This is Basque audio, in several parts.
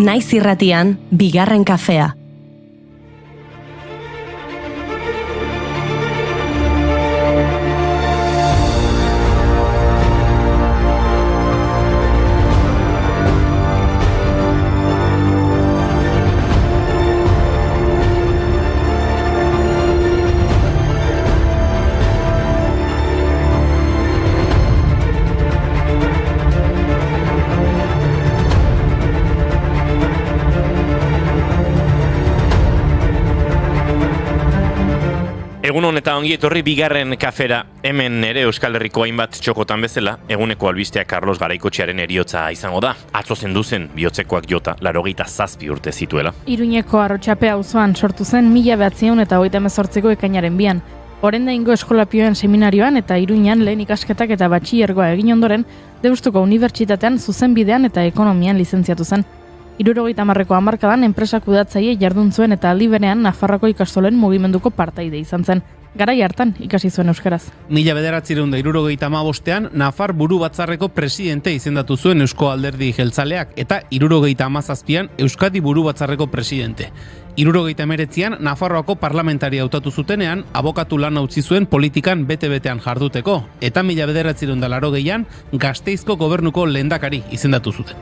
Naiz irratian, bigarren kafea. Egunon eta ongi etorri bigarren kafera, hemen ere Euskal Herriko hainbat txokotan bezala, eguneko albisteak Carlos Garaikotxearen eriotza izango da. Atzo zenduzen bihotzekoak jota, 87 urte zituela. Iruñeko Arrotxape auzoan sortu zen 1938ko ekainaren 2. Orendaingo eskolapioen seminarioan eta Iruñan lehen ikasketak eta batxilergoa egin ondoren, Deustuko Unibertsitatean zuzenbidean eta ekonomian lizentziatu zen. 70ko hamarkadan enpresa kudeatzaile jardun zuen eta aldi berean Nafarroako ikastolen mugimenduko partaide izan zen. Garai hartan ikasi zuen euskaraz. 1975ean Nafar buru batzarreko presidente izendatu zuen Eusko Alderdi Jeltzaleak eta 1977an Euskadi buru batzarreko presidente. 1979an Nafarroako parlamentaria hautatu zutenean abokatu lana utzi zuen politikan bete-betean jarduteko eta 1980an Gasteizko gobernuko lehendakari izendatu zuten.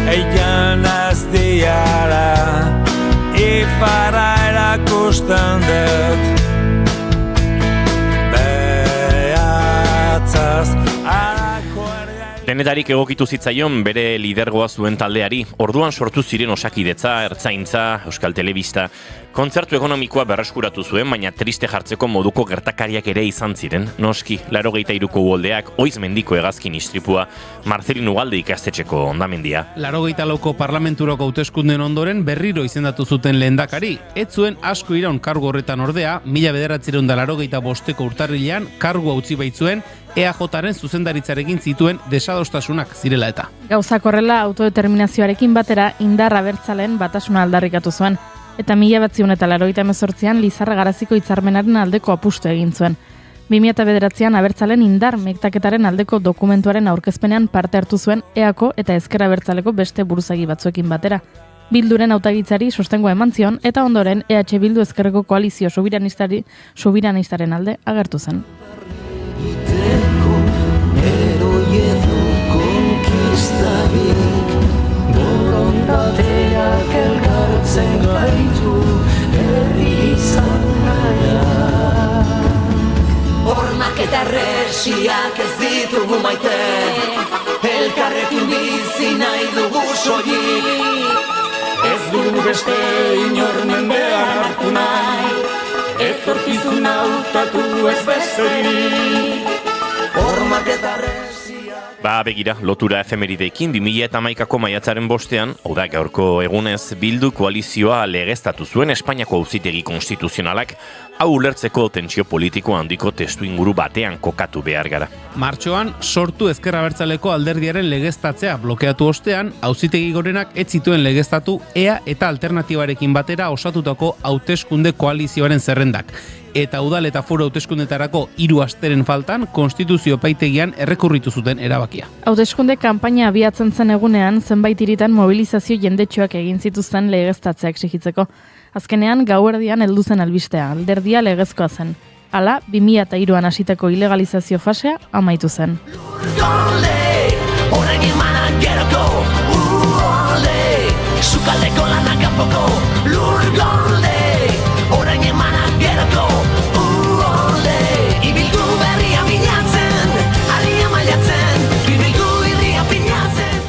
Eian azdiara ifara erakusten dut behatzaz arako Denetarik egokitu zitzaion bere lidergoa zuen taldeari, orduan sortu ziren Osakidetza, Ertzaintza, Euskal Telebista, kontzertu ekonomikoa berreskuratu zuen, baina triste jartzeko moduko gertakariak ere izan ziren. Noski, 83ko uholdeak, Oiz mendiko hegazkin istripua, Marcelin Ugalde ikastetxeko hondamendia. 84ko parlamenturako hauteskunden ondoren berriro izendatu zuten lehendakari. Ez zuen asko iraun kargu horretan ordea, 1985ko urtarrilean kargua utzi baitzuen EAJaren zuzendaritzarekin zituen desadostasunak zirela eta. Gauzak horrela autodeterminazioarekin batera indar abertzaleen batasuna aldarrikatu zuen. Eta 1988an Lizarra Garaziko hitzarmenaren aldeko apustu egin zuen. 2009an abertzalen indar mektaketaren aldeko dokumentuaren aurkezpenean parte hartu zuen EAko eta Ezker Abertzaleko beste buruzagi batzuekin batera. Bilduren hautagitzari sostengoa eman zion eta ondoren EH Bildu Ezkerreko koalizio sobiranistaren alde agertu zen. Borondateak elkartzen gaitu herri izan nahiak. Hormak eta resiak ez ditugu maite, elkarrekin bizi nahi dugu soilik. Ez dugu beste inor mendean hartu nahi, etorkizuna hautatu ez besterik. Hormak eta Begira, lotura efemerideekin 2011ko maiatzaren 5ean, hau da gaurko egunez, Bildu koalizioa legeztatu zuen Espainiako Auzitegi Konstituzionalak, hau ulertzeko tentsio politiko handiko testuinguru batean kokatu behar gara. Martxoan, sortu Ezker Abertzaleko alderdiaren legeztatzea blokeatu ostean, Auzitegi Gorenak ez zituen legeztatu EA eta alternatibarekin batera osatutako hauteskunde koalizioaren zerrendak. Eta udal eta foru hauteskundetarako 3 asteren faltan konstituzio epaitegian errekurritu zuten erabakia. Hauteskunde kanpaina abiatzen zen egunean zenbait hiritan mobilizazio jendetxoak egin zituzten legeztatzea exigitzeko. Azkenean gauerdian heldu zen albistea, alderdia legezkoa zen. Hala, 2003an hasitako ilegalizazio fasea amaitu zen. Sukaldeko lanak kanpoko lurgolde, orain emanak geroko uholde. Ibildu berria bilatzen, alia mailatzen, ibildu irria pinatzen.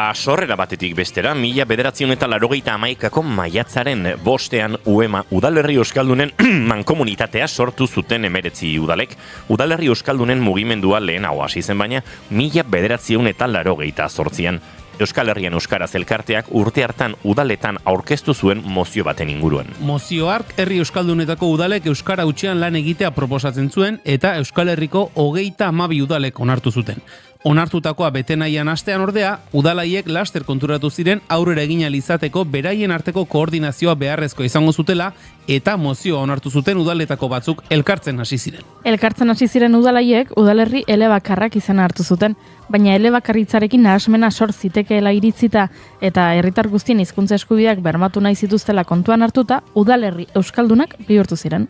Eta sorrera batetik bestera, 1981ko maiatzaren 5ean UEMA Udalerri Euskaldunen mankomunitatea sortu zuten 19 udalek. Udalerri Euskaldunen mugimendua lehenago hasi zen, baina 1988an Euskal Herrian Euskaraz elkarteak urte hartan udaletan aurkeztu zuen mozio baten inguruan. Mozio hark herri euskaldunetako udalek euskara hutsean lan egitea proposatzen zuen eta Euskal Herriko 32 udalek onartu zuten. Onartutakoa bete nahian astean ordea, udalaiek laster konturatu ziren aurrera egin ahal izateko beraien arteko koordinazioa beharrezkoa izango zutela eta mozioa onartu zuten udaletako batzuk elkartzen hasi ziren. Elkartzen hasi ziren udalaiek udalerri elebakarrak izena hartu zuten, baina elebakarritzarekin nahasmena sor zitekeela iritzita eta herritar guztien hizkuntza eskubideak bermatu nahi zituztela kontuan hartuta, udalerri euskaldunak bihurtu ziren.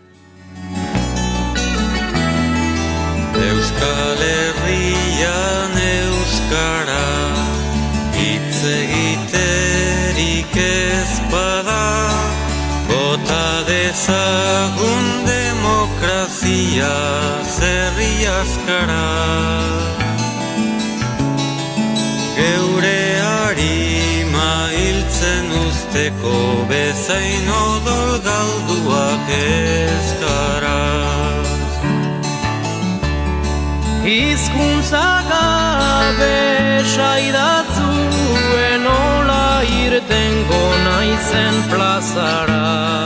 Euskal Herrian euskara hitz egiterik ez bada, bota dezagun demokrazia zerri askara. Geure harima hiltzen usteko bezain odol galduak ez gara. Hizkuntza gabe saidatzuen nola irtengo naizen plazara.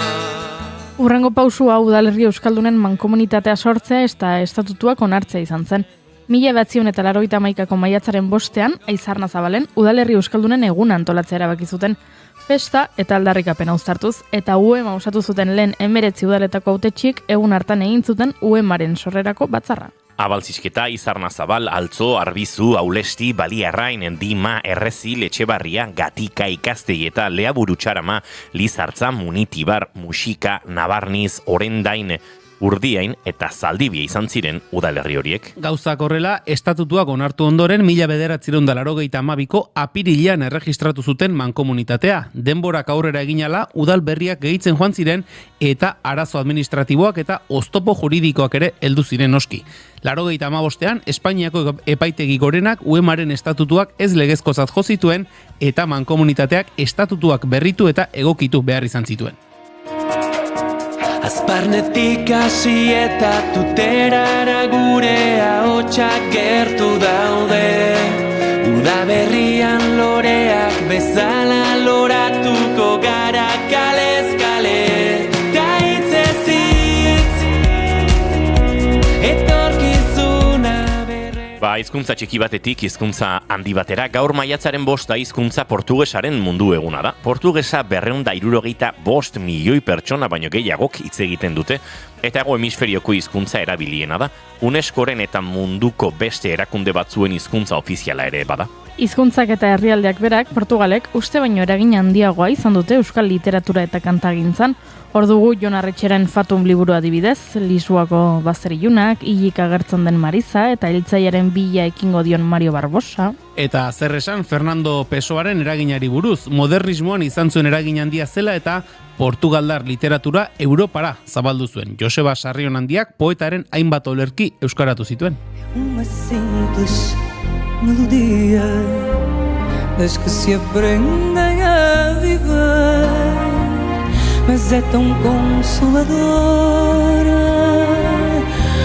Hurrengo pausua udalerri euskaldunen mankomunitatea sortzea eta estatutuak onartzea izan zen. 1981ko maiatzaren 5ean, Aizarna Zabalen, udalerri euskaldunen eguna antolatzea erabaki zuten. Festa eta aldarrikapena uztartuz, eta UEMA osatu zuten lehen 19 udaletako hautetxiek egun hartan egin zuten UEMaren sorrerako batzarra. Abalzizketa, Izarna Zabal, Altzo, Arbizu, Aulesti, Baliarrain, Endima, Errezi, Letxebarria, Gatika, Ikastegi eta Leaburutxarama, Lizartza, Munitibar, Musika, Nabarniz, Orendain, Urdiain eta Zaldibia izan ziren udalerri horiek. Gauzak horrela, estatutuak onartu ondoren 1982ko apirilean erregistratu zuten mankomunitatea. Denborak aurrera eginala, udal berriak gehitzen joan ziren eta arazo administratiboak eta oztopo juridikoak ere heldu ziren noski. 85ean, Espainiako epaitegi gorenak UEMaren estatutuak ez legezkozat jo zituen eta mankomunitateak estatutuak berritu eta egokitu behar izan zituen. Azparnetik hasi eta tuterara gure ahotsak gertu daude. Udaberrian loreak bezala loratuko gara kalez kale. Ta hitzez hitz, etorkizuna berre. Hizkuntza txiki batetik hizkuntza handi batera, gaur maiatzaren 5 hizkuntza portugesaren mundu eguna da. Portugesa 265 milioi pertsona baino gehiagok hitz egiten dute, eta hego hemisferioko hizkuntza erabiliena da. UNESCOren eta munduko beste erakunde batzuen hizkuntza ofiziala ere bada. Hizkuntzak eta herrialdeak berak, Portugalek, uste baino eragin handiagoa izan dute euskal literatura eta kantagintzan. Hor dugu Jon Arretxeren Fatum liburu adibidez, Lisuako bazterilunak, hilik agertzen den Marisa eta hiltzaiaren bila ekingo dion Mario Barbosa. Eta zer esan Fernando Pessoaren eraginari buruz, modernismoan izan zuen eragin handia zela eta portugaldar literatura Europara zabaldu zuen. Joseba Sarrionandiak poetaren hainbat olerki euskaratu zituen. Uma simples melodia das que se aprendem a viver, mas é tão consoladora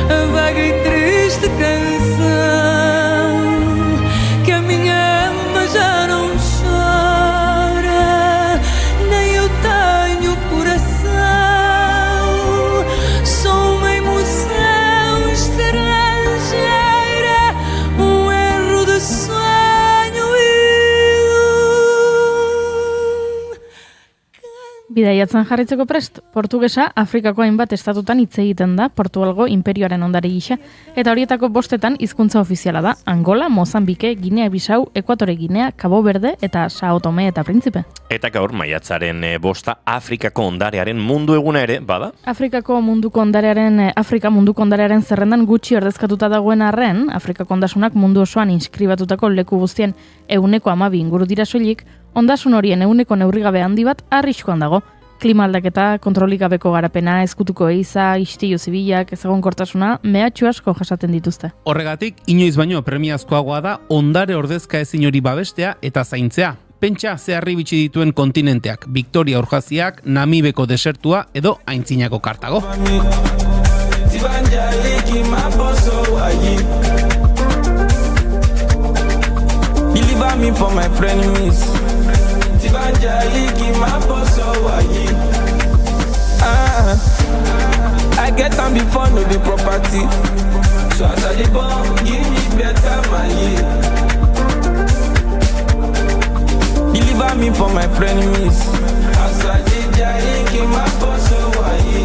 a vaga e triste canção que a minha alma já não chora, nem eu tenho coração, sou uma emoção estrangeira, erro de sonho. Bidaiatzen jarritzeko prest, portugesa Afrikako hainbat estatutan hitz egiten da Portugalgo inperioaren ondare gisa, eta horietako 5etan hizkuntza ofiziala da Angola, Mozambike, Ginea Bisau, Ekuatore Ginea, Cabo Verde eta Sao Tome eta Principe. Eta gaur maiatzaren 5 Afrikako ondarearen mundu eguna ere bada? Afrika munduko ondarearen zerrendan gutxi ordezkatuta dagoen arren, Afrikako ondasunak mundu osoan inskribatutako leku guztien 112 inguru dira soilik, ondasun horien 100 neurrigabe handi bat arriskuan dago. Klima aldaketa, kontrolik gabeko garapena, ezkutuko eiza, istilu zibilak, ezegonkortasuna, mehatxu asko jasaten dituzte. Horregatik, inoiz baino premiazkoagoa da ondare ordezka ezin hori babestea eta zaintzea. Pentsa zeharri bitxi dituen kontinenteak, Victoria Urjaziak, Namibeko desertua edo Aintzinako Kartago. I get them before no be property. So as I dey born, give me better money. Deliver me for my frenemies. As I dey give my boss away.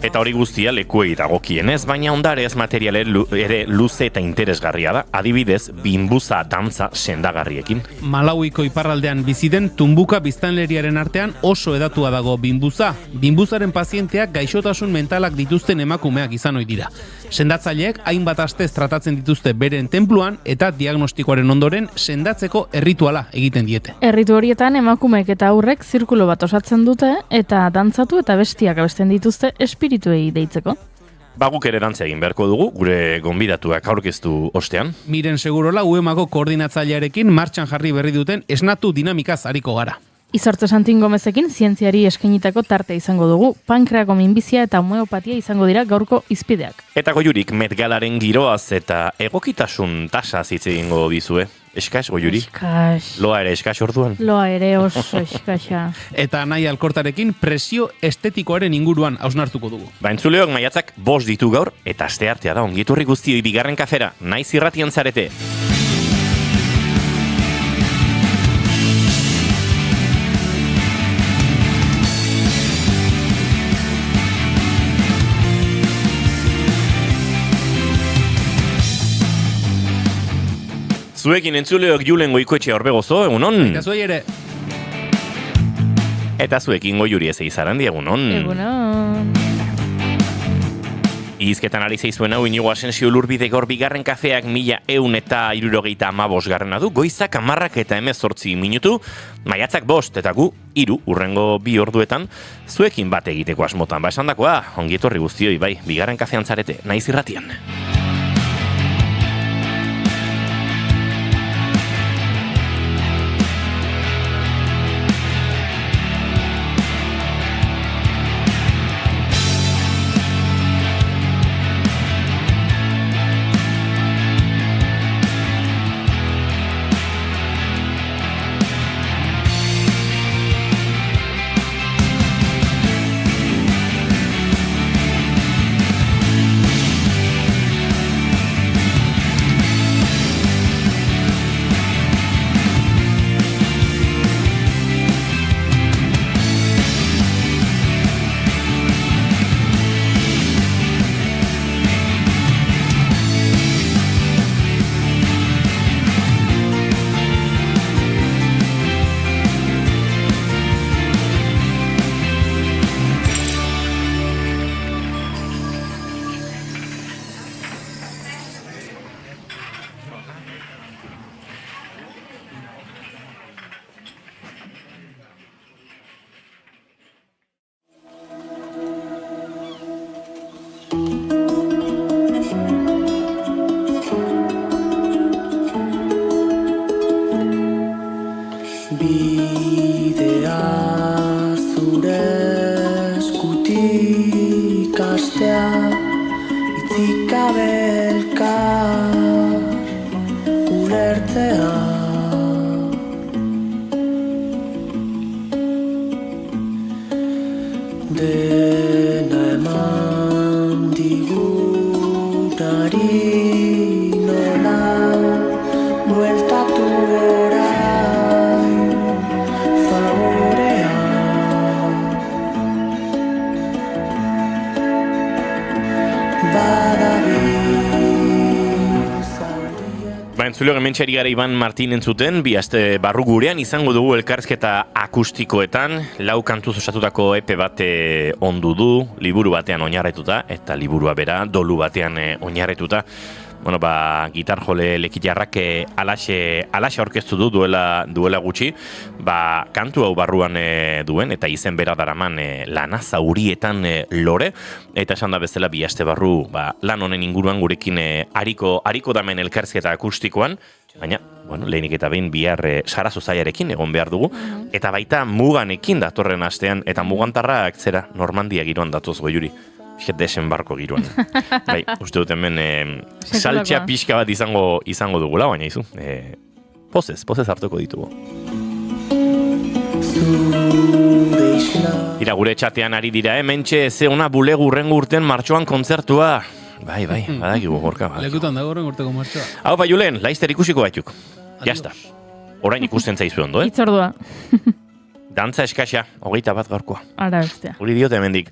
Eta hori guztia lekuei dagokienez, baina ondare ez material ere luze eta interesgarria da, adibidez, binbuza dantza sendagarriekin. Malauiko iparraldean bizi den Tumbuka biztanleriaren artean oso hedatua dago binbuza. Binbuzaren pazienteak gaixotasun mentalak dituzten emakumeak izan ohi dira. Sendatzaileek hainbat astez tratatzen dituzte beren tenpluan eta diagnostikoaren ondoren sendatzeko errituala egiten diete. Erritu horietan emakumeek eta aurrek zirkulo bat osatzen dute eta dantzatu eta bestiak abesten dituzte espirituei deitzeko. Guk ere dantza egin beharko dugu, gure gonbidatuak aurkeztu ostean. Miren Segurola UEMako koordinatzailearekin martxan jarri berri duten esnatu dinamikaz ariko gara. Izortze Santin Gomezekin zientziari eskainitako tarte izango dugu, pankreako minbizia eta homeopatia izango dira gaurko izpideak. Eta Goiurik Met Galaren giroaz eta egokitasun tasaz hitz egingo dizue. Eskas, Goiuri? Eskas. Loa ere eskas orduan? Loa ere oso eskasa. Eta nahi alkortarekin presio estetikoaren inguruan hausnartuko dugu. Entzuleok maiatzak 5 ditu gaur, eta asteartea da ongiturri guztioi bigarren kafera, naiz irratian zarete. Zuekin entzuleok Julen Goikoetxe Orbegozo, egunon? Eta zuei ere. Eta zuekin Goiuri ez eizarandi, egunon? Egunon. Izketan ari zeizuen hau Inigo Asensio Lurbide gaur bigarren kafeak 1175 garrena du, goizak 10 eta 18 minutu, maiatzak 5 eta gu 3 urrengo 2 orduetan, zuekin bat egiteko asmotan, esandakoa, ongietorri guztioi, bai, bigarren kafean zarete, naiz irratian. Bidea zure eskutik astea, itzik abelkar ulertzea. Dena eman digunari nola bueltatu orain favorea. Entzuleo gementxari gara Iban Martin entzuten, bi aste barru gurean izango dugu elkarrizketa akustikoetan, 4 kantuz osatutako epe bate ondu du, liburu batean oinarretuta, eta liburua bera dolu batean oinarretuta. Bueno, gitar jole lekitarrak alaxe aurkeztu du duela gutxi, kantu hau barruan duen, eta izen bera daraman lana zaurietan lore, eta esan da bezala bi aste barru lan honen inguruan gurekin ariko damen elkarrizketa akustikoan, baina, bueno, lehenik eta behin bihar Sarazo Zaiarekin egon behar dugu, eta baita Muganekin datorren astean, eta Mugantarrak zera Normandia giroan datoz Goiuri. Desenbarko giroan. Bai, uste dut hemen saltxea pixka bat izango dugula, baina izu. Pozez hartuko ditugu. Ira, gure txatean ari dira, mentxe, ze ona bulegu urrengo urten martxoan kontzertua. Bai, badakigu gorka. Lekutan dago urrengo urteko martxoa. Hau, Julen, laizter ikusiko batzuk. Jasta. Orain ikusten zaizu ondo, Itzordua. Dantza eskaxa, 21 gaurkoa. Ara bestea. Uri diote hemendik.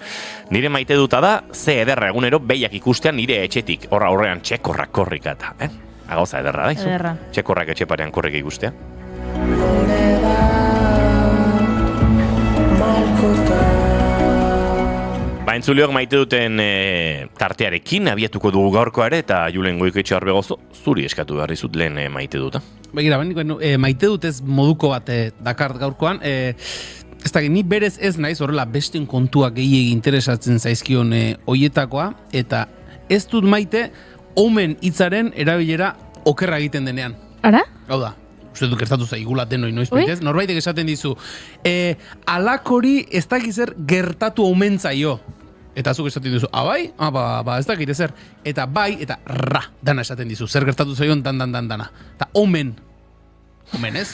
Nire maite duta da, ze ederra egunero behiak ikustean nire etxetik. Horrean txekorrak korrika eta, Agauza ederra da, izu? Ederra. Txekorrak etxeparean korrika ikustea. Entzuliok maite duten tartearekin abiatuko dugu gaurkoa ere, eta Julen Goikoetxe Arbegozo zuri eskatu behar dizut lehen maite duta. Begira, maite dut ez moduko bat dakart gaurkoan, ez da, ni berez ez naiz horrela besten kontuak gehiegi interesatzen zaizkion hoietakoa, eta ez dut maite omen hitzaren erabilera okerra egiten denean. Ara? Hau da, uste dut gertatu zaigula denoi noiz baitez, norbaitek esaten dizu, alakori ez dakizer gertatu omen zaio. Eta zuk esaten dizu, bai? Ez dakit ezer. Eta bai, eta ra, dana esaten dizu. Zer gertatu zaion, dana. Eta omen ez?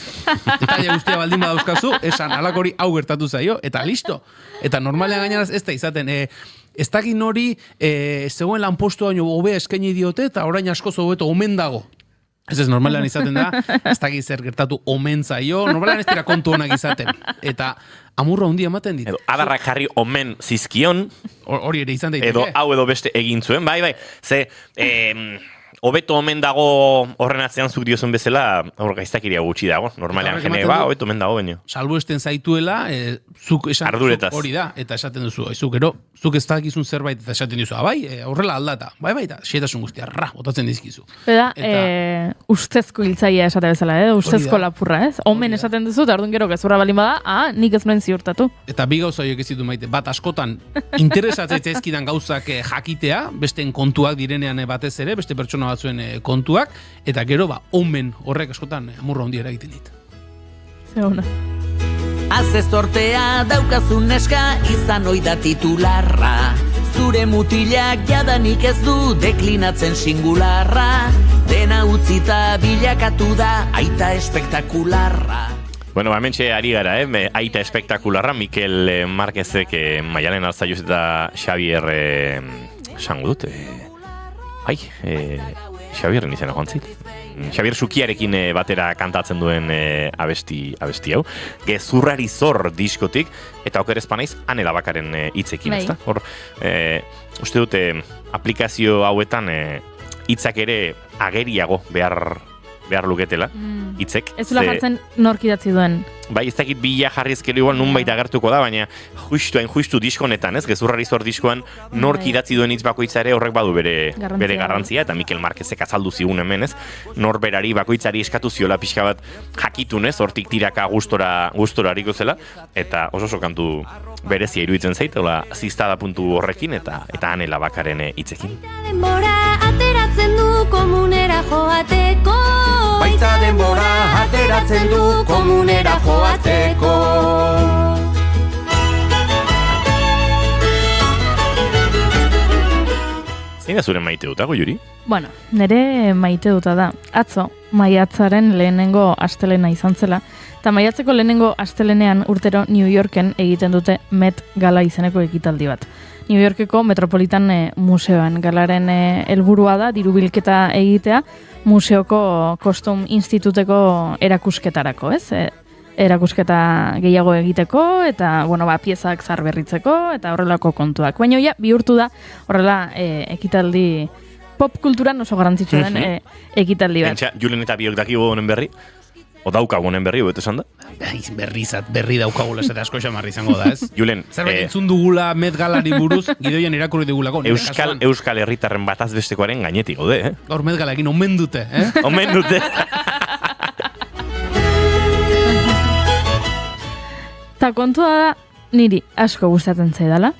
Detaile guztia baldin badauzkazu, esan alakori hau gertatu zaio, eta listo. Eta normalean gainaraz ez da izaten, ez dakit nori, zegoen lanpostu baino hobe eskaini diote, eta orain askoz hobeto omen dago. Ez normalean izaten da, ez dakit zer gertatu omen zaio, normalean ez dira kontu honak izaten. Eta amurra handia ematen dit. Edo adarrak jarri omen zizkion. Hori ere izan daiteke. Edo hau edo beste egin zuen. Bai. Ze, hobeto omen dago horren atzean zuk diozun bezala, hor gaiztakiria gutxi dago. Normalean jene, hobeto omen dago baino. Salbu esten zaituela, zuk esan arduretaz. Hori da, eta esaten duzu. Zuk ez dakizun zerbait eta esaten dizu. Horrela aldata. Bai, eta xetasun guztia, botatzen dizkizu. Eta ustezko hiltzaia esate bezala, ustezko lapurra, ez? Omen esaten duzu, eta orduan gero gezurra balin bada, nik ez nuen ziurtatu. Eta bi gauza horiek ez ditu maite, bat askotan interesatzen zaizkidan gauzak jakitea, besteen kontuak direnean batez ere, beste pertsona batzuen kontuak, eta gero omen horrek askotan amurra handia eragiten dit. Zeuna. Haze zortea daukazun neska izan oida titularra. Zure mutilak jadanik ez du deklinatzen singularra. Dena utzita bilakatu da aita espektakularra. Bueno, hementxe ari gara, aita espektakularra, Mikel Marquezek, Maialen Arzaiuz eta Xabier, esango dut, Xabierren izena joan zait. Xabier Sukiarekin batera kantatzen duen abesti hau. Gezurrari zor diskotik, eta oker espanaiz, Ane Labakaren hitzekin, ezta? Hor, uste dute, aplikazio hauetan hitzak ere ageriago behar luketela, hitzek. Ez zula jartzen nork idatzi duen. Bai, ez dakit bila jarrizkelu igual nunbait agertuko da, baina justu diskonetan, ez? Gezurrari zor diskoan nork idatzi duen hitz bakoitza ere horrek badu bere garrantzia, eta Mikel Marquezek azaldu zigun hemen, ez? Norberari bakoitzari eskatu ziola pixka bat jakitun, ez? Hortik tiraka gustora hariko zela, eta oso kantu berezia iruditzen zait, hola, ziztada puntu horrekin, eta Ane Labakaren hitzekin. Denbora ateratzen du komunera joateko. Baita denbora ateratzen du komunera joateko. Zein da zure maite dutago, Juri? Bueno, nire maite duta da. Atzo, maiatzaren lehenengo astelena izan zela, eta maiatzeko lehenengo astelenean urtero New Yorken egiten dute Met Gala izeneko ekitaldi bat. New Yorkeko Metropolitan Museoan galaren helburua da dirubilketa egitea museoko Kostum Instituteko erakusketarako, ez? Erakusketa gehiago egiteko eta piezak zarberritzeko eta horrelako kontuak. Baina ja bihurtu da horrela ekitaldi pop kulturan oso garrantzitsua den ekitaldi bat. Julen eta biok dakigu honen berri. Odaukagunen berri, bete esan da? Berri daukagula zeta asko xamarri izango da, ez? Julen, zerbait entzun dugula Met Galari buruz, gidoian irakurri dugulako. Euskal herritarren bataz bestekoaren gainetik gaude, eh? Gaur Met Galarekin omen dute, eh? Omen dute. Ta kontua da, niri asko gustatzen zaidala,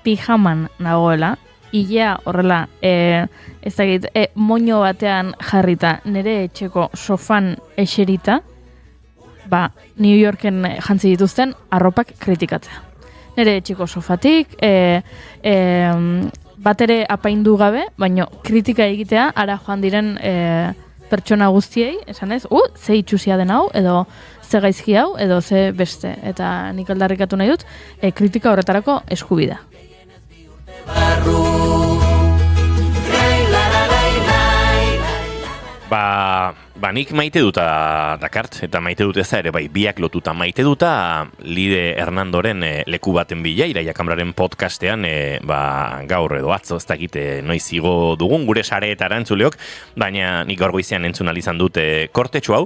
pijaman nagoela, ilea horrela, ez dakit, moño batean jarrita, nire etxeko sofan eserita, New Yorken jantzi dituzten arropak kritikatzea. Nire etxeko sofatik, bat ere apaindu gabe, baina kritika egitea, ara joan diren pertsona guztiei, esan ez, ze itxusia den hau, edo ze gaizki hau, edo ze beste. Eta nik aldarrikatu nahi dut, kritika horretarako eskubida. Nik maite duta Dakart, eta maite dut eza ere, biak lotuta maite duta Lide Hernandoren leku baten bila, Iraia Kambraren podcastean, gaur edo atzo, ez dakite noiz igo dugun, gure sareetara entzuleok, baina nik gaur goizean entzun alizan dut kortetxo hau,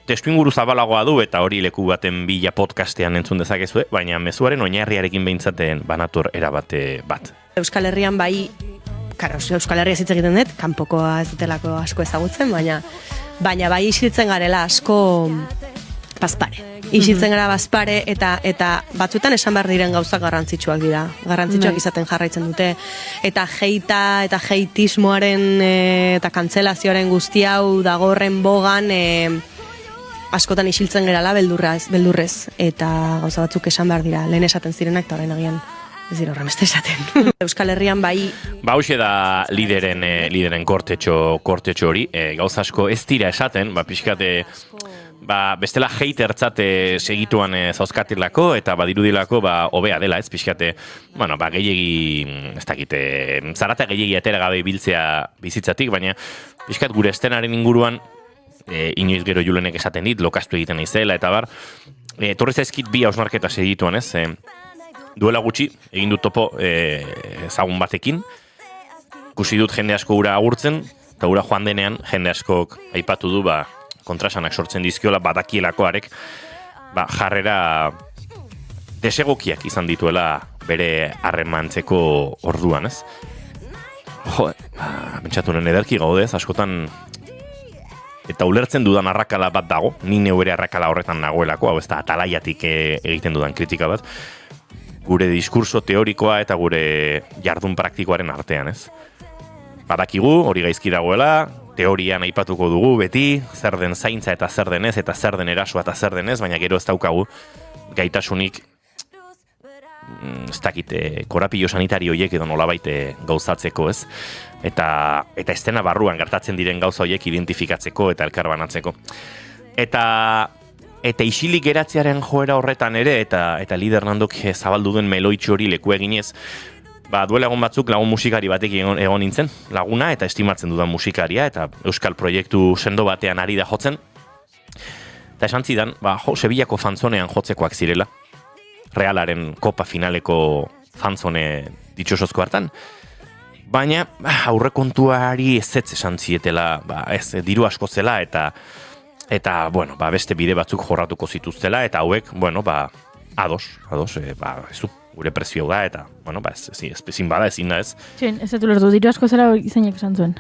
testu inguru zabalagoa du, eta hori leku baten bila podcastean entzun dezakezue, baina mezuaren oinarriarekin behintzaten banator erabate bat. Euskal Herrian Euskal Herria hitz egiten dut, kanpokoa ez dutelako asko ezagutzen, baina bai isiltzen garela asko bazpare. Isiltzen gara bazpare eta batzuetan esan behar diren gauzak garrantzitsuak dira. Garrantzitsuak izaten jarraitzen dute. Eta jeita eta jeitismoaren eta kantzelazioaren guzti hau dagorren bogan askotan isiltzen gerala beldurrez. Eta gauza batzuk esan behar dira. Lehen esaten zirenak eta orain agian ez dira horremeste esaten. Euskal Herrian bai... Hauxe da lideren kortetxo hori, gauza asko ez dira esaten, pixkate, bestela hatertzat segituan zauzkatilako, eta badirudilako hobea dela, ez pixkate, gehiegi, ez dakite, zarata gehiegi atera gabe biltzea bizitzatik, baina pixkat gure estenaren inguruan, inoiz gero Julenek esaten dit, lokastu egiten izela, eta torri zaizkit bi hausnarketa segituan, ez, duela gutxi, egin dut topo ezagun batekin, ikusi dut jende asko ura agurtzen, eta ura joan denean jende askok aipatu du kontrasanak sortzen dizkiola badakielako arek jarrera desegokiak izan dituela bere harremantzeko orduan, ez? Pentsatu nuen ederki gaudez, askotan eta ulertzen dudan arrakala bat dago, ni neure arrakala horretan nagoelako, hau ez da atalaiatik egiten dudan kritika bat, gure diskurso teorikoa eta gure jardun praktikoaren artean, ez? Badakigu, hori gaizki dagoela, teorian aipatuko dugu beti, zer den zaintza eta zer denez, eta zer den erasoa eta zer denez, baina gero ez daukagu gaitasunik, ez dakite, korapilo sanitarioiek edo nolabait gauzatzeko, ez? Eta estena barruan gertatzen diren gauza horiek identifikatzeko eta elkarbanatzeko. Eta isilik geratzearen joera horretan ere, eta Lide Hernandok zabaldu duen meloitxo hori leku eginez, duela egon batzuk lagun musikari batek egon nintzen, laguna eta estimatzen dudan musikaria, eta euskal proiektu sendo batean ari da jotzen. Eta esan zidan, Sevillako fantzonean jotzekoak zirela, Realaren kopa finaleko fantzone ditxosozko hartan, baina aurrekontuari ezetz esan zietela, ez diru asko zela, eta beste bide batzuk jorratuko zituztela, eta hauek, ados, ez du, gure prezio da, eta, ezin bada, ezin da ez. Txin, ez dut lertu, diru asko zela izainak esan zuen?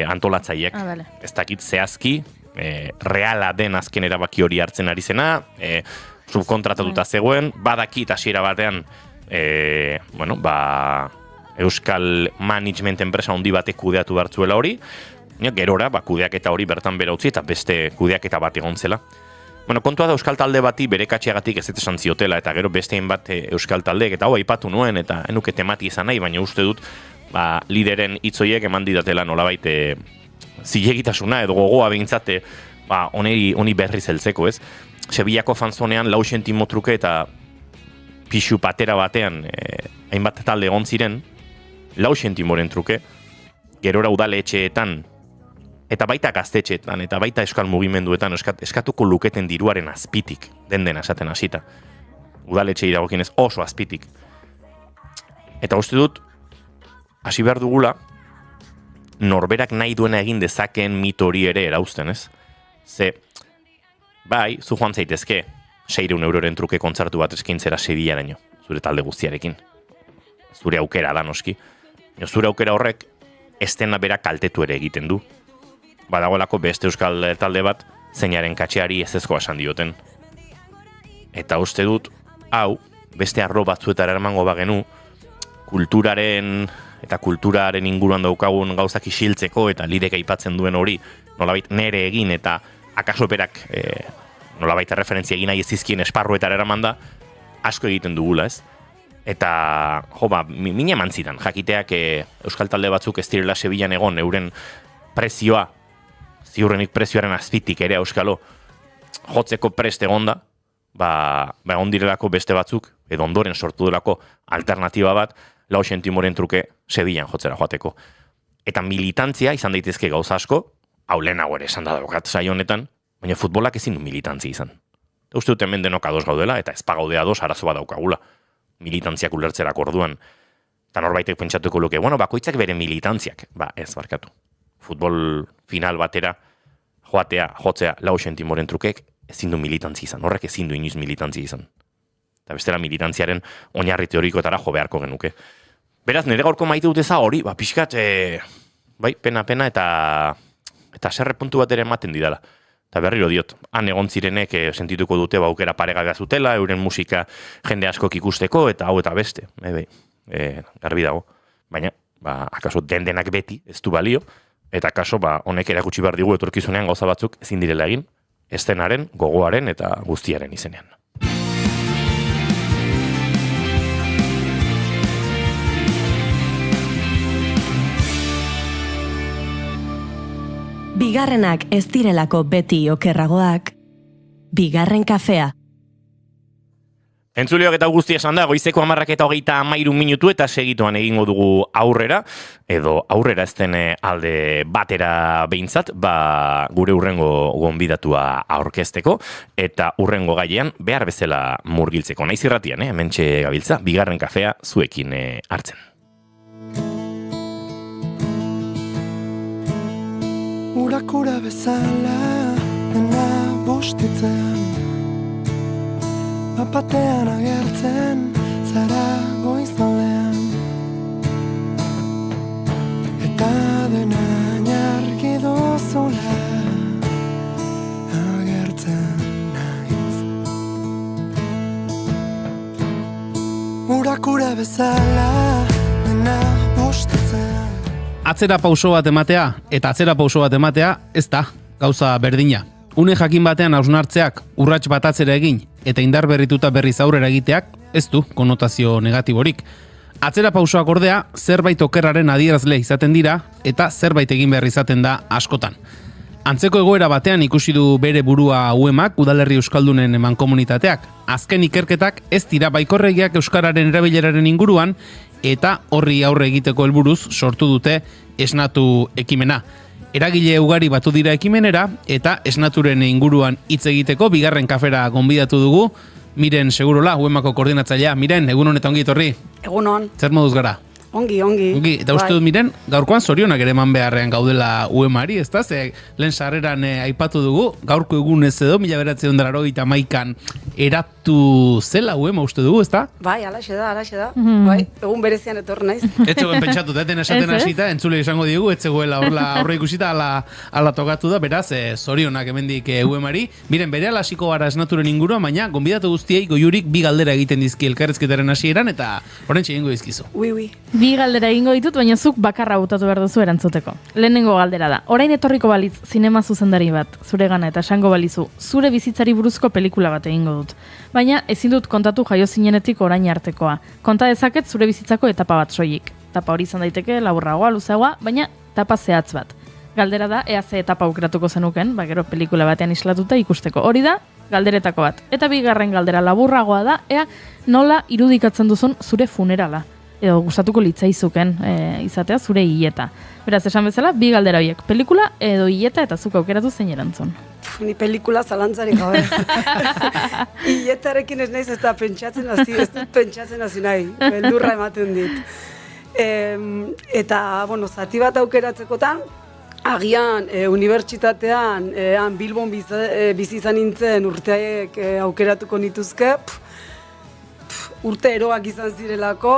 Antolatzaiek, ez dakit zehazki, reala den azken erabaki hori hartzen ari zena, subkontratatuta zegoen, badakit hasiera batean, Euskal Management enpresa handi batek kudeatu bartzuela hori, gerora, kudeaketa hori bertan bera utzi eta beste kudeaketa bat egon zela. Kontua da euskal talde bati bere katxeagatik ez esan ziotela, eta gero besteen bat euskal taldeek, eta hau aipatu nuen, eta enuke temati izan nahi, baina uste dut, lideren hitzoiek eman didatela nolabait zilegitasuna edo gogoa behintzate, honi berri zeltzeko, ez? Sevillako fanzonean 4 zentimo truke eta pixu patera batean hainbat talde egon ziren, 4 zentimoren truke, gerora udaletxeetan, eta baita gaztetxeetan, eta baita euskal mugimenduetan eskatuko luketen diruaren azpitik, den esaten hasita. Udaletxei dagokienez oso azpitik. Eta uste dut, hasi behar dugula, norberak nahi duena egin dezakeen mito hori ere erauzten, ez? Ze, bai, zu joan zaitezke, 600 euroren truke kontzertu bat eskintzera Sevillaraino, zure talde guztiarekin. Zure aukera da noski. Zure aukera horrek estena bera kaltetu ere egiten du. Badagoelako beste euskal talde bat, zeinaren katxeari ezezkoa esan dioten. Eta uste dut, hau, beste arlo batzuetara eramango bagenu, kulturaren inguruan daukagun gauzak isiltzeko eta Lidek aipatzen duen hori, nolabait nere egin eta akaso berak nolabait referentzia egin nahi ez dizkien esparruetara eramanda, asko egiten dugula, ez? Eta, mine eman zidan, jakiteak euskal talde batzuk ez direla Sevillan egon, euren prezioa, ziurrenik prezioaren azpitik ere euskalo, jotzeko prest egonda, egon direlako beste batzuk, edo ondoren sortu delako alternatiba bat, 4 zentimoren truke Sevillan jotzera joateko. Eta militantzia izan daitezke gauza asko, hau lehenago ere esan da daukat saio honetan, baina futbolak ezin du militantzia izan. Uste dut hemen denok ados gaudela, eta ez pagaude ados arazo bat daukagula. Militantziak ulertzerako orduan. Eta norbaitek pentsatuko luke, bakoitzak bere militantziak. Ez barkatu. Futbol final batera jotzea 4 zentimoren trukek ezin du militantzia izan. Horrek ezin du inoiz militantzia izan. Eta bestela militantziaren oinarri teorikoetara jo beharko genuke. Beraz, nire gaurko maite duteza hori, pixkat, pena eta serre puntu bat ere ematen didala. Eta berriro diot, han egon zirenek sentituko dute aukera paregabea zutela, euren musika jende askok ikusteko, eta hau eta beste. Garbi dago. Baina, akaso dendenak beti ez du balio, eta akaso honek erakutsi behar digu etorkizunean gauza batzuk ezin direla egin, eszenaren, gogoaren eta guztiaren izenean. Bigarrenak ez direlako beti okerragoak, bigarren kafea. Entzuleok eta guzti esan da, goizeko 10:23 minutu eta segituan egingo dugu aurrera, edo aurrera ez den alde batera behintzat, gure urrengo gonbidatua aurkezteko, eta urrengo gailean behar bezala murgiltzeko. Naiz irratian, hementxe gabiltza, bigarren kafea zuekin hartzen. Urakura bezala dena bustitzean, bapatean agertzen zara goizaldean, eta dena argi duzula agertzen naiz. Urakura bezala dena bustitzean. Atzera pauso bat ematea eta atzera pauso bat ematea ez da gauza berdina. Une jakin batean hausnartzeak urrats bat atzera egin eta indar berrituta berriz aurrera egiteak ez du konotazio negatiborik. Atzera pausoak ordea zerbait okerraren adierazle izaten dira eta zerbait egin behar izaten da askotan. Antzeko egoera batean ikusi du bere burua UEMak, Udalerri Euskaldunen mankomunitateak. Azken ikerketak ez dira baikorregiak euskararen erabileraren inguruan eta horri aurre egiteko helburuz sortu dute esnatu ekimena. Eragile ugari batu dira ekimenera eta esnaturen inguruan hitz egiteko bigarren kafera gonbidatu dugu. Miren Segurola, UEMako koordinatzailea. Miren, egunon eta ongi etorri. Egunon. Zer moduz gara? Ongi. Eta uste dut, Miren, gaurkoan zorionak ere eman beharrean gaudela UEMari, ezta? Ze lehen sarreran aipatu dugu, gaurko egunez edo, 1981an eratu zela UEMa uste dugu, ezta? Bai, alaxe da. Bai, egun berezian etorri naiz. Ez zegoen pentsatu, eten esaten hasita, entzule izango diegu, ez zegoela aurre ikusita ala tokatu da, beraz, zorionak hemendik UEMari. Miren, bere alasiko gara esnaturen inguruan, baina, gonbidatu guztiei goiurik bi galdera egiten dizki elkarrezketaren hasieran eta horrentxe egingo dizkizu. Ui. Bi galdera egingo ditut, baina zuk bakarra hautatu behar duzu erantzuteko. Lehenengo galdera da. Orain etorriko balitz zinema zuzendari bat, zuregana eta esango balizu, zure bizitzari buruzko pelikula bat egingo dut. Baina ezin dut kontatu jaio zinenetik orain artekoa. Konta dezaket zure bizitzako etapa bat soilik. Etapa hori izan daiteke laburragoa, luzeagoa, baina etapa zehatz bat. Galdera da, ea ze etapa aukeratuko zenuken, gero pelikula batean islatuta ikusteko. Hori da, galderetako bat. Eta bigarren galdera laburragoa da, ea nola irudikatzen duzun zure funerala. Edo gustatuko litzaizuken izatea zure hileta. Beraz, esan bezala, bi galdera horiek, pelikula edo hileta eta zuk aukeratu zein erantzun. Ni pelikula zalantzarik gabe. Hiletarekin ez naiz ez dut pentsatzen hasi nahi, beldurra ematen dit. Eta, zati bat aukeratzekotan, agian unibertsitatean Bilbon bizi izan nintzen urteak aukeratuko nituzke, urte eroak izan zirelako,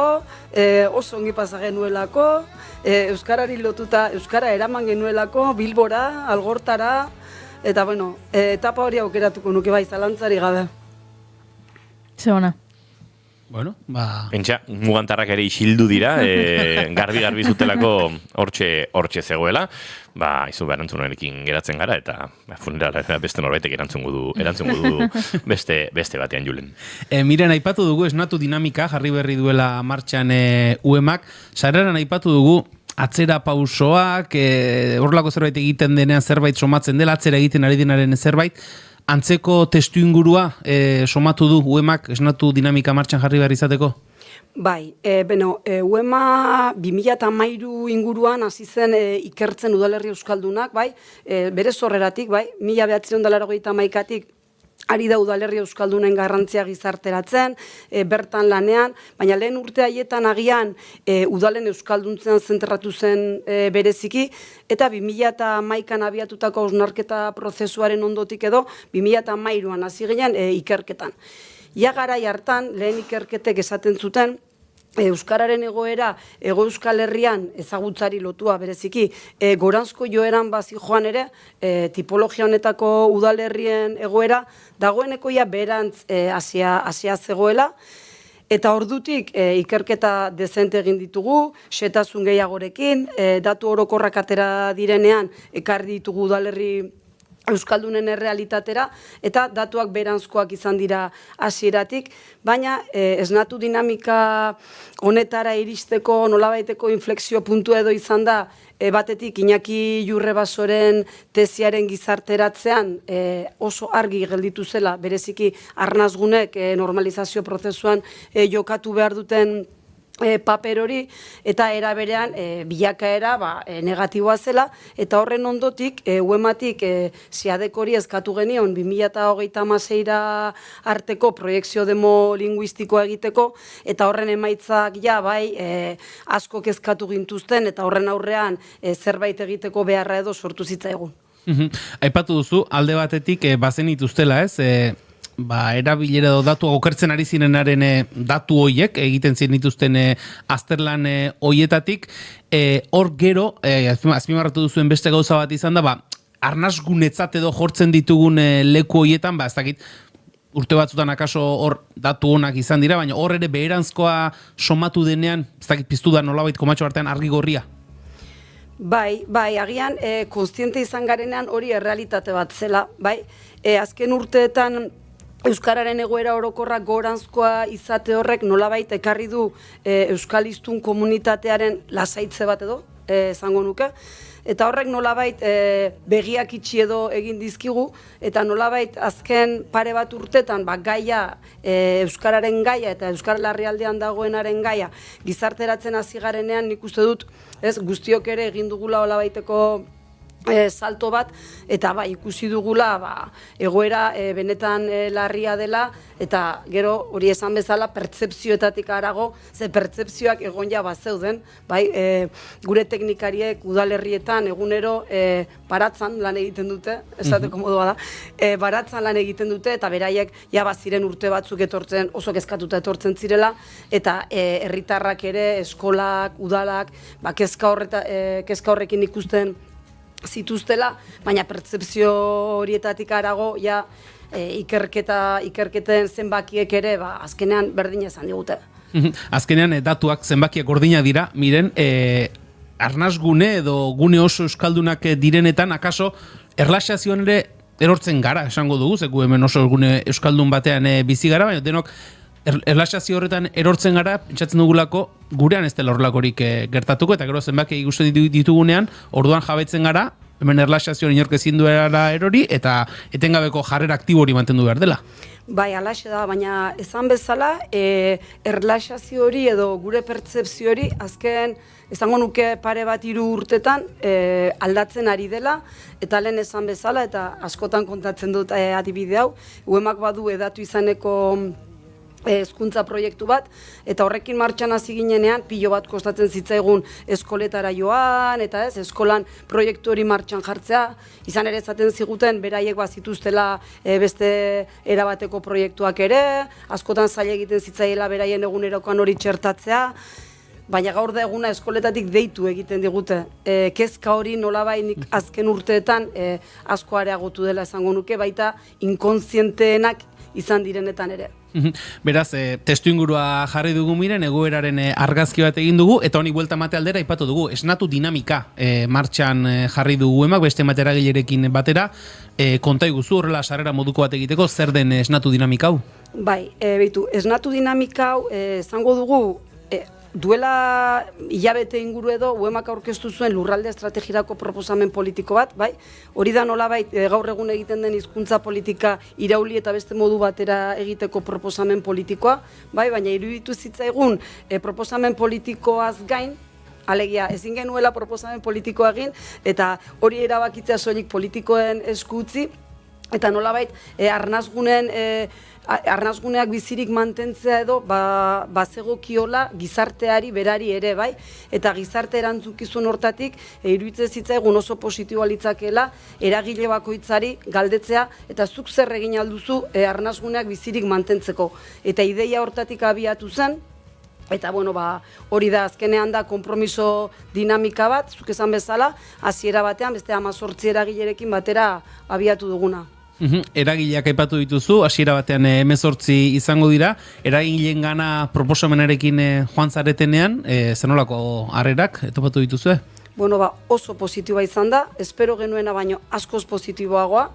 oso ongi pasa genuelako, euskarari lotuta, euskara eraman genuelako, Bilbora, Algortara, eta bueno, etapa hori aukeratuko nuke bai, zalantzari gabe. Ze ona. Bueno, Pentsa, mugantarrak ere isildu dira, garbi zutelako hortxe zegoela, izu erantzunarekin geratzen gara, eta funerala beste norbaitek erantzungo du beste batean Julen. Miren, aipatu dugu esnatu dinamika, jarri berri duela martxan UEMak, sarreran aipatu dugu atzera pausoak, horrelako zerbait egiten denean zerbait somatzen dela, atzera egiten ari denaren zerbait, antzeko testu ingurua somatu du UEMak esnatu dinamika martxan jarri behar izateko? Bai, UEMA 2013 inguruan hasi zen ikertzen udalerri euskaldunak, bai, bere sorreratik, bai, 1981tik ari da udalerri euskaldunen garrantzia gizarteratzen, bertan lanean, baina lehen urte haietan agian udalen euskalduntzean zentratu zen bereziki, eta 2011an abiatutako hausnarketa prozesuaren ondotik edo 2013an hasi ginen ikerketan. Ia garai hartan, lehen ikerketek esaten zuten, euskararen egoera Hego Euskal Herrian ezagutzari lotua bereziki goranzko joeran bazi joan ere tipologia honetako udalerrien egoera dagoeneko ja berantz hasia zegoela. Eta ordutik ikerketa dezente egin ditugu, xetasun gehiagorekin, datu orokorrak atera direnean ekarri ditugu udalerri euskaldunen errealitatera, eta datuak beranzkoak izan dira hasieratik, baina esnatu dinamika honetara iristeko nolabaiteko inflexio puntu edo izan da, batetik Iñaki Jurrebasoren tesiaren gizarteratzean oso argi gelditu zela, bereziki arnazgunek normalizazio prozesuan jokatu behar duten paper hori, eta era berean bilakaera negatiboa zela, eta horren ondotik UEMatik SIADEK hori eskatu genion 2026ra arteko proiekzio demo linguistikoa egiteko, eta horren emaitzak bai asko kezkatu gintuzten, eta horren aurrean zerbait egiteko beharra edo sortu zitzaigun. Aipatu duzu, alde batetik bazen ituztela, ez? Erabilera edo datua okertzen ari zirenaren datu hoiek egiten zenituzten azterlan hoietatik, hor gero, azpimarratu duzuen beste gauza bat izan da, arnasgunetzat edo jortzen ditugun leku hoietan, ez dakit, urte batzutan akaso hor datu honak izan dira, baina hor ere beheranzkoa somatu denean, ez dakit piztu da nolabait komatxo artean argi gorria? Bai, agian kontziente izan garenean hori errealitate bat zela, bai, azken urteetan euskararen egoera orokorrak goranzkoa izate horrek nolabait ekarri du euskalistun komunitatearen lasaitze bat edo, esango nuke, eta horrek nolabait begiak itxi edo egin dizkigu, eta nolabait azken pare bat urtetan gaia, euskararen gaia eta euskal larrialdean dagoenaren gaia gizarteratzen hasi garenean nik uste dut, guztiok ere egin dugula nolabaiteko salto bat, eta ikusi dugula egoera benetan larria dela, eta gero hori esan bezala pertzepzioetatik harago, ze pertzepzioak egon ja bazeuden, gure teknikariek udalerrietan egunero baratzan lan egiten dute, esateko modua da, baratzan lan egiten dute, eta beraiek ja baziren urte batzuk etortzen, oso kezkatuta etortzen zirela, eta herritarrak ere, eskolak, udalak, kezka horrekin ikusten zituztela, baina pertzepzio horietatik harago ikerketen zenbakiek ere azkenean berdina esan digute. Azkenean datuak zenbakiak gordina dira, miren, arnasgune edo gune oso euskaldunak direnetan, akaso erlaxazioan ere erortzen gara, esango dugu, zeku hemen oso gune euskaldun batean bizi gara, baina denok erlaxazio horretan erortzen gara, pentsatzen dugulako, gurean ez dela horrelakorik gertatuko, eta gero zenbaki ikusten ditugunean, orduan jabetzen gara, hemen erlaxazioan inork ezin duela erori, eta etengabeko jarrera aktibo hori mantendu behar dela. Bai, alaxe da, baina esan bezala, erlaxazio hori edo gure pertzepzio hori, azken, esango nuke pare bat 3 urtetan aldatzen ari dela, eta lehen esan bezala, eta askotan kontatzen dut adibide hau, UEMak badu edatu izaneko hezkuntza proiektu bat, eta horrekin martxan hasi ginenean, pilo bat kostatzen zitzaigun eskoletara joan, eta eskolan proiektu hori martxan jartzea, izan ere esaten ziguten, beraiek bazituztela beste erabateko proiektuak ere, askotan zaila egiten zitzaiela beraien egunerokoan hori txertatzea, baina gaur da eguna eskoletatik deitu egiten digute. Kezka hori nolabait nik azken urteetan asko areagotu dela esango nuke, baita inkontzienteenak izan direnetan ere. Beraz, testu ingurua jarri dugu miren, egoeraren argazki bat egin dugu, eta honi buelta mate aldera aipatu dugu, esnatu dinamika martxan jarri dugu emak, beste materagilerekin batera, konta iguzu horrela sarrera moduko bat egiteko, zer den esnatu dinamika hau? Bai, beitu, esnatu dinamika hau, zango dugu, duela hilabete inguru edo UEMak aurkeztu zuen lurralde estrategirako proposamen politiko bat, bai? Hori da nolabait gaur egun egiten den hizkuntza politika irauli eta beste modu batera egiteko proposamen politikoa, bai? Baina iruditu zitzaigun proposamen politikoaz gain, alegia, ezin genuela proposamen politikoa egin, eta hori erabakitzea soilik politikoen esku utzi, eta nolabait arnazguneak bizirik mantentzea edo bazegokiola gizarteari berari ere, bai? Eta gizarte erantzukizun hortatik iruditzen zitzaigun oso positiboa litzakeela eragile bakoitzari galdetzea eta zuk zer egin alduzu arnazguneak bizirik mantentzeko. Eta ideia hortatik abiatu zen, eta bueno, hori da azkenean da konpromiso dinamika bat, zuk esan bezala, hasiera batean beste 18 eragilerekin batera abiatu duguna. Eragileak aipatu dituzu, hasiera batean 18 izango dira, eragileen gana proposamenarekin joan zaretenean, zenolako harrerak topatu dituzue? Bueno, oso positiboa izan da, espero genuena baino askoz positiboagoa.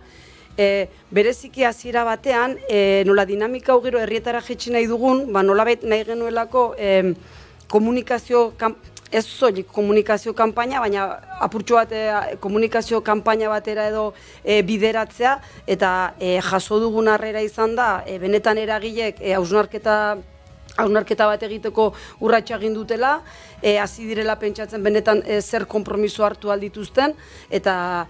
Bereziki hasiera batean, nola dinamika hau gero herrietara jetxi nahi dugun, nolabait nahi genuelako komunikazio ez soilik komunikazio kanpaina, baina apurtxo bat komunikazio kanpaina batera edo bideratzea, eta jaso dugun harrera izan da, benetan eragilek hausnarketa bat egiteko urratsa egin dutela, hasi direla pentsatzen benetan zer konpromiso hartu aldituzten, eta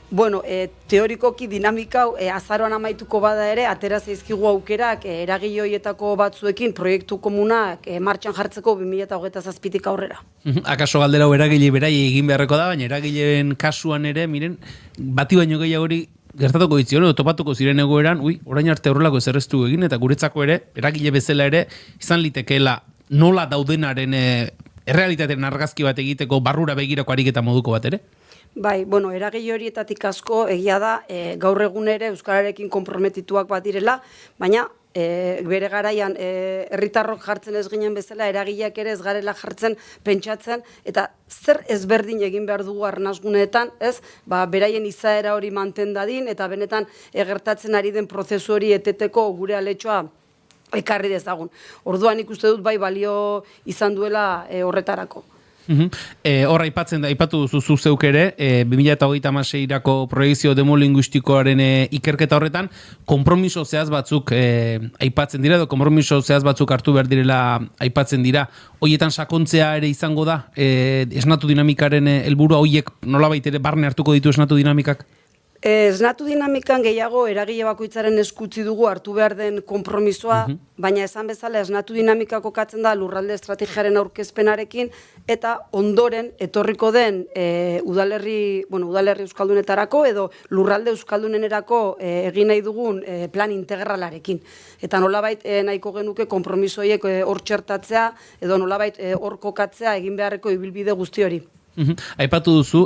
bueno, teorikoki dinamika azaroan amaituko bada ere, atera zaizkigu aukerak eragile horietako batzuekin proiektu komunak martxan jartzeko 2027tik aurrera. Akaso galdera hau eragile berai egin beharreko da, baina eragileen kasuan ere, miren, bati baino gehiago hori gertatuko ditzion, edo topatuko ziren egoeran, orain arte horrelako ezerreztu egin, eta guretzako ere, eragile bezala ere, izan litekeela nola daudenaren errealitatearen argazki bat egiteko barrura begirako ariketa moduko bat ere? Bai, bueno, eragile horietatik asko egia da, gaur egun ere euskararekin konprometituak bat direla, baina bere garaian herritarrok jartzen ez ginen bezala, eragileak ere ez garela jartzen, pentsatzen, eta zer ezberdin egin behar dugu arnazguneetan, ez? Beraien izaera hori manten dadin, eta benetan gertatzen ari den prozesu hori eteteko gure aletxoa ekarri dezagun. Orduan ikuste dut bai balio izan duela horretarako. Horra aipatu duzu zeuk ere, 2026-erako proiekzio demolinguistikoaren ikerketa horretan, konpromiso zehaz batzuk aipatzen dira, edo konpromiso zehaz batzuk hartu behar direla aipatzen dira. Hoietan sakontzea ere izango da, esnatu dinamikaren helburua, hoiek nolabait ere barne hartuko ditu esnatu dinamikak? Esnatu dinamikan gehiago eragile bakoitzaren eskutzi dugu hartu behar den konpromisoa, baina esan bezala esnatu dinamika kokatzen da lurralde estrategiaren aurkezpenarekin, eta ondoren etorriko den udalerri euskaldunetarako edo lurralde euskaldunenerako egin nahi dugun plan integralarekin. Eta nolabait nahiko genuke konpromisoiek hor txertatzea edo nolabait hor kokatzea egin beharreko ibilbide guzti hori. Aipatu duzu,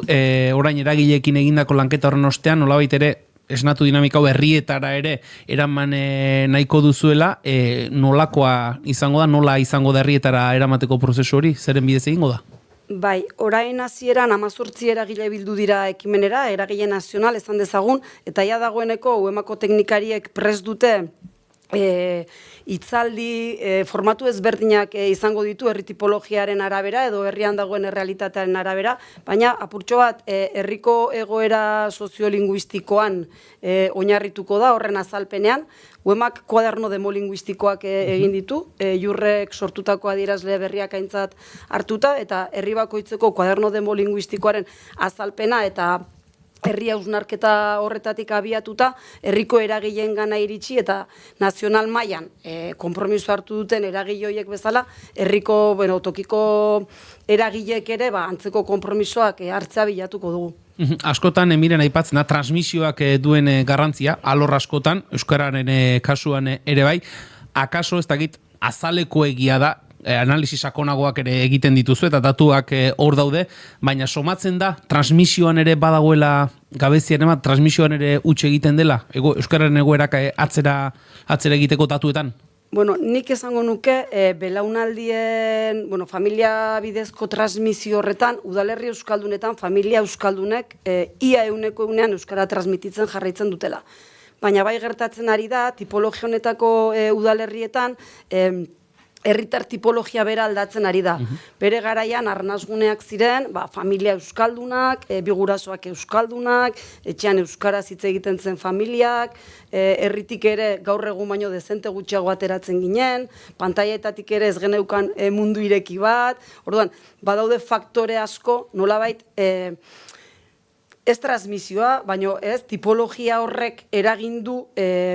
orain eragileekin egindako lanketa horren ostean, nolabait ere esnatu dinamika hau herrietara ere eraman nahiko duzuela, nolakoa izango da, nola izango da herrietara eramateko prozesu hori, zeren bidez egingo da? Bai, orain hasieran 18 eragile bildu dira ekimenera, eragile nazional esan dezagun, eta ja dagoeneko UEMako teknikariek prest dute hitzaldi formatu ezberdinak izango ditu herri tipologiaren arabera edo herrian dagoen errealitatearen arabera, baina apurtxo bat herriko egoera soziolinguistikoan oinarrituko da horren azalpenean. UEMak kuaderno demolinguistikoak egin ditu, Jurrek sortutako adierazle berriak aintzat hartuta, eta herri bakoitzeko kuaderno demolinguistikoaren azalpena eta herri hausnarketa horretatik abiatuta, herriko eragileen gana iritsi eta nazional mailan konpromiso hartu duten eragile horiek bezala, herriko, tokiko eragileek ere antzeko konpromisoak hartzea bilatuko dugu. Askotan, Miren, aipatzen da, transmisioak duen garrantzia, alor askotan, euskararen kasuan ere bai, akaso ez dakit azaleko egia da, analisi sakonagoak ere egiten dituzu eta datuak hor daude, baina somatzen da, transmisioan ere badagoela gabeziaren bat, transmisioan ere huts egiten dela, euskararen egoerak atzera egiteko datuetan? Nik esango nuke, belaunaldien, familia bidezko transmisio horretan, udalerri euskaldunetan, familia euskaldunek, ia euneko eunean euskara transmititzen jarraitzen dutela. Baina bai gertatzen ari da, tipologia honetako udalerrietan, herritar tipologia bera aldatzen ari da. Bere garaian arnasguneak ziren, familia euskaldunak, bigurasoak euskaldunak, etxean euskaraz hitz egiten zen familiak, herritik ere gaur egun baino dezente gutxiago ateratzen ginen, pantaietatik ere ez geneukan mundu ireki bat. Orduan, badaude faktore asko, nolabait, ez transmisioa, baina ez, tipologia horrek eragindu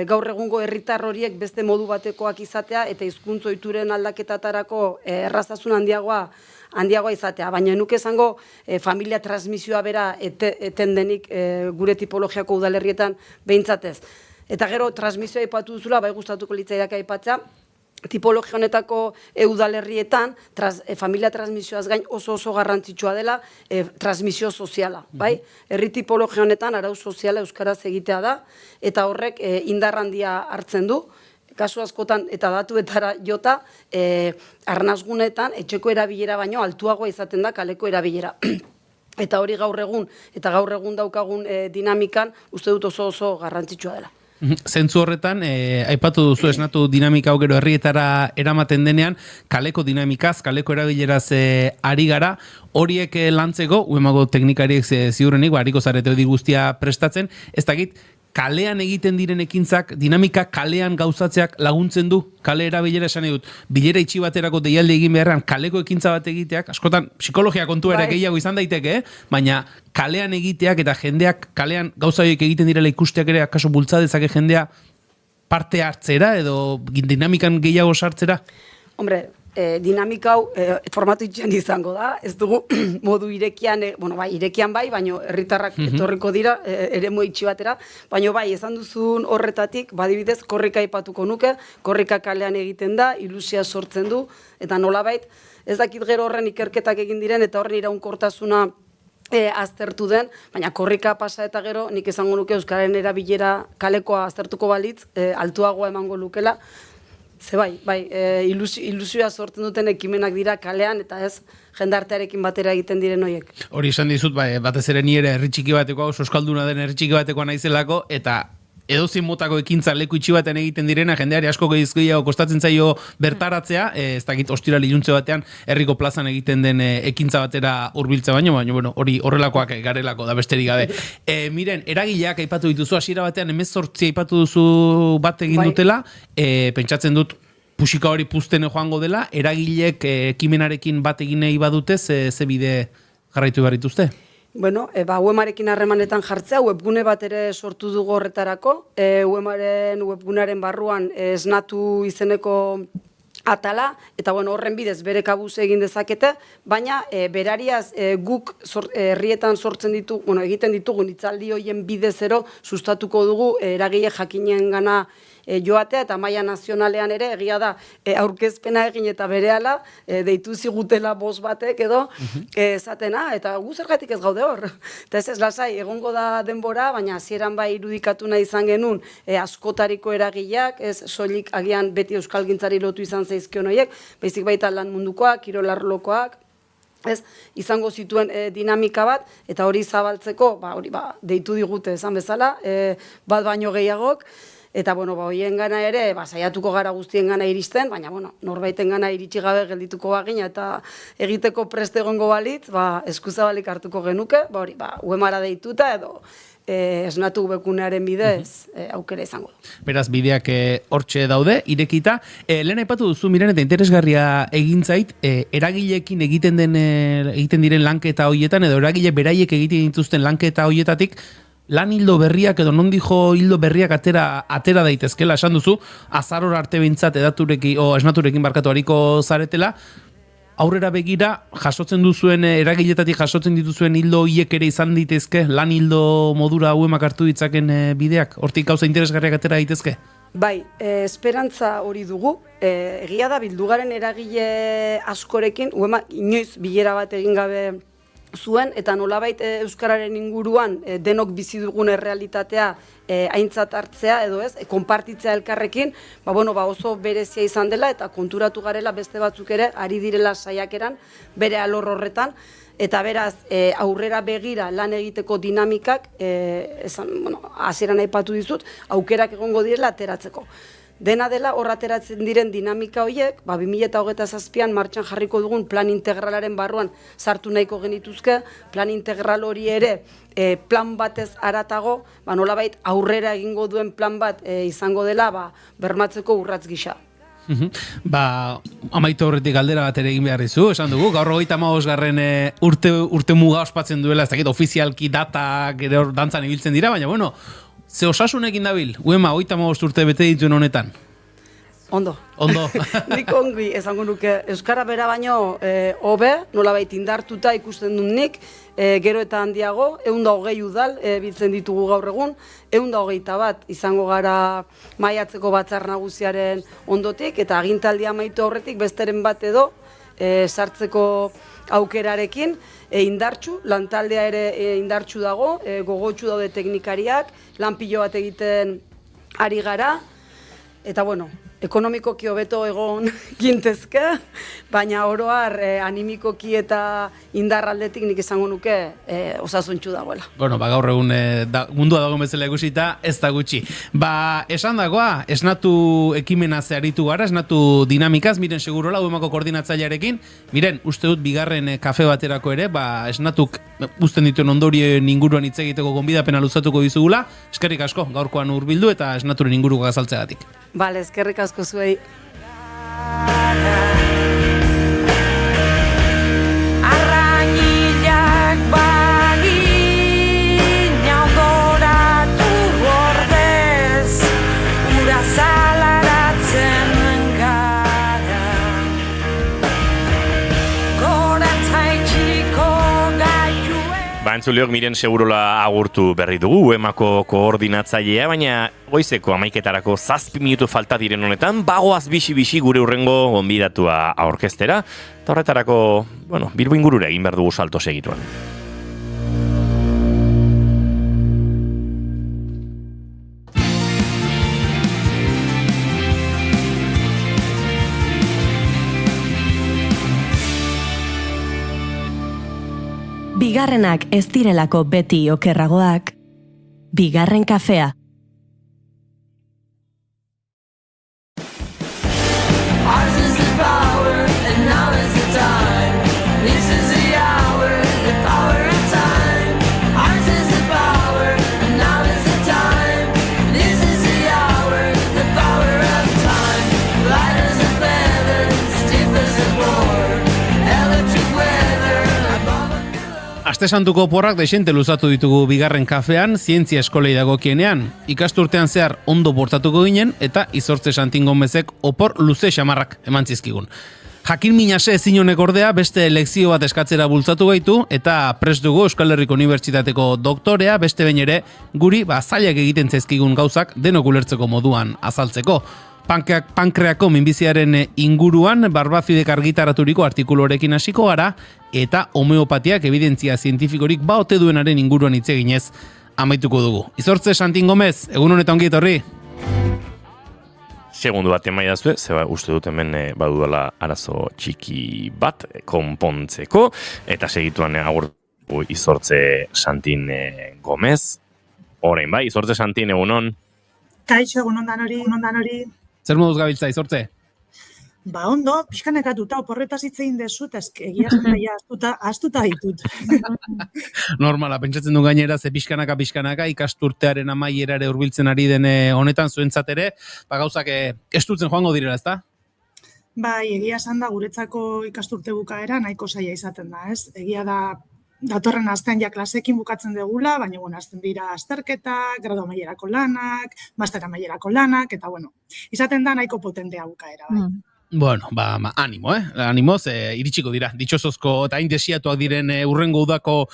gaur egungo herritar horiek beste modu batekoak izatea eta hizkuntz ohituren aldaketatarako erraztasun handiagoa izatea. Baina nuke esango familia transmisioa bera eten denik gure tipologiako udalerrietan behintzatez. Eta gero transmisioa aipatu duzula, bai gustatuko litzaidak aipatzea, tipologia honetako udalerrietan familia transmisioaz gain oso garrantzitsua dela transmisio soziala, bai? Herri tipologia honetan arau soziala euskaraz egitea da eta horrek indar handia hartzen du. Kasu askotan eta datuetara jota arnasgunetan etxeko erabilera baino altuagoa izaten da kaleko erabilera. Eta hori gaur egun daukagun dinamikan uste dut oso garrantzitsua dela. Zentzu horretan, aipatu duzu esnatu dinamika hau gero herrietara eramaten denean, kaleko dinamikaz, kaleko erabileraz ari gara, horiek lantzeko, uemago teknikariek ziurrenik, hariko zarete hori guztia prestatzen, ez dakit, kalean egiten diren ekintzak, dinamika kalean gauzatzeak laguntzen du, kale erabilera esan edut, bilera itxi baterako deialde egin beharrean, kaleko ekintza bat egiteak, askotan psikologia kontu ere gehiago izan daiteke, baina kalean egiteak eta jendeak kalean gauza horiek egiten direla ikusteak ere, akaso bultzadezake jendea parte hartzera edo dinamikan gehiago sartzera? Hombre, dinamika hau formatu itxean izango da, ez dugu modu irekian, irekian bai, baina herritarrak etorriko dira, eremu itxi batera, baina bai, esan duzun horretatik, badibidez, korrika aipatuko nuke, korrika kalean egiten da, ilusia sortzen du, eta nolabait, ez dakit gero horren ikerketak egin diren, eta horren iraunkortasuna aztertu den, baina korrika pasa eta gero, nik esango nuke euskararen erabilera kalekoa aztertuko balitz, altuagoa emango lukela. Ze bai, ilusioa sortzen duten ekimenak dira kalean eta ez jendartearekin batera egiten diren horiek. Hori esan dizut, batez ere ni ere herri txiki batekoa, oso euskalduna den herri txiki batekoa naizelako, eta edozein motako ekintza leku itxi batean egiten direna, jendeari asko gehiago kostatzen zaio bertaratzea, ez dakit ostiral iluntze batean herriko plazan egiten den ekintza batera hurbiltza baino, hori horrelakoak garelako da besterik gabe. Miren, eragileak aipatu dituzu, hasiera batean 18 aipatu duzu bat egin dutela, pentsatzen dut pusika hori puzten joango dela, eragileek ekimenarekin bat egin nahi badute, ze bide jarraitu behar dituzte? UEMarekin harremanetan jartzea, webgune bat ere sortu dugu horretarako, UEMaren webgunearen barruan esnatu izeneko atala, eta horren bidez bere kabuz egin dezakete, baina berariaz guk herrietan sortzen egiten ditugun hitzaldi horien bidezero sustatuko dugu eragile jakinen gana joatea, eta maila nazionalean ere egia da aurkezpena egin eta berehala deitu zigutela bost batek edo esatena, eta gu zergatik ez gaude hor. Eta ez lasai, egongo da denbora, baina hasieran bai irudikatu nahi izan genuen askotariko eragileak, ez soilik agian beti euskalgintzari lotu izan zaizkion horiek, baizik baita lan mundukoak, kirolarlokoak, ez, izango zituen dinamika bat, eta hori zabaltzeko, deitu digute esan bezala, bat baino gehiagok, Eta, bueno, hoien gana ere, saiatuko gara guztien gana iristen, baina, bueno, norbaiten gana iritsi gabe geldituko bagina eta egiteko preste egongo balitz, eskuzabalik hartuko genuke, hori, uemara deituta edo esnatu bekunearen bidez aukera izango du. Beraz, bideak hortxe daude, irekita. Lehen aipatu duzu, miren, eta interesgarria egin zait, eragileekin egiten diren lanketa hoietan, edo eragile beraiek egiten dituzten lanketa hoietatik, lan hildo berriak edo nondijo hildo berriak atera daitezkela, esan duzu, azaror arte bintzat esnaturekin barkatu hariko zaretela, aurrera begira, jasotzen duzuen, eragiletatik jasotzen dituzuen hildo hiek ere izan ditezke, lan hildo modura uemak hartu ditzaken bideak, hortik gauza interesgarriak atera daitezke? Bai, esperantza hori dugu, egia da bildugaren eragile askorekin, uemak inoiz bilera bat egin gabe zuen, eta nolabait euskararen inguruan denok bizi dugun errealitatea aintzat hartzea edo ez, konpartitzea elkarrekin, oso berezia izan dela eta konturatu garela beste batzuk ere ari direla saiakeran bere alor horretan, eta beraz aurrera begira lan egiteko dinamikak, hasieran aipatu dizut, aukerak egongo direla ateratzeko. Dena dela, hor ateratzen diren dinamika horiek, 2027an martxan jarriko dugun plan integralaren barruan sartu nahiko genituzke, plan integral hori ere plan batez haratago, nolabait aurrera egingo duen plan bat izango dela bermatzeko urratz gisa. Amaitu horretik galdera bat ere egin behar dizu, esan dugu, gaur 35. urte muga ospatzen duela, ez dakit ofizialki data gero dantzan ibiltzen dira, baina bueno, ze osasunekin dabil, uema 35 urte bete dituen honetan? Ondo. Nik ongi esango nuke, euskara bera baino hobe, nolabait indartuta ikusten dut nik, gero eta handiago, 120 udal biltzen ditugu gaur egun, 121 izango gara maiatzeko batzar nagusiaren ondotik, eta agintaldia amaitu horretik besteren bat edo sartzeko aukerarekin, indartsu, lantaldea ere indartsu dago, gogotsu daude teknikariak, lan pilo bat egiten ari gara, eta bueno, ekonomikoki hobeto egon gintezke, baina oroar animikoki eta indarraldetik nik izango nuke osasuntxu dagoela. Bueno, gaur egun mundua dagoen bezala ikusita, ez da gutxi. Esan dagoa, esnatu ekimena zeharitu gara, esnatu dinamikaz, miren segurola, uemako koordinatzailearekin, miren, uste dut bigarren kafe baterako ere, esnatuk uzten dituen ondorien inguruan hitz egiteko gonbidapena luzatuko dizugula, eskerrik asko, gaurkoan hurbildu eta esnaturen inguruko azaltzeagatik. Bale, eskerrik asko zuei. Arrainilak bagin aldoratu ordez, ura zalaratzen gara. Goratzaitxiko gaituen. Entzuleok, miren segurola agurtu berri dugu, uemako koordinatzailea, baina goizeko 11:00 7 minutu falta diren honetan, bagoaz bixi-bixi gure urrengo gonbidatua aurkeztera, eta horretarako, Bilbo ingurura egin behar dugu salto segituan. Bigarrenak ez direlako beti okerragoak, bigarren kafea. Ours is the power, and now is the time. This is the hour, the power of time. Ours is the power, and now is the time. This is the hour, the power of time. Light as a feather, stiff as a board. Electric weather, above and below. Aste santuko porrak desente luzatu ditugu bigarren kafean, zientzia eskolei dagokienean. Ikasturtean zehar ondo portatuko ginen eta Izortze Santin Gomezek opor luze xamarrak eman zizkigun. Jakin minase ezin honek ordea beste lekzio bat eskatzera bultzatu gaitu eta prest dugu Euskal Herriko Unibertsitateko doktorea beste behin ere guri zailak egiten zaizkigun gauzak denok ulertzeko moduan azaltzeko. Pankreako minbiziaren inguruan Barbazidek argitaraturiko artikuluarekin hasiko gara eta homeopatiak evidentzia zientifikorik ote duenaren inguruan hitz eginez amaituko dugu. Izortze Santin Gomez, egun honetan ongi etorri. Segundu bat emaiazue, uste dut hemen badudala arazo txiki bat konpontzeko, eta segituan agur Izortze Santin Gomez. Orain bai, Izortze Santin egunon. Kaixo, egun ondan hori. Zer moduz gabiltza, Izortze? Ba, ondo, pixkanekatuta, oporretaz hitzein desut, egia esan daia astuta ditut. Normala, pentsatzen du gainera, ze pixkanaka, ikasturtearen amaierare hurbiltzen ari den honetan zuentzat ere, gauzak esturtzen joango direla, ezta? Bai, egia esan da, guretzako ikasturte bukaera nahiko zaila izaten da, ez? Egia da, datorren astean ja klasekin bukatzen degula, baina, azten dira azterketak, gradu amaierako lanak, master amaierako lanak, eta, izaten da nahiko potentea bukaera, bai. Bueno, animo, animoz, iritsiko dira, ditxosozko eta indesiatuak diren urrengo udako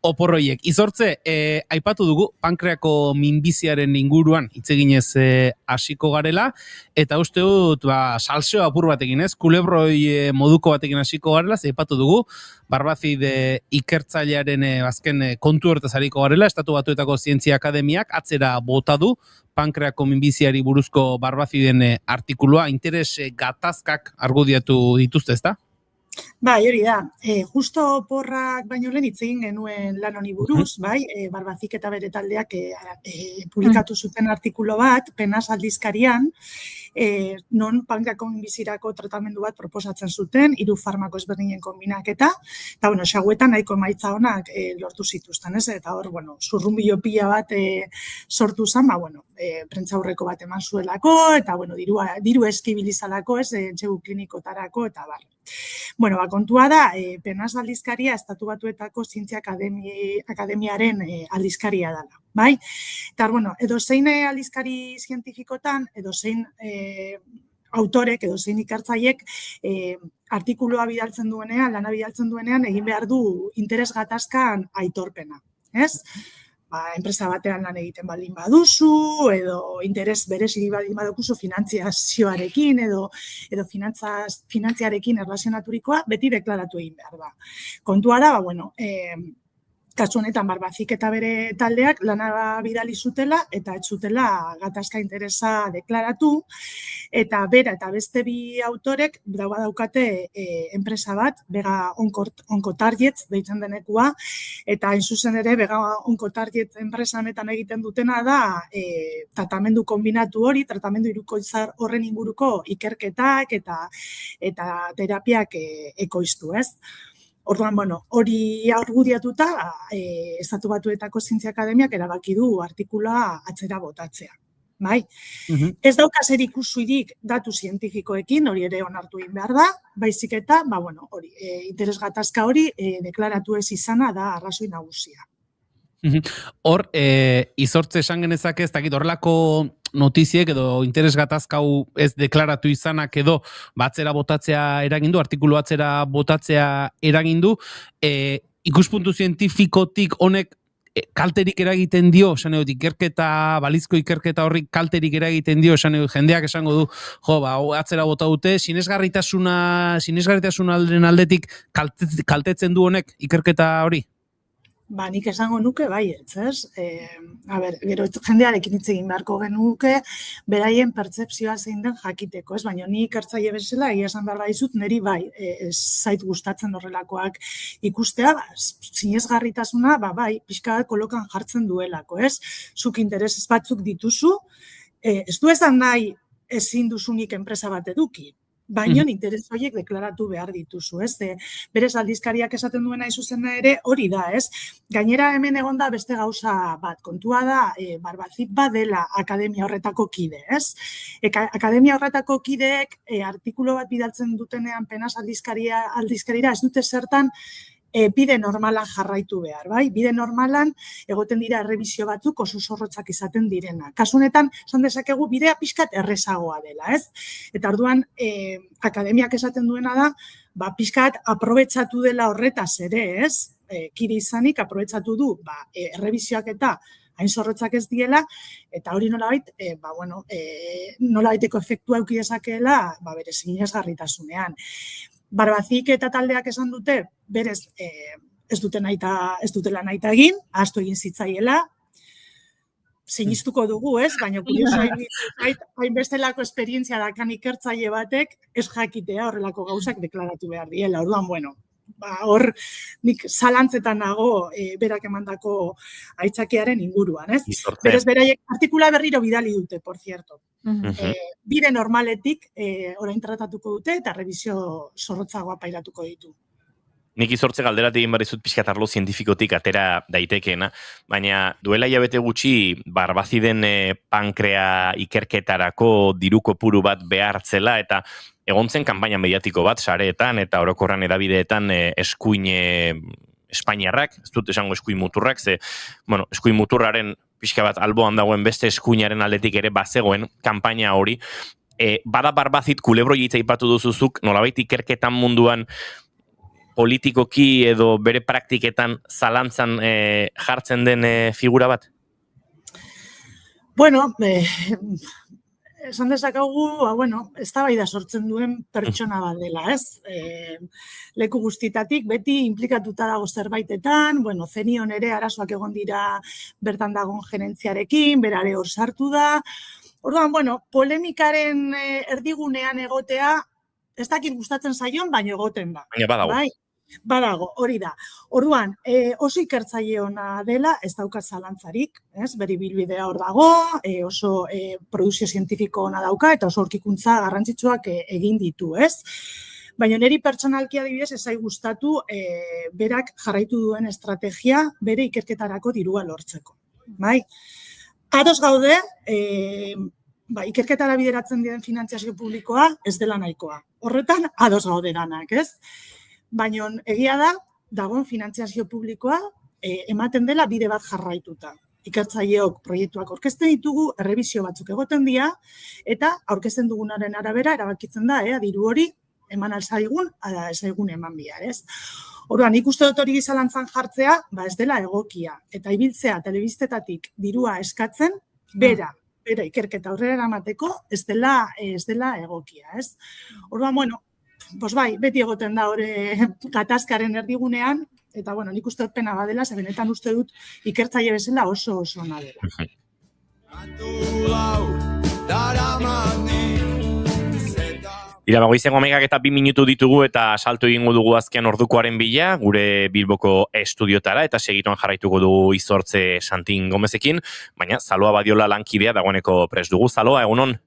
oporroiek. Izortze, aipatu dugu, pankreako minbiziaren inguruan hitzeginez hasiko garela, eta uste dut, salseo apur batekin, ez? Kulebroi moduko batekin hasiko garela, ze aipatu dugu, Barbazide ikertzailearen azken kontu horretaz hariko garela, Estatu Batuetako Zientzia Akademiak atzera bota du pankreako minbiziari buruzko Barbaziden artikulua, interes gatazkak argudiatu dituzte, ezta? Bai, hori da. Justo porrak baino lehen hitz egin genuen lan honi buruz, bai, Barbazik eta bere taldeak publikatu zuten artikulu bat, Penas aldizkarian, non pankreako minbizirako tratamendu bat proposatzen zuten, 3 farmako ezberdinen konbinaketa, eta, xaguetan nahiko emaitza honak lortu zituzten, ez? Eta hor, zurrunbilo pila bat sortu zen, prentzaurreko bat eman zuelako, eta, diru eskibilizalako, ez, entxegu klinikotarako, eta bar. Kontua da, Penas aldizkaria Estatu Batuetako Zientzia Akademiaren aldizkaria dela, bai? Eta, edo zein aldizkari zientifikotan, edo zein autorek, edo zein ikertzaiek artikulua bidaltzen duenean, lana bidaltzen duenean, egin behar du interes gatazkan aitorpena, ez? Enpresa batean lan egiten baldin baduzu, edo interes berezi baldin baduzu finantziazioarekin, edo finantziarekin erlazionaturikoa, beti deklaratu egin behar da. Kontua da, kasu honetan Barbazik eta bere taldeak lana bidali zutela, eta ez zutela gatazka interesa deklaratu, eta bera eta beste 2 autorek daukate enpresa bat, Vega Oncotargets deitzen denekua, eta hain zuzen ere Vega Oncotargets enpresa honetan egiten dutena da tratamendu kombinatu hori, tratamendu hirukoizar horren inguruko ikerketak eta terapiak ekoiztu, ez? Orduan, hori argudiatuta, Estatu Batuetako Zientzia Akademiak erabaki du artikulua atzera botatzea. Bai? Ez dauka zer ikusirik datu zientifikoekin, hori ere onartu egin behar da, baizik eta, hori, interes gatazka hori deklaratu ez izana da arrazoi nagusia. Hor, Izortze esan genezake, ez dakit, horrelako notiziek edo interes gatazkau ez deklaratu izanak edo atzera botatzea eragindu, artikulu atzera botatzea eragindu, ikuspuntu zientifikotik honek kalterik eragiten dio, esan edut, balizko ikerketa horrik kalterik eragiten dio, esan edut, jendeak esango du, atzera bota dute, sinesgarritasunaren aldetik kaltetzen du honek ikerketa hori? Nik esango nuke, baietz, ez? Gero jendearekin hitz egin beharko genuke, beraien pertzepzioa zein den jakiteko, ez? Baina ni ikertzaile bezala, egia esan behar dizut, niri zait gustatzen horrelakoak ikustea, sinesgarritasuna, pixka kolokan jartzen duelako, ez? Zuk interes batzuk dituzu, ez du esan nahi ezin duzunik enpresa bat eduki, baina interes horiek deklaratu behar dituzu, ez? Berez aldizkariak esaten duena izuzen ere hori da, ez? Gainera hemen egonda beste gauza bat, kontua da Barbazik badela akademia horretako kide, ez? Akademia horretako kideek artikulu bat bidaltzen dutenean Penas aldizkarira ez dute zertan bide normala jarraitu behar, bai? Bide normalan egoten dira errebizio batzuk oso zorrotzak izaten direna. Kasunetan, esan dezakegu, bidea pixkat errezagoa dela, ez? Eta orduan, akademiak esaten duena da, pixkat aprobetsatu dela horretaz ere, ez? Kide izanik aprobetsatu du, errebizioak eta hain zorrotzak ez diela, eta hori nolabait, nolabaiteko efektua eduki dezakeela, bere sinesgarritasunean. Barbazik eta taldeak esan dute, berez ez dutela nahita egin, ahaztu egin zitzaiela, sinistuko dugu, ez? Baina kuriosoa hainbestelako esperientzia dakan ikertzaile batek ez jakitea horrelako gauzak deklaratu behar diela. Orduan, hor nik zalantzetan nago berak emandako aitzakiaren inguruan, ez? Izortze. Berez beraiek artikula berriro bidali dute, por cierto. Bide normaletik orain tratatuko dute eta revisio zorrotzagoa pairatuko ditu. Nik izortze galderat egin barizut pixkat arlo zientifikotik atera daitekeena, baina duela hilabete gutxi barbaziden pankrea ikerketarako diru kopuru bat behartzela eta egon zen kanpaina mediatiko bat sareetan eta orokorran edabideetan eskuin espainiarrak, ez dut esango eskuin muturrak, ze, bueno, eskuin muturraren pixka bat alboan dagoen beste eskuinaren aldetik ere bazegoen kanpaina hori. Bada barbazit kulebro hitza aipatu duzuzuk, nolabait ikerketan munduan politikoki edo bere praktiketan zalantzan jartzen den figura bat? Bueno, esan dezakagu, eztabaida sortzen duen pertsona bat dela, ez? Leku guztietatik, beti implikatuta dago zerbaitetan, zenion ere arazoak egon dira bertan dagoen gerentziarekin, berare hor sartu da. Orduan, polemikaren erdigunean egotea, ez dakit gustatzen zaion, baina egoten da. Baina badago. Bai? Badago, hori da. Orduan, oso ikertzaile ona dela, ez dauka zalantzarik, ez? Bere ibilbidea hor dago, oso produzio zientifiko ona dauka, eta oso aurkikuntza garrantzitsuak egin ditu, ez? Baina niri pertsonalki adibidez ez zait gustatu berak jarraitu duen estrategia bere ikerketarako dirua lortzeko. Bai? Ados gaude, ikerketara bideratzen diren finantziazio publikoa ez dela nahikoa. Horretan, ados gaude danak, ez? Baina egia da, dagoen finantziazio publikoa ematen dela bide bat jarraituta. Ikertzaileok proiektuak aurkezten ditugu, errebisio batzuk egoten dira, eta aurkezten dugunaren arabera erabakitzen da, diru hori eman alzaigun, ez zaigun eman bihar, ez? Orduan, nik uste dut hori zalantzan jartzea, ez dela egokia. Eta ibiltzea telebistetatik dirua eskatzen, bera ikerketa aurrera eramateko, ez dela egokia, ez? Orduan, beti egoten da hori gatazkaren erdigunean, eta nik uste dut pena badela, ze benetan uste dut ikertzaile bezala oso ona dela. Irabagoizen omegak eta 2 minutu ditugu eta salto egingo dugu azken ordukoaren bila, gure Bilboko estudiotara, eta segituan jarraituko dugu Izortze Santin Gomezekin, baina Zaloa Badiola lankidea dagoeneko prest dugu. Zaloa, egunon?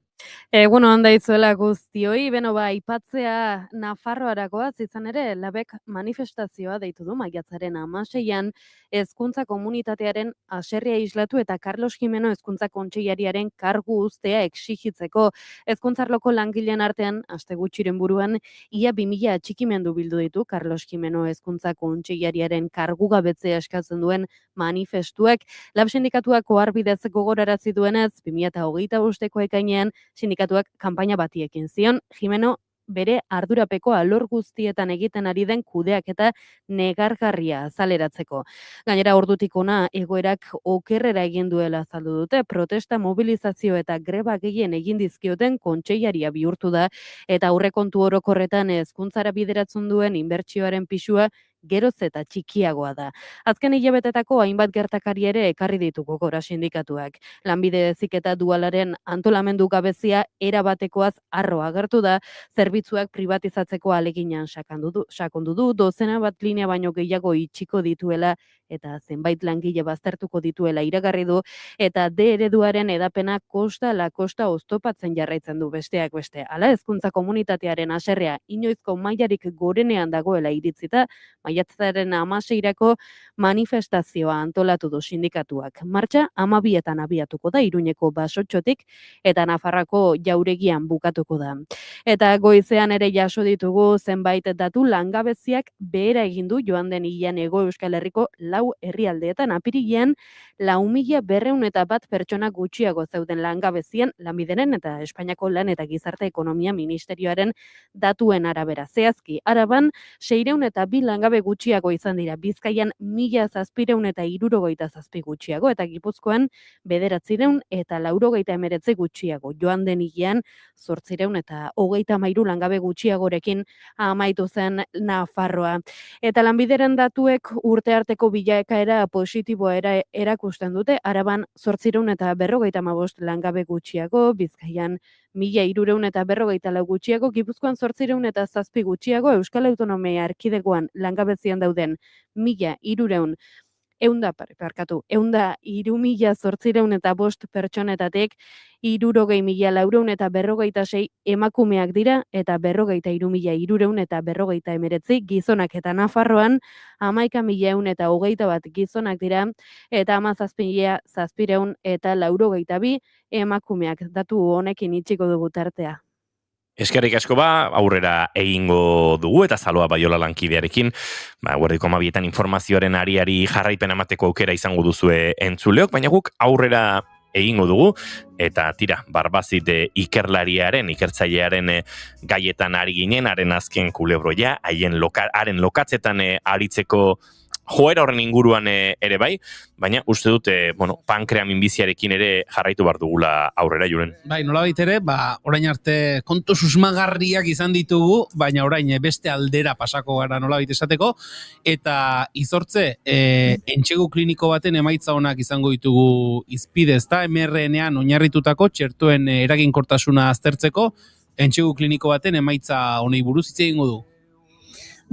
Egunon daizuela guztioi, aipatzea Nafarroarakoaz izan ere, labek manifestazioa deitu du maiatzaren 16an hezkuntza komunitatearen haserrea islatu eta Carlos Jimeno hezkuntza kontseilariaren kargu uztea exigitzeko. Hezkuntzarloko langileen artean, aste gutxiren buruan, ia 2000 atxikimendu bildu ditu Carlos Jimeno hezkuntza kontseilariaren kargugabetzea eskatzen duen manifestuek. Lab sindikatuak oharbidez gogorarazi duenez, 2025ko ekainean sindikatuak kanpaina bati ekin zion, Jimeno bere ardurapeko alor guztietan egiten ari den kudeaketa negargarria azaleratzeko. Gainera ordutik hona egoerak okerrera egin duela azaldu dute, protesta, mobilizazio eta greba gehien egin dizkioten kontseilaria bihurtu da, eta aurrekontu orokorretan hezkuntzara bideratzen duen inbertsioaren pisua geroz eta txikiagoa da. Azken hilabetetako hainbat gertakari ere ekarri ditu gogora sindikatuak. Lanbide heziketa dualaren antolamendu gabezia erabatekoaz harro agertu da, zerbitzuak pribatizatzeko aleginan sakondu du, dozena bat linea baino gehiago itxiko dituela eta zenbait langile baztertuko dituela iragarri du, eta D ereduaren edapena kosta ala kosta oztopatzen jarraitzen du besteak beste. Hala hezkuntza komunitatearen haserrea inoizko mailarik gorenean dagoela iritzita, maiatzaren 16irako manifestazioa antolatu du sindikatuak. Martxa 12etan abiatuko da Iruñeko Basotxotik eta Nafarroako Jauregian bukatuko da. Eta goizean ere jaso ditugu zenbait datu langabeziak behera egin du joan den hilean Hego Euskal Herriko 4 herrialdeetan apirilean 4.201 pertsona gutxiago zeuden langabezian Lanbideren eta Espainiako Lan eta Gizarte Ekonomia Ministerioaren datuen arabera. Zehazki, Araban 602 langabe gutxiago izan dira, Bizkaian 1.767 gutxiago, eta Gipuzkoan 999 gutxiago. Joan den hilean 833 langabe gutxiagorekin amaitu zen Nafarroa. Eta Lanbideren datuek urte arteko bilakaera bilakaera positiboa erakusten dute, Araban 855 langabe gutxiago, Bizkaian 1354 gutxiago, Gipuzkoan 807 gutxiago, Euskal Autonomia Erkidegoan langabezian dauden 103.805 pertsonetatik 60.456 emakumeak dira eta 43.349 gizonak eta Nafarroan 11.121 gizonak dira eta 17.782 emakumeak. Datu honekin itxiko dugu tartea. Eskerrik asko aurrera egingo dugu eta Zaloa Baiola lankidearekin, guardiko 12etan informazioaren ariari jarraipen emateko aukera izango duzue entzuleok, baina guk aurrera egingo dugu, eta tira, Barbazit ikertzailearen gaietan ari ginen, haren azken kulebroia, haren lokatzetan aritzeko joera horren inguruan ere bai, baina uste dut, pankrea minbiziarekin ere jarraitu behar dugula aurrera, Julen. Bai, nolabait ere, orain arte kontu susmagarriak izan ditugu, baina orain beste aldera pasako gara nolabait esateko, eta Izortze, entsegu kliniko baten emaitza onak izango ditugu izpide, ezta, mRNA-an oinarritutako txertoen eraginkortasuna aztertzeko, entsegu kliniko baten emaitza honei buruz hitz egingo du.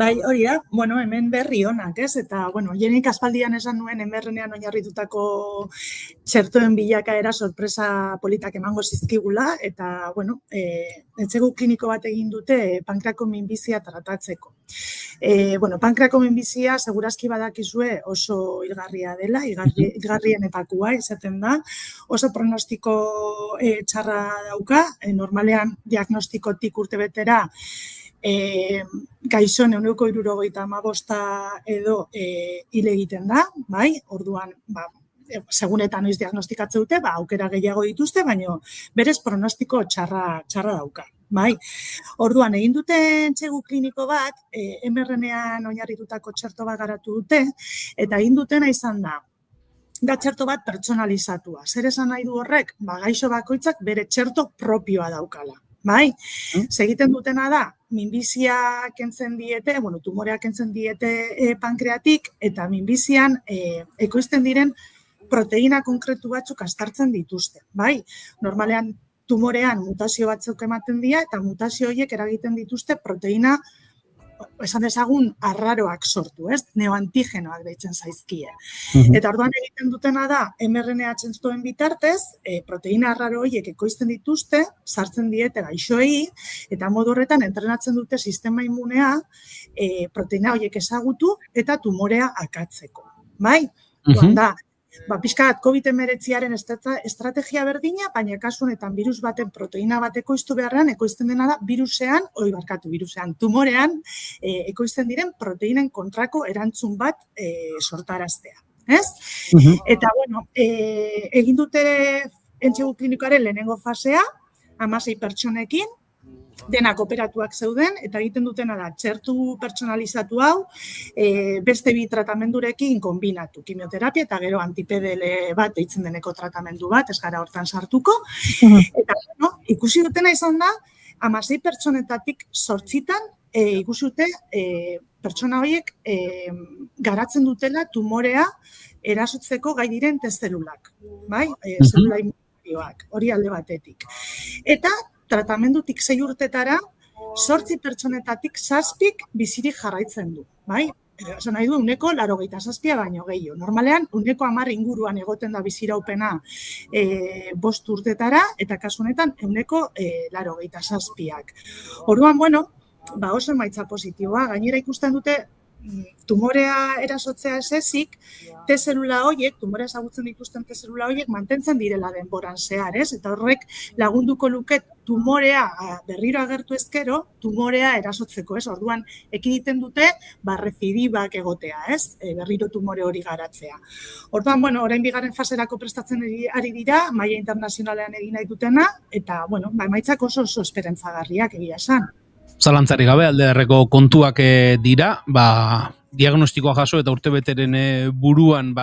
Bai, hori da, hemen berri onak, ez? Eta, jenik aspaldian esan nuen mRNA-an oinarritutako txertoen bilakaera sorpresa politak emango zizkigula, eta, entsegu kliniko bat egin dute pankreako minbizia tratatzeko. Pankreako minbizia, segurazki badakizue oso hilgarria dela, hilgarrienetakoa izaten da, oso pronostiko txarra dauka, normalean diagnostikotik urtebetera, gaixon 75% edo hil egiten da, bai? Orduan, segun eta noiz diagnostikatze dute, aukera gehiago dituzte, baina berez pronostiko txarra dauka, bai? Orduan, egin dute entsegu kliniko bat, mRNA-an oinarritutako txerto bat garatu dute, eta egin dutena izan da txerto bat pertsonalizatua. Zer esan nahi du horrek? Gaixo bakoitzak bere txerto propioa daukala. Bai, segiten dutena da, minbizia kentzen diete, tumorea kentzen diete pankreatik, eta minbizian ekoizten diren proteina konkretu batzuk astartzen dituzte. Bai, normalean tumorean mutazio batzuk ematen dira, eta mutazio horiek eragiten dituzte proteina, esan dezagun, arraroak sortu, ez? Neoantigenoak deitzen zaizkie. Eta orduan egiten dutena da, mRNA txertoen bitartez, proteina arraro horiek ekoizten dituzte, sartzen diete gaixoei, eta modu horretan entrenatzen dute sistema immunea proteina horiek ezagutu eta tumorea akatzeko. Bai? Orduan da, pixkat COVID-19 estrategia berdina, baina kasu honetan virus baten proteina bat ekoiztu beharrean, ekoizten dena da virusean, tumorean, ekoizten diren proteinen kontrako erantzun bat sortaraztea. Ez? Eta, egin dute entsegu klinikoaren lehenengo fasea, 16 pertsonekin, denak operatuak zeuden, eta egiten dutena da, txertu pertsonalizatu hau, beste bi tratamendurekin kombinatu, kimioterapia eta gero anti-PDL bat deitzen deneko tratamendu bat, ez gara hortan sartuko. Eta, ikusi dutena izan da, 16 pertsonetatik 8 ikusi dute pertsona horiek garatzen dutela tumorea erasotzeko gai diren T-zelulak, bai? Zelula immunarioak, hori alde batetik. Eta, tratamendutik 6 urtetara, 8 pertsonetatik 7 bizirik jarraitzen du, bai? Esan nahi du, 97 baino gehiago. Normalean, 10 inguruan egoten da biziraupena 5 urtetara, eta kasu honetan, 97. Orduan, oso emaitza positiboa. Gainera ikusten dute, tumorea erasotzea ezik, T-zelula horiek, tumorea ezagutzen dituzten T-zelula horiek mantentzen direla denboran zehar, ez? Eta horrek lagunduko luke tumorea berriro agertu ezkero, tumorea erasotzeko, ez? Orduan, ekiditen dute, rezidibak egotea, ez? Berriro tumore hori garatzea. Orduan, orain bigarren faserako prestatzen ari dira, maila internazionalean egin nahi dutena, eta, emaitzak oso esperantzagarriak egia esan. Zalantzari gabe, alderreko kontuak dira, diagnostikoa jaso eta urtebeteren buruan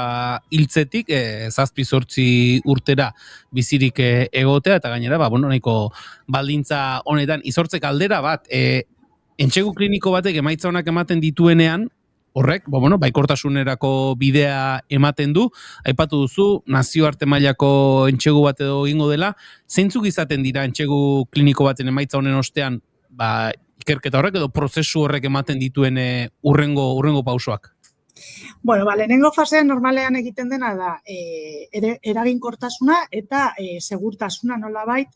hiltzetik, 7-8 urtera bizirik egotea, eta gainera, nahiko baldintza honetan, Izortzek aldera bat, entsegu kliniko batek emaitza honak ematen dituenean, horrek, baikortasunerako bidea ematen du. Aipatu duzu, nazioarte mailako entsegu bat edo egingo dela. Zeintzuk izaten dira entsegu kliniko baten emaitza honen ostean, ikerketa horrek edo prozesu horrek ematen dituen urrengo pausoak? Bueno, lehenengo fasean normalean egiten dena da eraginkortasuna eta segurtasuna nolabait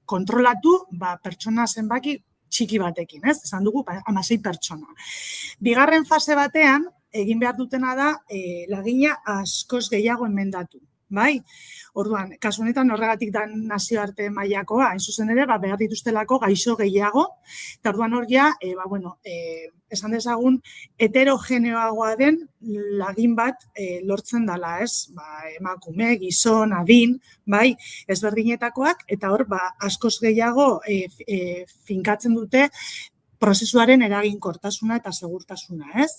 kontrolatu pertsona zenbaki txiki batekin, ez? Esan dugu 16 pertsona. Bigarren fase batean egin behar dutena da lagina askoz gehiago emendatu. Bai? Orduan, kasu honetan horregatik da nazioarte mailakoa, hain zuzen ere, behar dituztelako gaixo gehiago, eta orduan hor ja, esan dezagun, heterogeneoagoa den lagin bat lortzen dela, ez? Emakume, gizon, adin, bai, ezberdinetakoak, eta hor, askoz gehiago finkatzen dute prozesuaren eraginkortasuna eta segurtasuna, ez?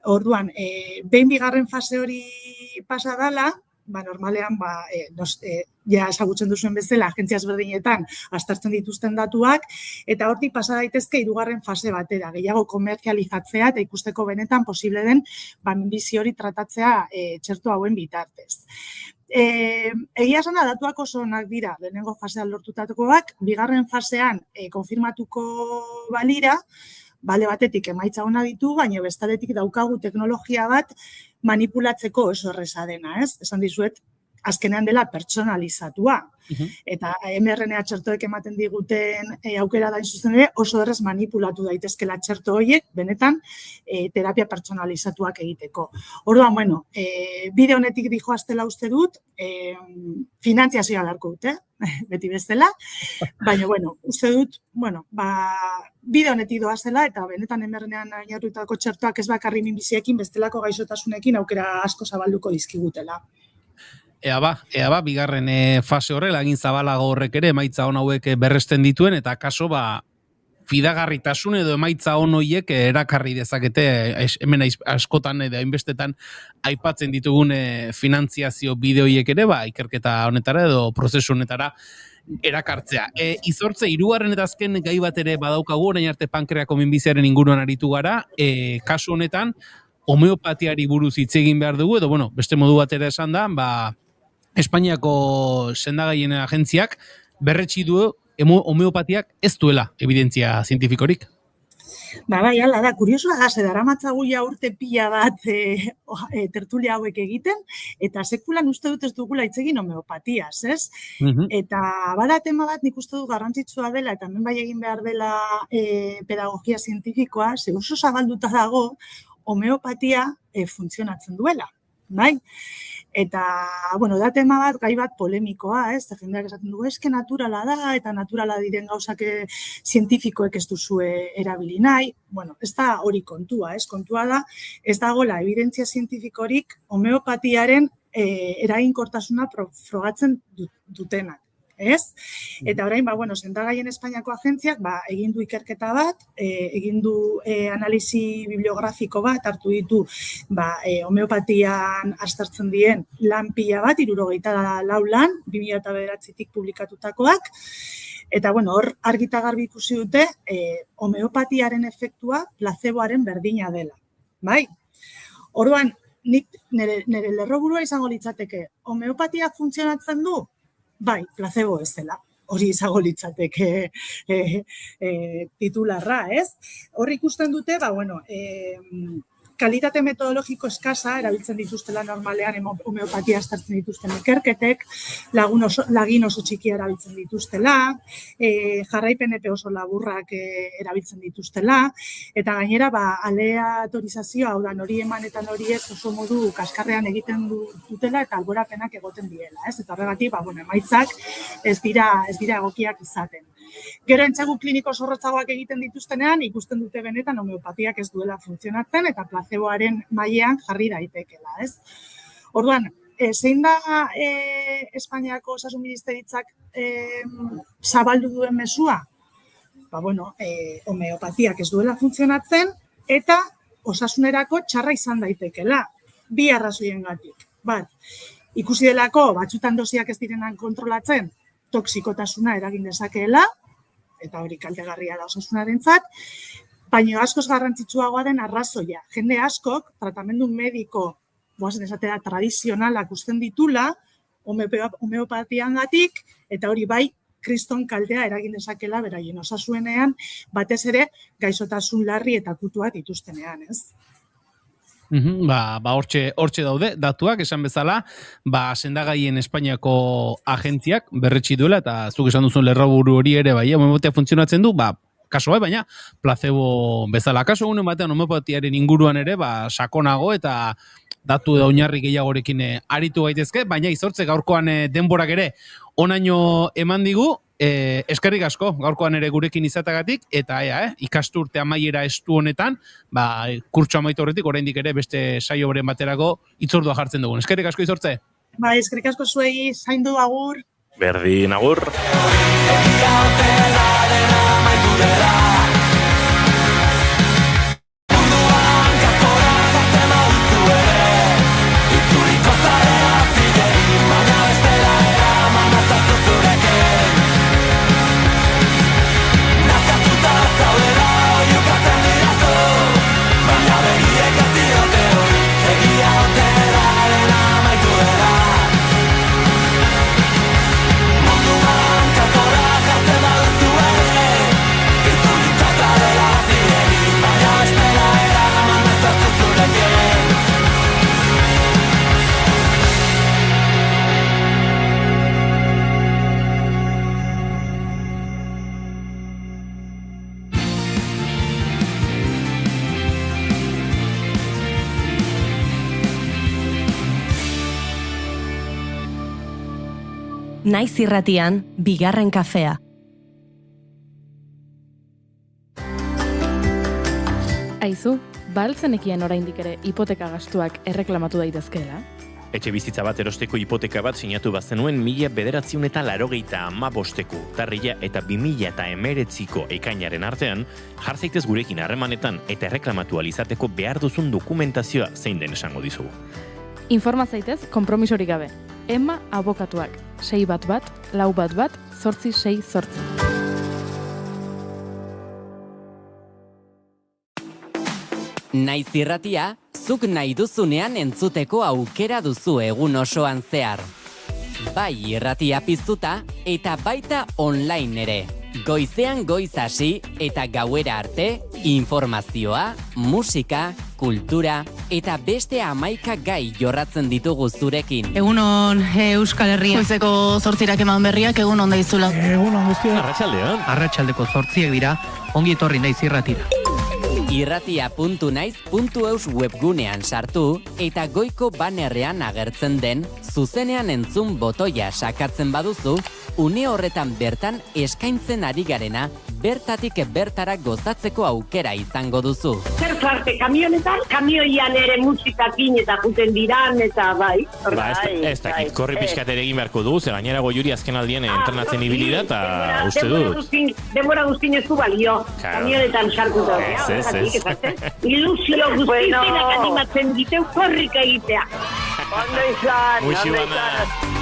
Orduan, behin bigarren fase hori pasa dela, normalean, ja ezagutzen duzuen bezala, agentzia ezberdinetan aztertzen dituzten datuak, eta hortik pasa daitezke hirugarren fase batera, gehiago komerzializatzea eta ikusteko benetan posible den minbizi hori tratatzea txerto hauen bitartez. Egia esan da, datuak oso onak dira, lehenengo fasean lortutakoak, bigarren fasean konfirmatuko balira, bale batetik emaitza ona ditu, baina bestaretik daukagu teknologia bat manipulatzeko oso erreza dena, ez? Esan dizuet, azkenean dela pertsonalizatua. Eta mRNA txertoek ematen diguten aukera da zuzen ere, oso errez manipulatu daitezkela txerto horiek, benetan terapia pertsonalizatuak egiteko. Orduan, bide honetik dijoaztela uste dut, finantziazioa beharko dute, beti bezala, baina, uste dut, bide honetik doazela eta benetan mRNAan oinarritutako txertoak ez bakarri minbiziekin, bestelako gaixotasunekin aukera asko zabalduko dizkigutela. Ea ba, bigarren fase horrela, egin zabalago horrek ere, emaitza hon hauek berresten dituen, eta kaso, fidagarritasun edo emaitza hon horiek erakarri dezakete, hemen askotan edo hainbestetan aipatzen ditugun finantziazio bide horiek ere, ikerketa honetara edo prozesu honetara erakartzea. Izortze, hirugarren eta azken gai bat ere badaukagu, orain arte pankreako minbiziaren inguruan aritu gara, kasu honetan, homeopatiari buruz hitz egin behar dugu, edo, beste modu batera esan da, Espainiako sendagaien agentziak berretsi du homeopatiak ez duela evidentzia zientifikorik. Bai, hala da, kuriosoa da, daramatzagu ja urte pila bat tertulia hauek egiten, eta sekulan uste dut ez dugula hitz egin homeopatiaz, ez? Eta bada tema bat nik uste dut garrantzitsua dela, eta hemen bai egin behar dela pedagogia zientifikoa, oso zabalduta dago homeopatia funtzionatzen duela, bai? Eta, da tema bat, gai bat polemikoa, ez? Jendeak esaten dugu, eske naturala da, eta naturala diren gauzak zientifikoek ez duzue erabili nahi. Ez da hori kontua, ez? Kontua da, ez dagoela evidentzia zientifikorik homeopatiaren eraginkortasuna frogatzen dutenak, ez? Eta orain, sendagaien Espainiako agentziak egin du ikerketa bat, egin du analisi bibliografiko bat, hartu ditu homeopatian aztertzen dien lan pila bat, 74 lan, 2009-tik publikatutakoak, eta hor argita garbi ikusi dute homeopatiaren efektua placeboaren berdina dela, bai? Orduan, nire lerroburua izango litzateke, homeopatia funtzionatzen du? Bai, placebo ez dela, hori izango litzateke titularra, ez? Hor ikusten dute, kalitate metodologiko eskasa erabiltzen dituztela normalean homeopatia aztertzen dituzten ikerketek, lagin oso txikia erabiltzen dituztela, jarraipen epe oso laburrak erabiltzen dituztela, eta gainera aleatorizazioa, hau da, nori eman eta nori ez oso modu kaskarrean egiten dutela eta alborapenak egoten diela, ez? Eta horregatik, emaitzak ez dira egokiak izaten. Gero entsegu kliniko zorrotzagoak egiten dituztenean, ikusten dute benetan homeopatiak ez duela funtzionatzen eta placeboaren mailean jarri daitekela, ez? Orduan, zein da Espainiako Osasun Ministeritzak zabaldu duen mezua? Homeopatiak ez duela funtzionatzen eta osasunerako txarra izan daitekela, bi arrazoiengatik. Bat, ikusi delako batzutan dosiak ez direnan kontrolatzen, toksikotasuna eragin dezakeela, eta hori kaltegarria da osasunarentzat, Baina askoz garrantzitsuagoa den arrazoia. Jende askok tratamendu mediko, boazen esatera tradizionalak usten ditula, homeopatiangatik, eta hori bai, kriston kaltea eragin dezakela beraien osasuenean, batez ere gaixotasun larri eta akutuak dituztenean, ez? Hortxe daude, datuak, esan bezala, sendagaien Espainiako agentziak berretsi duela, eta zuk esan duzun lerroburu hori ere, homeopatia funtzionatzen du, kaso baina placebo bezala. Kaso egunen batean homeopatiaren inguruan ere, sakonago eta datu da oinarri gehiagorekin aritu gaitezke, baina izortze gaurkoan denborak ere onaino eman digu, eskerrik asko gaurkoan ere gurekin izatagatik, eta ikasturte amaiera estu honetan, kurtso amaitu horretik, oraindik ere beste saio beren baterako itzordua jartzen dugun. Eskerrik asko izortze. Eskerrik asko zuei, zaindu agur. Berdin agur. Naiz irratian, bigarren kafea. Aizu, baltzenekien oraindik ere hipoteka gastuak erreklamatu daitezkeela? Etxe bizitza bat erosteko hipoteka bat sinatu bazenuen 1995 urtarrila eta 2019ko ekainaren artean, jar zaitez gurekin harremanetan eta erreklamatu alizateko behar duzun dokumentazioa zein den esango dizugu. Informa zaitez, konpromisorik gabe. Emma abokatuak, 611-411-868. Naiz irratia, zuk nahi duzunean entzuteko aukera duzu egun osoan zehar. Bai irratia piztuta eta baita online ere. Goizean goiz hasi eta gauera arte, informazioa, musika, kultura eta beste 11 gai jorratzen ditugu zurekin. Egunon Euskal Herria. Goizeko 8 eman berriak, egunon daizula. Egunon guztia. Arratsaldean. Arratsaldeko 8 dira, ongi etorri naiz irratira. Irratia.naiz.eus webgunean sartu eta goiko banerrean agertzen den zuzenean entzun botoia sakatzen baduzu, une horretan bertan eskaintzen ari garena bertatik bertara gozatzeko aukera izango duzu. Zer zarte, kamionetan, kamioian ere musikakin eta juten diran eta bai. Ez dakit, korri pixkat ere egin beharko du, ze gainera Goiuri azken aldien entrenatzen ibili da, eta uste dut. Denbora guztin ez du balio, kamionetan sartuta. Ilusio guztienak animatzen diteu korrika egitea. Ondo izan.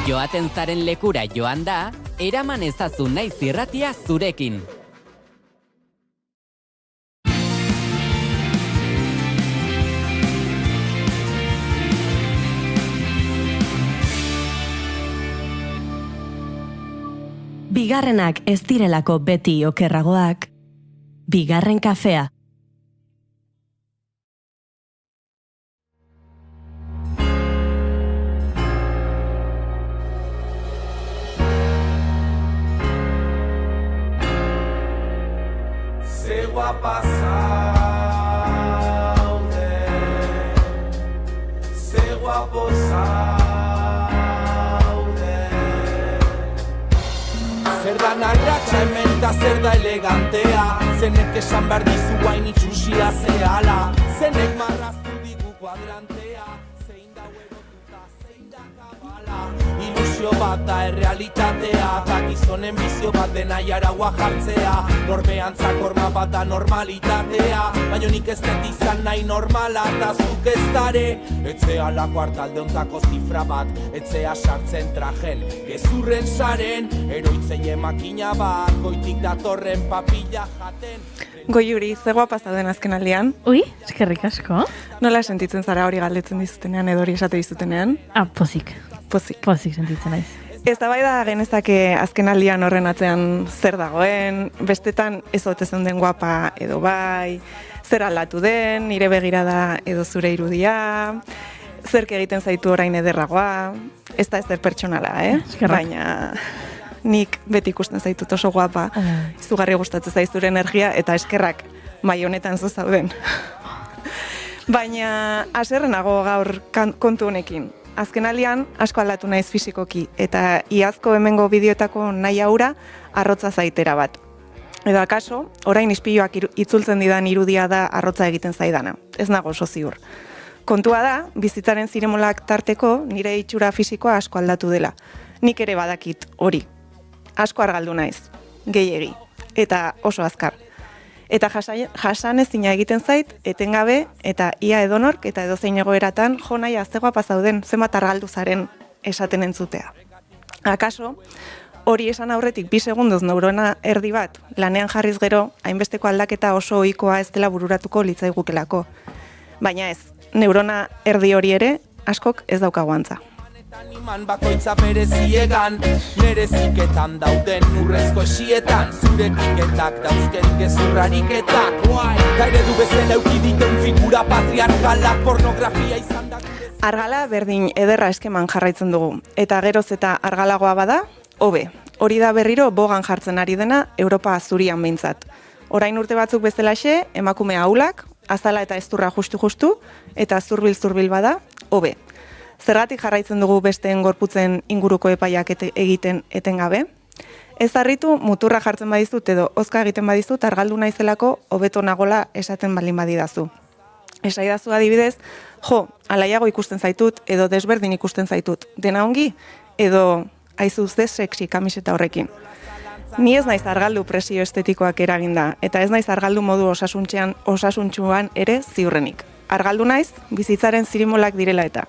Joaten zaren lekura joan da, eraman ezazu naiz irratia zurekin. Bigarrenak ez direlako beti okerragoak, bigarren kafea. Se guapa saude, se guapo saude. Zer da narratxa hemen da zer da elegantea, zenek esan behar dizu hain itxusia zehala, zenek marraztu digu kuadrantea, zein da erotuta, zein da kabala. Ilusio bat da errealitatea, eta gizonen bizio bat dena jaraua jartzea, norbeantzak horma bat da normalitatea, baina nik ez dut izan nahi normala, eta zuk ez dare, etzea lako hartalde ontako zifra bat, etzea sartzen trajen, gezurren saren, eroitzeie makina bat, goitik datorren papilla jaten. Goiuri, ze guapa zauden azken aldian? Ui, eskerrik asko. Nola sentitzen zara hori galdetzen dizutenean edo hori esate dizutenean? Pozik. Pozik sentitzen naiz. Eztabaida genezake azken aldian horren atzean zer dagoen, bestetan ez ote den guapa edo bai, zer aldatu den, nire begirada edo zure irudia, zerk egiten zaitu orain ederragoa, ez da ezer pertsonala, baina nik beti ikusten zaitut oso guapa, izugarri gustatzen zaizure energia eta eskerrak mai honetan zu zauden. Baina haserrenago gaur kontu honekin. Azkenaldian asko aldatu naiz fisikoki eta iazko hemengo bideoetako nahi aura arrotza zaitera bat. Edo akaso, orain ispiluak itzultzen didan irudia da arrotza egiten zaidana. Ez nago oso ziur. Kontua da, bizitzaren ziremolak tarteko nire itxura fisikoa asko aldatu dela. Nik ere badakit hori. Asko argaldu naiz, gehiegi, eta oso azkar. Eta jasan ezina egiten zait, etengabe, eta ia edonork eta edozein egoeratan jo nahi aztegoa pasauden zenbat argaldu zaren esaten entzutea. Akaso, hori esan aurretik 2 segunduz neurona erdi bat lanean jarriz gero, hainbesteko aldaketa oso ohikoa ez dela bururatuko litzaigukelako. Baina ez, neurona erdi hori ere, askok ez daukagu antza. Iman bakoitza bereziegan, nere ziketan dauden urrezko esietan, zure tiketak dauzken gezurrariketak, ta eredu bezala eukiditen figura patriarkalak pornografia izan da. Argala berdin ederra eskeman jarraitzen dugu, eta geroz eta argalagoa bada, hobe. Hori da berriro bogan jartzen ari dena Europa zurian behintzat. Orain urte batzuk bezalaxe, emakume ahulak, azala eta ezturra justu-justu, eta zurbil bada, hobe. Zergatik jarraitzen dugu besteen gorputzen inguruko epaiak egiten etengabe? Ez harritu muturra jartzen badizut edo hozka egiten badizut argaldu naizelako hobeto nagola esaten baldin badidazu. Esaidazu adibidez, alaiago ikusten zaitut edo desberdin ikusten zaitut. Dena ongi edo aizu ze sexy kamiseta horrekin. Ni ez naiz argaldu presio estetikoak eraginda eta ez naiz argaldu modu osasuntsuan ere ziurrenik. Argaldu naiz bizitzaren zirimolak direla eta.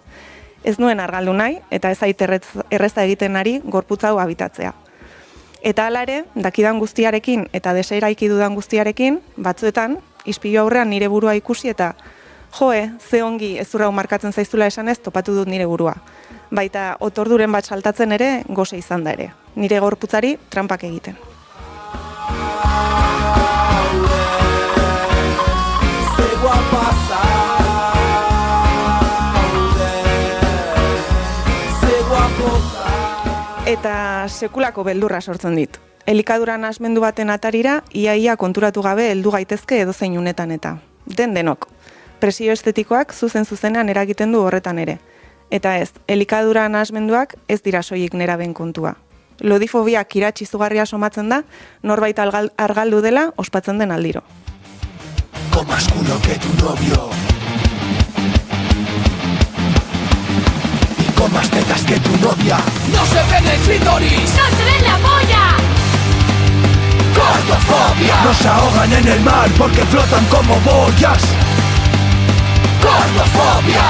Ez nuen argaldu nahi, eta ez ait erreza egiten ari gorputza hau habitatzea. Eta hala ere, dakidan guztiarekin eta deseiraiki dudan guztiarekin, batzuetan, ispilu aurrean nire burua ikusi eta ze ongi ezurra markatzen zaizula esanez topatu dut nire burua. Baita otorduren bat saltatzen ere, goze izan da ere. Nire gorputzari trampak egiten. Eta sekulako beldurra sortzen dit. Elikadura nahasmendu baten atarira, ia konturatu gabe heldu gaitezke edozein unetan eta. Denok. Presio estetikoak zuzenean eragiten du horretan ere. Eta ez, elikadura nahasmenduak ez dira soilik neraben kontua. Lodifobiak iratx izugarria somatzen da, norbait argaldu dela ospatzen den aldiro. Más culo que tu novio y con más tetas que tu novia. No se ve el clítoris, ¡No se ve la polla! Gordofobia. Nos ahogan en el mar porque flotan como boyas. Gordofobia.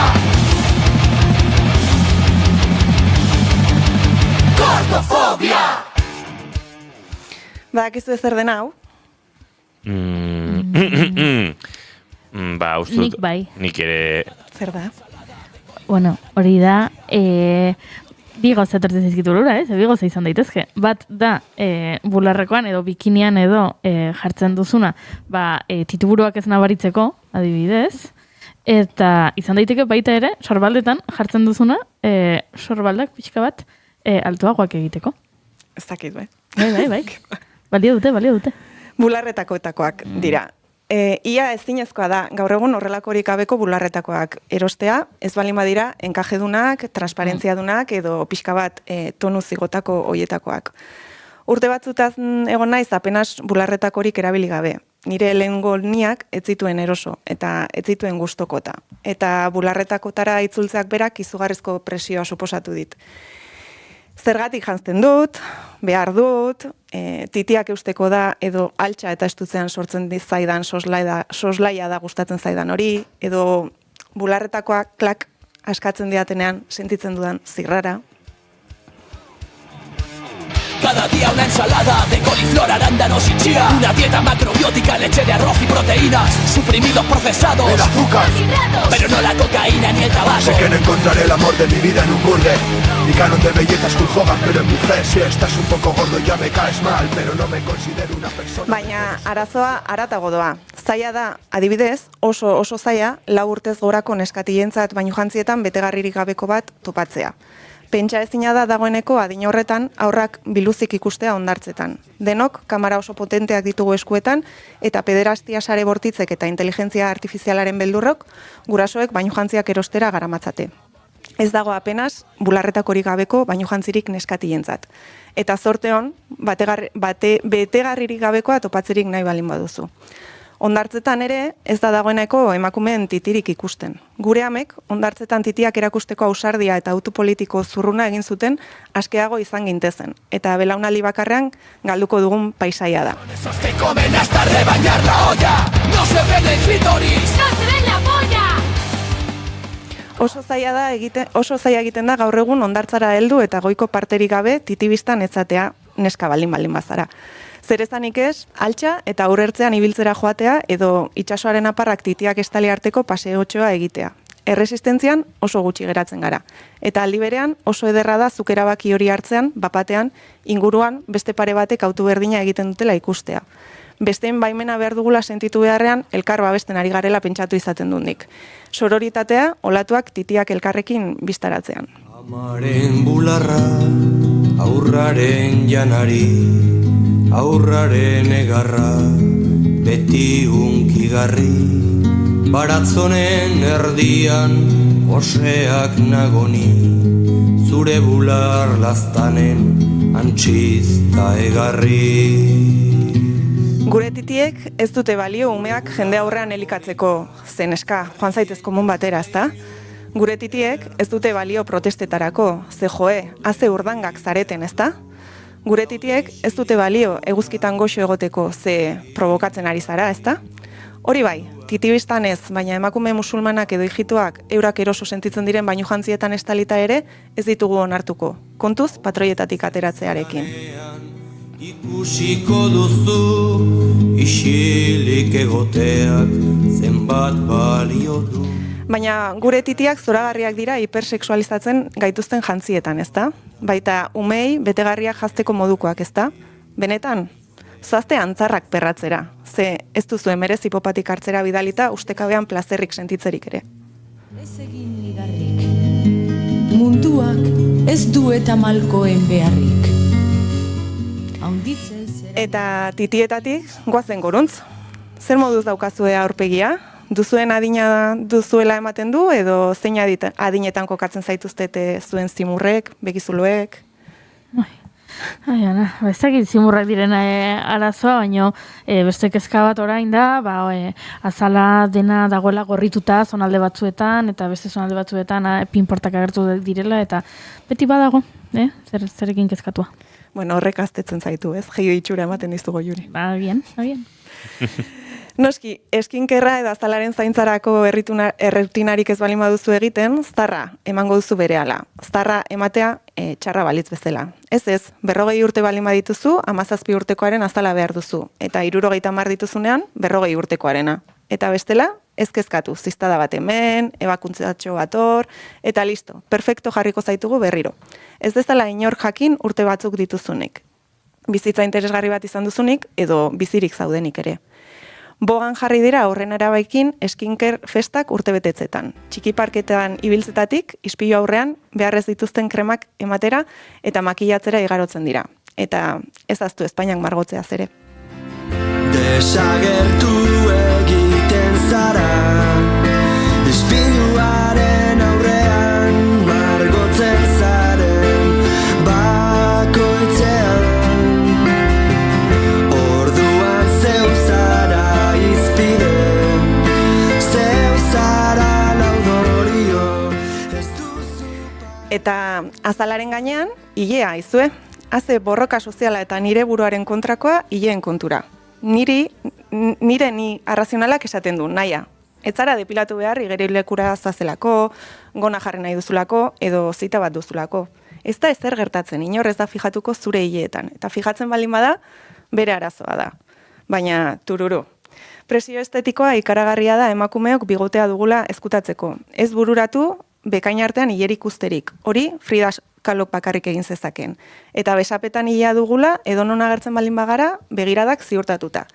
Gordofobia. Badakizu zer den hau? Uste dut, Nik bai. nik ere... Zer da? Bueno, hori da, bi gauza etortzen zaizkitu lura, bi gauza izan daitezke. Bat da, bularrekoan edo bikinian edo jartzen duzuna, tituburuak ez nabaritzeko, adibidez, eta izan daiteke baita ere, sorbaldetan jartzen duzuna, sorbaldak pixka bat altuagoak egiteko. Ez dakit, bai. Bai. Balio dute. Bularretakoetakoak dira. Ia ezinezkoa da, gaur egun horrelakorik gabeko bularretakoak erostea, ez balin badira, enkajedunak, transparentziadunak edo pixka bat tonu zigotako hoietakoak. Urte batzutaz egon naiz apenas bularretakorik erabili gabe. Nire lehengo niak ez zituen eroso eta ez zituen gustokota. Eta bularretakotara itzultzeak berak izugarrizko presioa suposatu dit. Zergatik janzten dut, behar dut, titiak eusteko da edo altxa eta estutzean sortzen zaidan soslaia da gustatzen zaidan hori, edo bularretakoak klak askatzen diatenean sentitzen dudan zirrara. Cada día una ensalada de coliflor, arándanos y chía. Una dieta macrobiótica, leche de arroz y proteínas. Suprimidos procesados, el azúcar, pero no la cocaína ni el tabaco. Sé que no encontraré el amor de mi vida en un burger. Mi canon de belleza es Hulk Hogan, pero en mujer si estás un poco gordo ya me caes mal. Pero no me considero una persona. Baina arazoa haratago doa. Zaila da, adibidez, oso zaila, 4 urtez gorako neskatientzat bainu jantzietan betegarririk gabeko bat topatzea. Pentsa ezina da dagoeneko adin horretan aurrak biluzik ikustea hondartzetan. Denok, kamera oso potenteak ditugu eskuetan, eta pederastia sare bortitzek eta inteligentzia artifizialaren beldurrok, gurasoek bainu jantziak erostera garamatzate. Ez dago apenas bularretakorik gabeko bainu jantzirik neskatientzat. Eta zorte hon, betegarririk gabekoa topatzerik nahi balin baduzu. Hondartzetan ere, ez da dagoeneko emakumeen titirik ikusten. Gure amek, hondartzetan titiak erakusteko ausardia eta autu politiko zurruna egin zuten askeago izan gintezen. Eta belaunaldi bakarrean galduko dugun paisaia da. Esos que comen hasta rebañar la olla. No se ven el clítoris. No se ven la polla. Oso zaila egiten da gaur egun hondartzara heldu eta goiko parterik gabe titibistan etzatea neska baldin bazara. Zer ezanik ez, altxa eta aurrertzean ibiltzera joatea edo itsasoaren aparrak titiak estali arteko paseotxoa egitea. Erresistentzian oso gutxi geratzen gara. Eta aldi berean oso ederra da zuk erabaki hori hartzean, bapatean, inguruan beste pare batek autu berdina egiten dutela ikustea. Besteen baimena behar dugula sentitu beharrean elkar babesten ari garela pentsatu izaten dundik. Sororitatea, olatuak titiak elkarrekin biztaratzean. Amaren bularra, aurraren janari, aurraren egarra, beti unkigarri, baratzonen erdian, oseak nagoni, zure bular laztanen, antxizta egarri. Gure titiek ez dute balio umeak jende aurrean elikatzeko, zeneska, joan zaitez komun batera, ezta? Gure titiek ez dute balio protestetarako, ze joe, haze urdangak zareten, ezta? Gure titiek ez dute balio eguzkitan goxo egoteko, ze provokatzen ari zara, ezta? Hori bai, titibistan ez, baina emakume musulmanak edo hijituak eurak eroso sentitzen diren bainu jantzietan estalita ere ez ditugu onartuko, kontuz patroietatik ateratzearekin. Ikusiko duzu, isilik egoteak zenbat balio du. Baina gure titiak zoragarriak dira hipersexualizatzen gaituzten jantzietan, ezta? Baita umei betegarriak jazteko modukoak, ezta? Benetan, zoazte antzarrak perratzera, ze ez duzu emerez hipopatik hartzera bidalita ustekabean plazerrik sentitzerik ere. Ez egin ligarrik, munduak ez du eta malkoen beharrik. Eta titietatik goazen goruntz. Zer moduz daukazue aurpegia? Duzuen adina duzuela ematen du, edo zein adinetan kokatzen zaituztete zuen zimurrek, begizuloek? Ai, Ana, bestakit zimurrak diren arazoa, baina beste kezka bat orain da, azala dena dagoela gorrituta zonalde batzuetan, eta beste zonalde batzuetan pinportak agertu direla, eta beti badago, zerekin kezkatua. Bueno, horrek aztetzen zaitu, ez? Geio itxura ematen dizugo juri. Ba, bien. Noski, eskinkerra edo azalaren zaintzarako errutinarik ez balin baduzu egiten, zarra emango duzu berehala. Zarra ematea txarra balitz bezala. Ez, 40 urte balin badituzu, 17 urtekoaren azala behar duzu. Eta 70 dituzunean, 40 urtekoarena. Eta bestela, ez kezkatu, ziztada bat hemen, ebakuntzatxo bat hor, eta listo, perfecto jarriko zaitugu berriro. Ez dezala inor jakin urte batzuk dituzunik. Bizitza interesgarri bat izan duzunik, edo bizirik zaudenik ere. Bogan jarri dira horren arabaikin eskinker festak urtebetetzetan. Txikiparketan ibiltzetatik, ispilu aurrean, beharrez dituzten kremak ematera eta makillatzera igarotzen dira. Eta ez aztu Espainiak margotzea zere. Desagertu egiten zara, ispiluaren aurrean margotzen zaren bakoitzean. Orduan zeu zara izpide, zeu zara laudorio. Eta azalaren gainean, ilea izue. Haze borroka soziala eta nire buruaren kontrakoa ileen kontura. Nire ni arrazionalak esaten du, naia. Ez zara depilatu behar igerilekura zazelako, gona jarri nahi duzulako, edo zita bat duzulako. Ez da ezer gertatzen, inor ez da fijatuko zure hileetan. Eta fijatzen baldin bada, bere arazoa da. Baina, tururu. Presio estetikoa ikaragarria da emakumeok bigotea dugula ezkutatzeko. Ez bururatu, bekain artean hilerik usterik. Hori, Frida Kahlok bakarrik egin zezaken. Eta besapetan hilea dugula, edonon agertzen baldin bagara, begiradak ziurtatuta.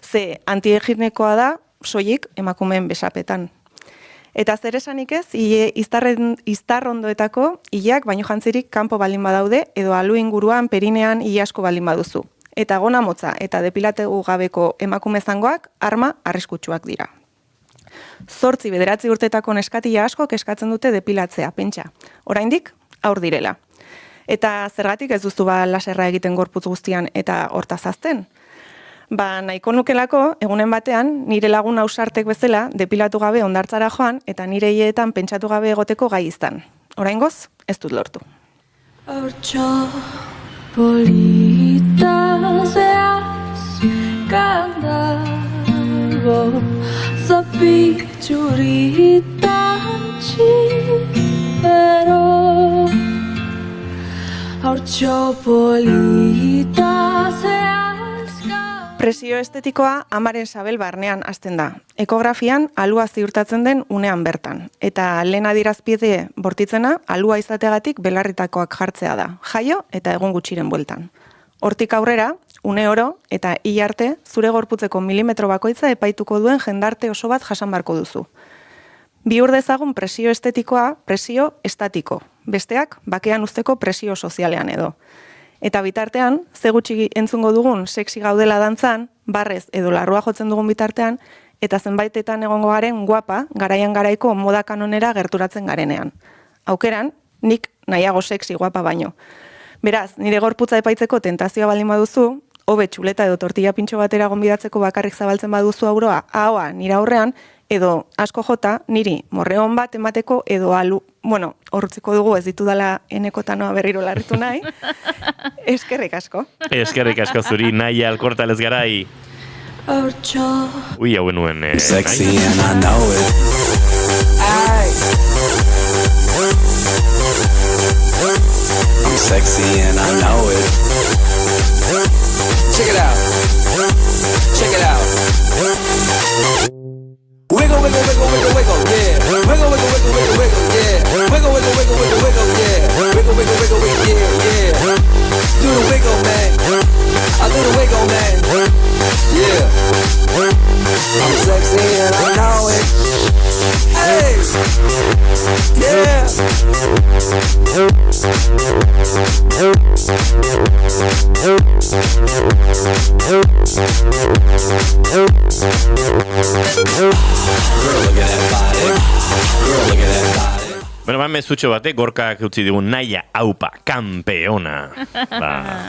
Ze antieginekoa da, soilik emakumeen besapetan. Eta zer esanik ez, iztarrondoetako hileak baino jantzirik kanpo baldin badaude, edo alu inguruan perinean hile asko baldin baduzu. Eta gona motza eta depilategu gabeko emakume zangoak arma arriskutsuak dira. 8-9 urtetako neskatila asko eskatzen dute depilatzea, pentsa. Oraindik aur direla. Eta zergatik ez duzu laserra egiten gorputz guztian eta hortaz azten? Nahiko nukelako, egunen batean, nire lagun ausartek bezala depilatu gabe ondartzara joan eta nire hileetan pentsatu gabe egoteko gai izan. Oraingoz, ez dut lortu. Hortxo polita zeaz kandago zapitxuritan txipero Hortxo polita zeaz Presio estetikoa amaren sabel barnean hasten da. Ekografian alua ziurtatzen den unean bertan. Eta lehen adierazpide bortitzena alua izategatik belarritakoak jartzea da. Jaio eta egun gutxiren bueltan. Hortik aurrera, une oro eta hil arte zure gorputzeko milimetro bakoitza epaituko duen jendarte oso bat jasan barko duzu. Bihur dezagun presio estetikoa presio estatiko. Besteak bakean uzteko presio sozialean edo. Eta bitartean, ze gutxi entzungo dugun sexy gaudela dantzan, barrez edo larrua jotzen dugun bitartean, eta zenbaitetan egongo garen guapa, garaian garaiko moda kanonera gerturatzen garenean. Aukeran, nik nahiago sexy guapa baino. Beraz, nire gorputza epaitzeko tentazioa baldin baduzu, hobe txuleta edo tortilla pintxo batera gonbidatzeko bakarrik zabaltzen baduzu ahoa nire aurrean, edo asko jota, niri morreon bat emateko edo alu, hortziko dugu ez ditudala enekotanoa berriro larritu nahi. Eskerrik asko. Eskerrik asko zuri, Naia Alkortalez garai. Hortxo Ui, hauen nuen. Sexy and I know it. I'm sexy and I know it. Check it out. Check it out. Wiggle, wiggle, wiggle, wiggle, wiggle, yeah. Wiggle, wiggle, wiggle, wiggle, wiggle, yeah. Wiggle, wiggle, wiggle, wiggle, wiggle, yeah. Wiggle, wiggle, wiggle, wiggle, yeah, yeah. Do the wiggle, man. I do the wiggle, man. Yeah. I'm sexy and I know it. Hey. Yeah. Girl, look at that body. Girl, look at that body. Bueno, mezutxo batek gorkak utzi digun Naia aupa, kampeona.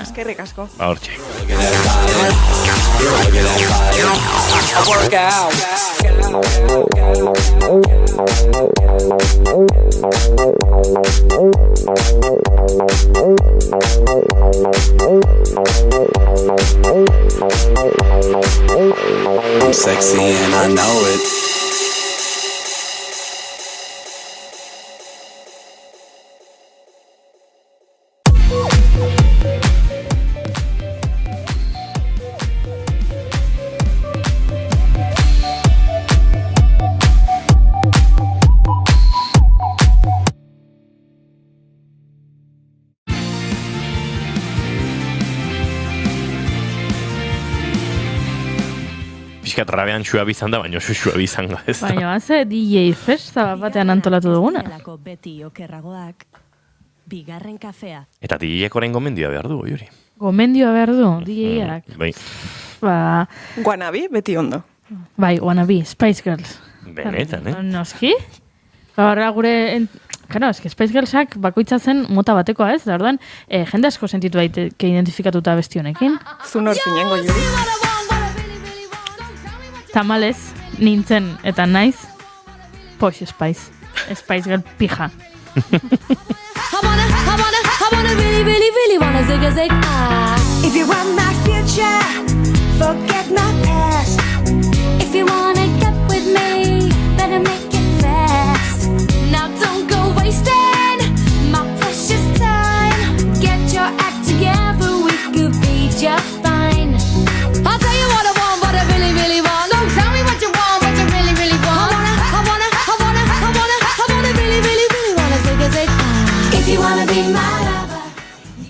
Eskerrik asko. Hortxe. Work out. I'm sexy and I know it. Piskat rabean xuabi izan da, baina xuabi izan da ez da. Baina, haze DJ festa batean antolatu duguna. Beti okerragoak, bigarren kafea. Eta DJ-ek orain gomendioa behar du, Juri. Gomendioa behar du, DJ-ak. Bai. Guanabi, beti ondo. Bai, Wannabe, Spice Girls. Benetan, Noski? Horra gure... Claro, eski Spice Girlsak bakoitza zen mota batekoa ez, da orduan, jende asko sentitu daiteke identifikatuta besti honekin. Zu nor zinengo, Juri? Tamalez, nintzen eta naiz, Posh Spice. Spice Girl pija. I wanna really, really, really wanna zig a zig. If you want my future, forget my past. If you wanna get with me, better make it fast. Now don't go wasting my precious time.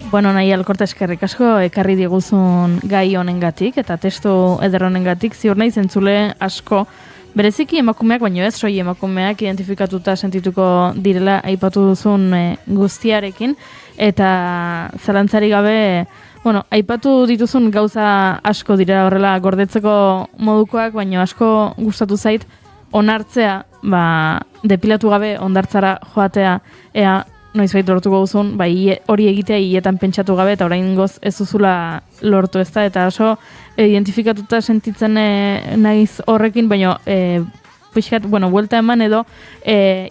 Bueno, nahi alkorta eskerrik asko ekarri diguzun gai honengatik eta testu eder honengatik ziur nahi zentzule asko bereziki emakumeak, baino ez soi emakumeak identifikatuta sentituko direla aipatu duzun guztiarekin eta zalantzari gabe, bueno, aipatu dituzun gauza asko dira horrela gordetzeko modukoak, baino asko gustatu zait onartzea, depilatu gabe ondartzara joatea, ea noizbait lortuko duzun, hori egitea hiletan pentsatu gabe eta oraingoz ez duzula lortu ezta, eta oso identifikatuta sentitzen naiz horrekin, baino pixkat, buelta eman edo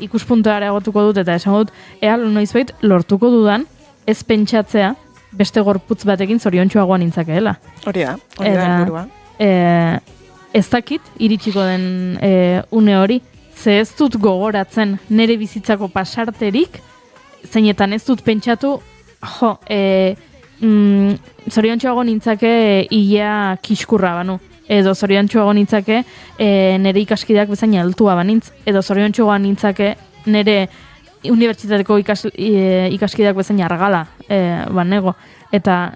ikuspuntua areagotuko dut eta esango dut, ea noizbait lortuko dudan ez pentsatzea beste gorputz batekin zoriontsuagoa nintzakeela. Hori da helburua. Ez dakit iritsiko den une hori, ze ez dut gogoratzen nire bizitzako pasarterik, zeinetan ez dut pentsatu, zoriontsuago nintzake hilea kiskurra banu, edo zoriontsuago nintzake nire ikaskideak bezain altua banintz, edo zoriontsuago nintzake nire unibertsitateko ikaskideak bezain argala banego. Eta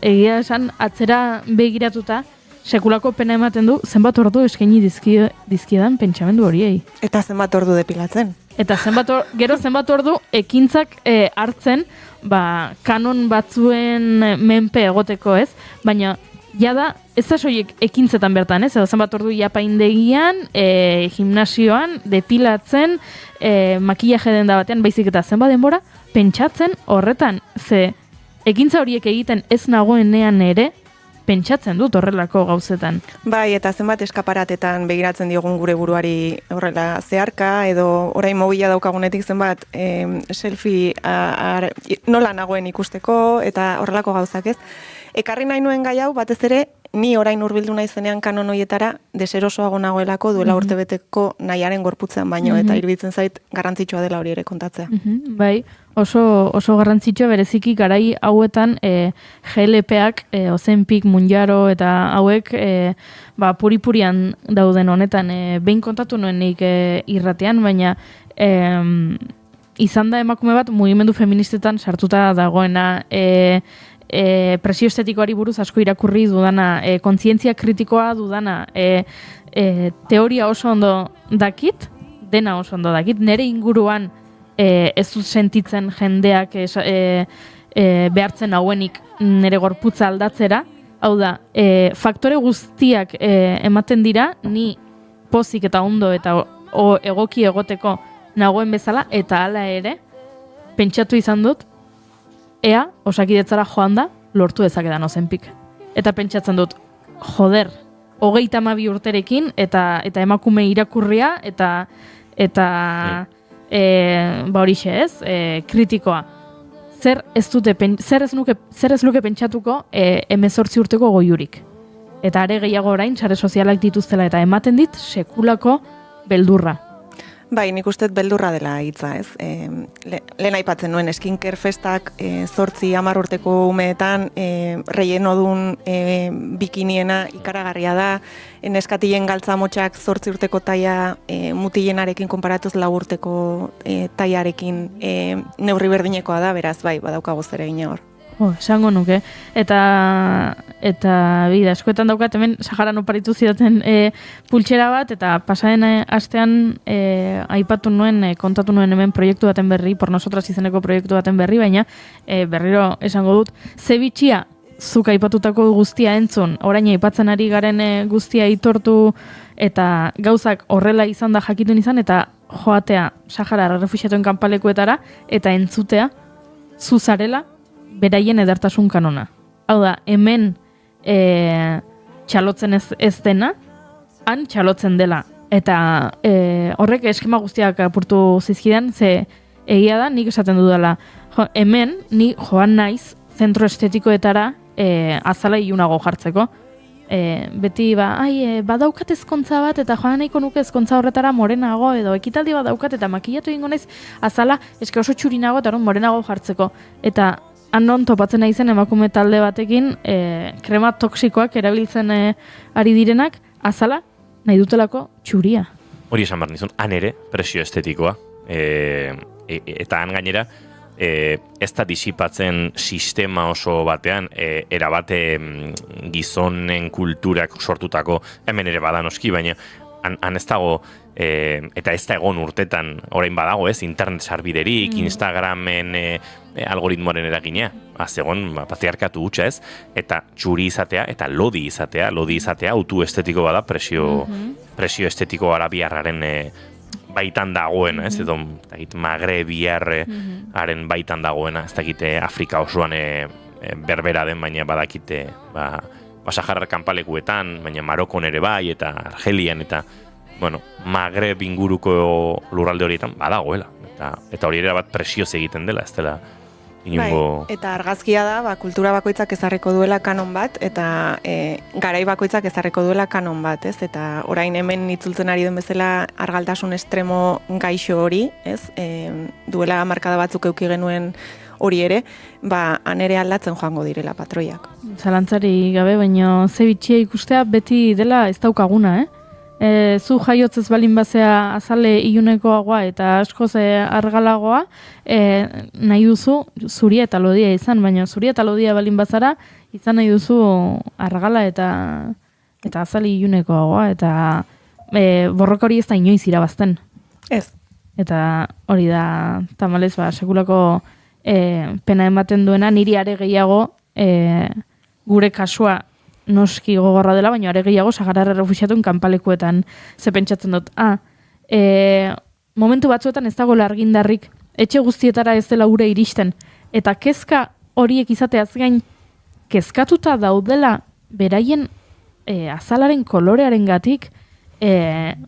egia esan atzera begiratuta, sekulako pena ematen du, zenbat ordu eskaini dizkiedan pentsamendu horiei. Eta zenbat ordu depilatzen. Eta gero zenbat ordu ekintzak hartzen, kanon batzuen menpe egoteko ez, baina jada ez da soiek ekintzetan bertan ez, edo zenbat ordu japaindegian, gimnasioan, depilatzen, makillaje denda batean, baizik eta zenbat denbora, pentsatzen horretan, ze ekintza horiek egiten ez nagoenean ere, pentsatzen dut horrelako gauzetan. Bai, eta zenbat eskaparatetan begiratzen diogun gure buruari horrela zeharka, edo orain mobila daukagunetik zenbat selfie nola nagoen ikusteko, eta horrelako gauzak ez. Ekarri nahi nuen gai hau, batez ere, ni orain hurbildu naizenean kanon hoietara deserosoago nagoelako duela urtebeteko nahiaren gorputzean baino, eta iruditzen zait garrantzitsua dela hori ere kontatzea. Bai, oso garrantzitsua bereziki garai hauetan GLP-ak, Ozempic, Mounjaro eta hauek puri-purian dauden honetan. Behin kontatu nuenik irratean, baina izan da emakume bat mugimendu feministetan sartuta dagoena, presio estetikoari buruz asko irakurri dudana, kontzientzia kritikoa dudana, teoria oso ondo dakit, dena oso ondo dakit, nire inguruan ez dut sentitzen jendeak behartzen hauenik nire gorputza aldatzera, hau da, faktore guztiak ematen dira, ni pozik eta ondo eta egoki egoteko nagoen bezala, eta hala ere, pentsatu izan dut, ea, Osakidetzara joan da, lortu dezakedan Ozempik. Eta pentsatzen dut, joder, 32 urterekin, eta emakume irakurria, eta horixe ez, kritikoa. Zer ez luke pentsatuko 18 urteko goiurik. Eta are gehiago orain, sare sozialak dituztela, eta ematen dit sekulako beldurra. Bai, nik usteet beldurra dela hitza, ez? Lehen aipatzen nuen, skincare festak 8-10 urteko umeetan reienodun bikiniena ikaragarria da, neskatilen galtza motxak 8 urteko taia mutilenarekin konparatuz 4 urteko taiarekin neurri berdinekoa da, beraz, bai, badaukago zer egin hor. Esango nuke. Eta bida, eskuetan daukat hemen Saharan oparitu zidaten pultsera bat, eta pasaden astean aipatu nuen, kontatu nuen hemen proiektu baten berri, por nosotras izeneko proiektu baten berri, baina berriro esango dut, ze bitxia zuk aipatutako guztia entzun, orain aipatzen ari garen guztia itortu, eta gauzak horrela izan da jakitun izan, eta joatea Sahara refuxiatuen kanpalekuetara, eta entzutea, zuzarela, beraien edertasun kanona. Hau da, hemen txalotzen ez dena, han txalotzen dela. Eta horrek eskema guztiak apurtu zizkidan, ze egia da, nik esaten dudala. Hemen, ni joan naiz, zentro estetikoetara azala ilunago jartzeko. Beti badaukat ezkontza bat, eta joan nahiko nuke ezkontza horretara morenago, edo ekitaldi badaukat, eta makillatu egingo naiz azala eske oso txurinago eta morenago jartzeko. Eta anon topatzen naizen emakume talde batekin krema toksikoak erabiltzen ari direnak, azala nahi dutelako txuria. Hori esan behar nizun, han ere presio estetikoa. Eta han gainera, ez da disipatzen sistema oso batean, erabate gizonen kulturak sortutako, hemen ere bada noski, baina han ez dago, eta ez da egon urtetan, orain badago ez, internet sarbiderik, Instagramen algoritmoaren eragina, egon patriarkatu hutsa ez, eta txuri izatea, eta lodi izatea autu estetiko bada, presio estetiko arabiarraren baitan dagoena, ez, edo magrebiarraren baitan dagoena, ez dakite Afrika osoan berbera den, baina badakite, Saharar kanpalekuetan, baina Marokon ere bai, eta Argelian, eta, bueno, Magreb inguruko lurralde horietan badagoela. Eta hori ere bat presioz egiten dela, ez dela inungo... Bai, eta argazkia da, kultura bakoitzak ezarriko duela kanon bat, eta garai bakoitzak ezarriko duela kanon bat, ez? Eta orain hemen itzultzen ari den bezala argaltasun estremo gaixo hori, ez? Duela markada batzuk eduki genuen hori ere, han ere aldatzen joango direla patroiak. Zalantzari gabe, baina ze bitxia ikustea beti dela ez daukaguna, zu jaiotzez balin bazea azale ilunekoagoa eta askoz argalagoa, nahi duzu zuria eta lodia izan, baina zuria eta lodia balin bazara, izan nahi duzu argala eta azale ilunekoagoa, eta borroka hori ez da inoiz irabazten. Ez. Eta hori da, tamalez, sekulako pena ematen duena, niri are gehiago gure kasua noski gogorra dela, baina are gehiago Saharar errefuxiatuen kanpalekuetan ze pentsatzen dut. Momentu batzuetan ez dago argindarrik, etxe guztietara ez dela ura iristen, eta kezka horiek izateaz gain kezkatuta daudela beraien azalaren kolorearen gatik,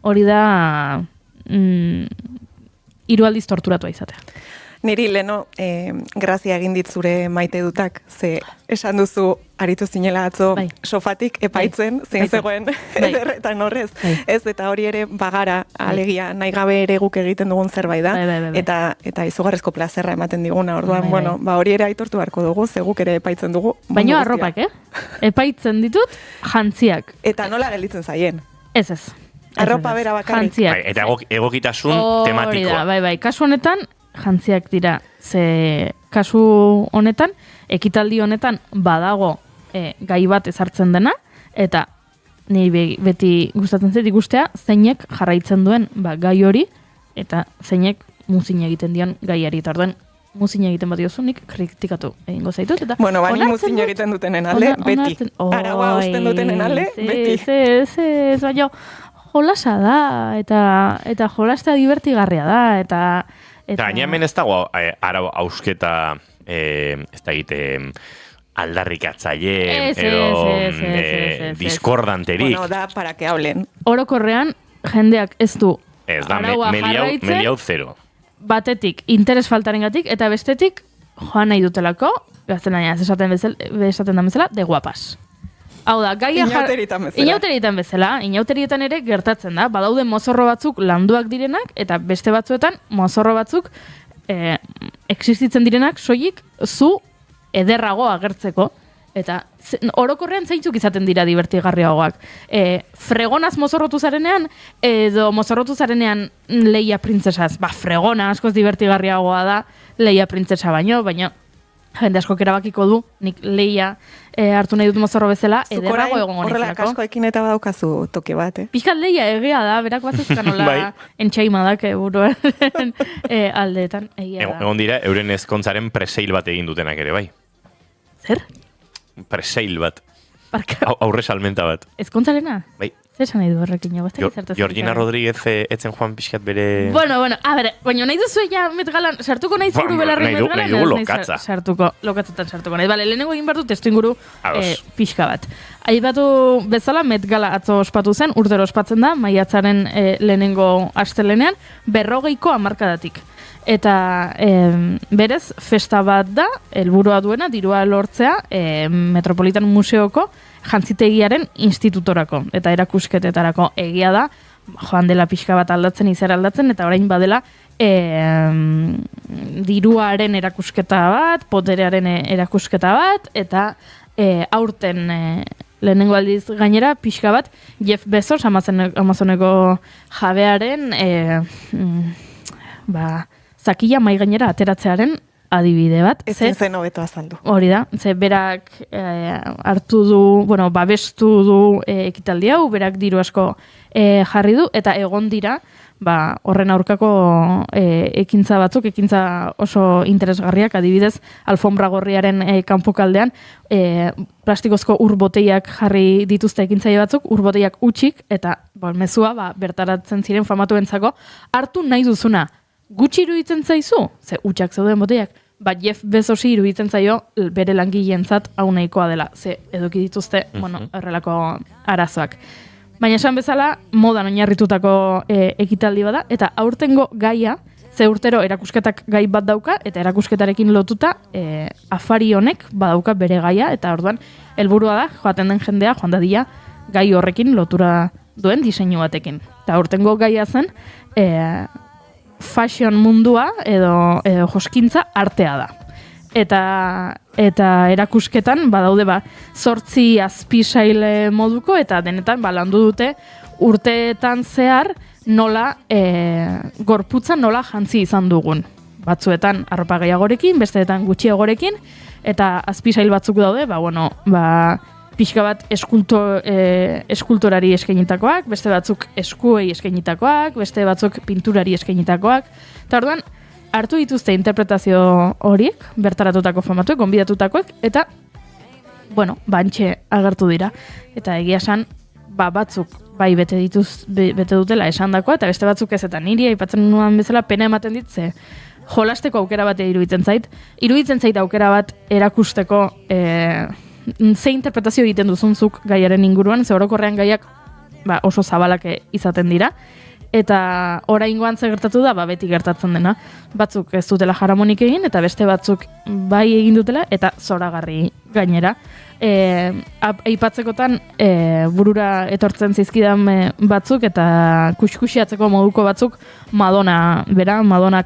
hori da 3 aldiz torturatua izatea. Niri leno, grazia egin dit zure maite dutak, ze esan duzu aritu zinela atzo sofatik epaitzen, zein zegoen ederretan horrez. Ez, eta hori ere bagara, alegia, nahi gabe ere guk egiten dugun zerbait da, eta izugarrezko plazerra ematen diguna, orduan, bueno, hori ere aitortu beharko dugu, ze guk ere epaitzen dugu. Baina arropak, epaitzen ditut jantziak. Eta nola gelditzen zaien? Ez. Arropa bera bakarrik. Eta egokitasun tematikoa. Bai, kasu honetan, jantziak dira, ze kasu honetan, ekitaldi honetan badago gai bat ezartzen dena, eta niri beti gustatzen zait ikustea, zeinek jarraitzen duen gai hori, eta zeinek muzin egiten dion gaiari, eta orduan muzin egiten bat diozu, nik kritikatu egingo zaitut, eta... Bueno, bani muzin egiten dutenen alde, beti. Araua usten dutenen alde, beti. Ez, baina jolasa da, eta jolasta divertigarria da, eta gaina hemen ez dago arau hausketa ez da egite aldarrikatzaile edo diskordanterik. Bueno, da para que hablen. Orokorrean jendeak ez du araua jarraitzen, zero. Batetik interes faltarengatik eta bestetik joan nahi dutelako, gaztelaniaz esaten da bezala, de guapas. Hau da, gaia inauterietan bezala, inauterietan ere gertatzen da, badaude mozorro batzuk landuak direnak, eta beste batzuetan mozorro batzuk existitzen direnak soilik zu ederrago agertzeko, eta orokorrean zeintzuk izaten dira divertigarriagoak. Fregonaz mozorrotu zarenean, edo mozorrotu zarenean Leia printzesaz. Fregona askoz divertigarriagoa da Leia printzesa baino jende asko erabakiko du, nik Leia hartu nahi dut mozorro bezala, ederrago egongo nizulako. Horrela kaskoekin eta badaukazu toke bat, Pixkat Leia egea da, berak bat ezkan nola entxaimadak buruaren aldeetan. Egon dira, euren ezkontzaren preseil bat egin dutenak ere, bai. Zer? Preseil bat. Aurre salmenta bat. Ezkontzarena? Bai. Zer esan nahi du horrekin, Georgina Rodríguez etzen joan pixkat bere... Bueno, baina nahi duzu ja Metgalan, sartuko nahi zuru belarri Metgalan? Nahi dugu lokatza. Lokatzetan sartuko nahi. Lehenengo egin behar dut testu inguru pixka bat. Aipatu bezala Metgala atzo ospatu zen, urtero ospatzen da, maiatzaren lehenengo astelenean, 40ko hamarkadatik. Eta berez, festa bat da, helburua duena, dirua lortzea, Metropolitan Museoko jantzitegiaren institutorako eta erakusketetarako. Egia da, joan dela pixka bat aldatzen, izera aldatzen, eta orain badela diruaren erakusketa bat, poterearen erakusketa bat, eta aurten lehenengo aldiz gainera pixka bat, Jeff Bezos, Amazoneko jabearen zakila mai gainera ateratzearen adibide bat. Ezin zen hobeto azaldu. Hori da, ze berak hartu du, babestu du ekitaldi hau, berak diru asko jarri du, eta egon dira, horren aurkako ekintza batzuk, ekintza oso interesgarriak, adibidez, alfombra gorriaren kanpokaldean, plastikozko urboteiak jarri dituzte ekintzaile batzuk, urboteiak utxik, eta mezua bertaratzen ziren famatuentzako, hartu nahi duzuna, gutxi iruditzen zaizu, ze utxak zeuden boteiak, Jeff Bezosi iruditzen zaio bere langileentzat hau nahikoa dela, ze eduki dituzte, horrelako arazoak. Baina esan bezala, modan oinarritutako ekitaldi bada, eta aurtengo gaia, ze urtero erakusketak gai bat dauka, eta erakusketarekin lotuta afari honek badauka bere gaia, eta orduan helburua da, joaten den jendea, joan dadila, gai horrekin lotura duen diseinu batekin. Eta aurtengo gaia zen, fashion mundua edo joskintza artea da. Eta erakusketan badaude 8 azpisail moduko eta denetan landu dute urteetan zehar nola gorputza nola jantzi izan dugun. Batzuetan arropa gehiagorekin, besteetan gutxiagorekin eta azpisail batzuk daude, pixka bat eskultorari eskainitakoak, beste batzuk eskuei eskainitakoak, beste batzuk pinturari eskainitakoak. Eta orduan hartu dituzte interpretazio horiek, bertaratutako famatuek, gonbidatutakoek, eta, bantxe agertu dira. Eta egia esan, batzuk bete dutela esandakoa, eta beste batzuk ez, eta niri aipatzen nuan bezala pena ematen ditze, jolasteko aukera bat iruditzen zait aukera bat erakusteko ze interpretazio egiten duzunzuk gaiaren inguruan, ze orokorrean gaiak oso zabalak izaten dira, eta oraingoan ze gertatu da, beti gertatzen dena. Batzuk ez dutela jaramonik egin, eta beste batzuk bai egin dutela, eta zoragarri gainera. Aipatzekotan burura etortzen zizkidan batzuk, eta kuskusiatzeko moduko batzuk Madonna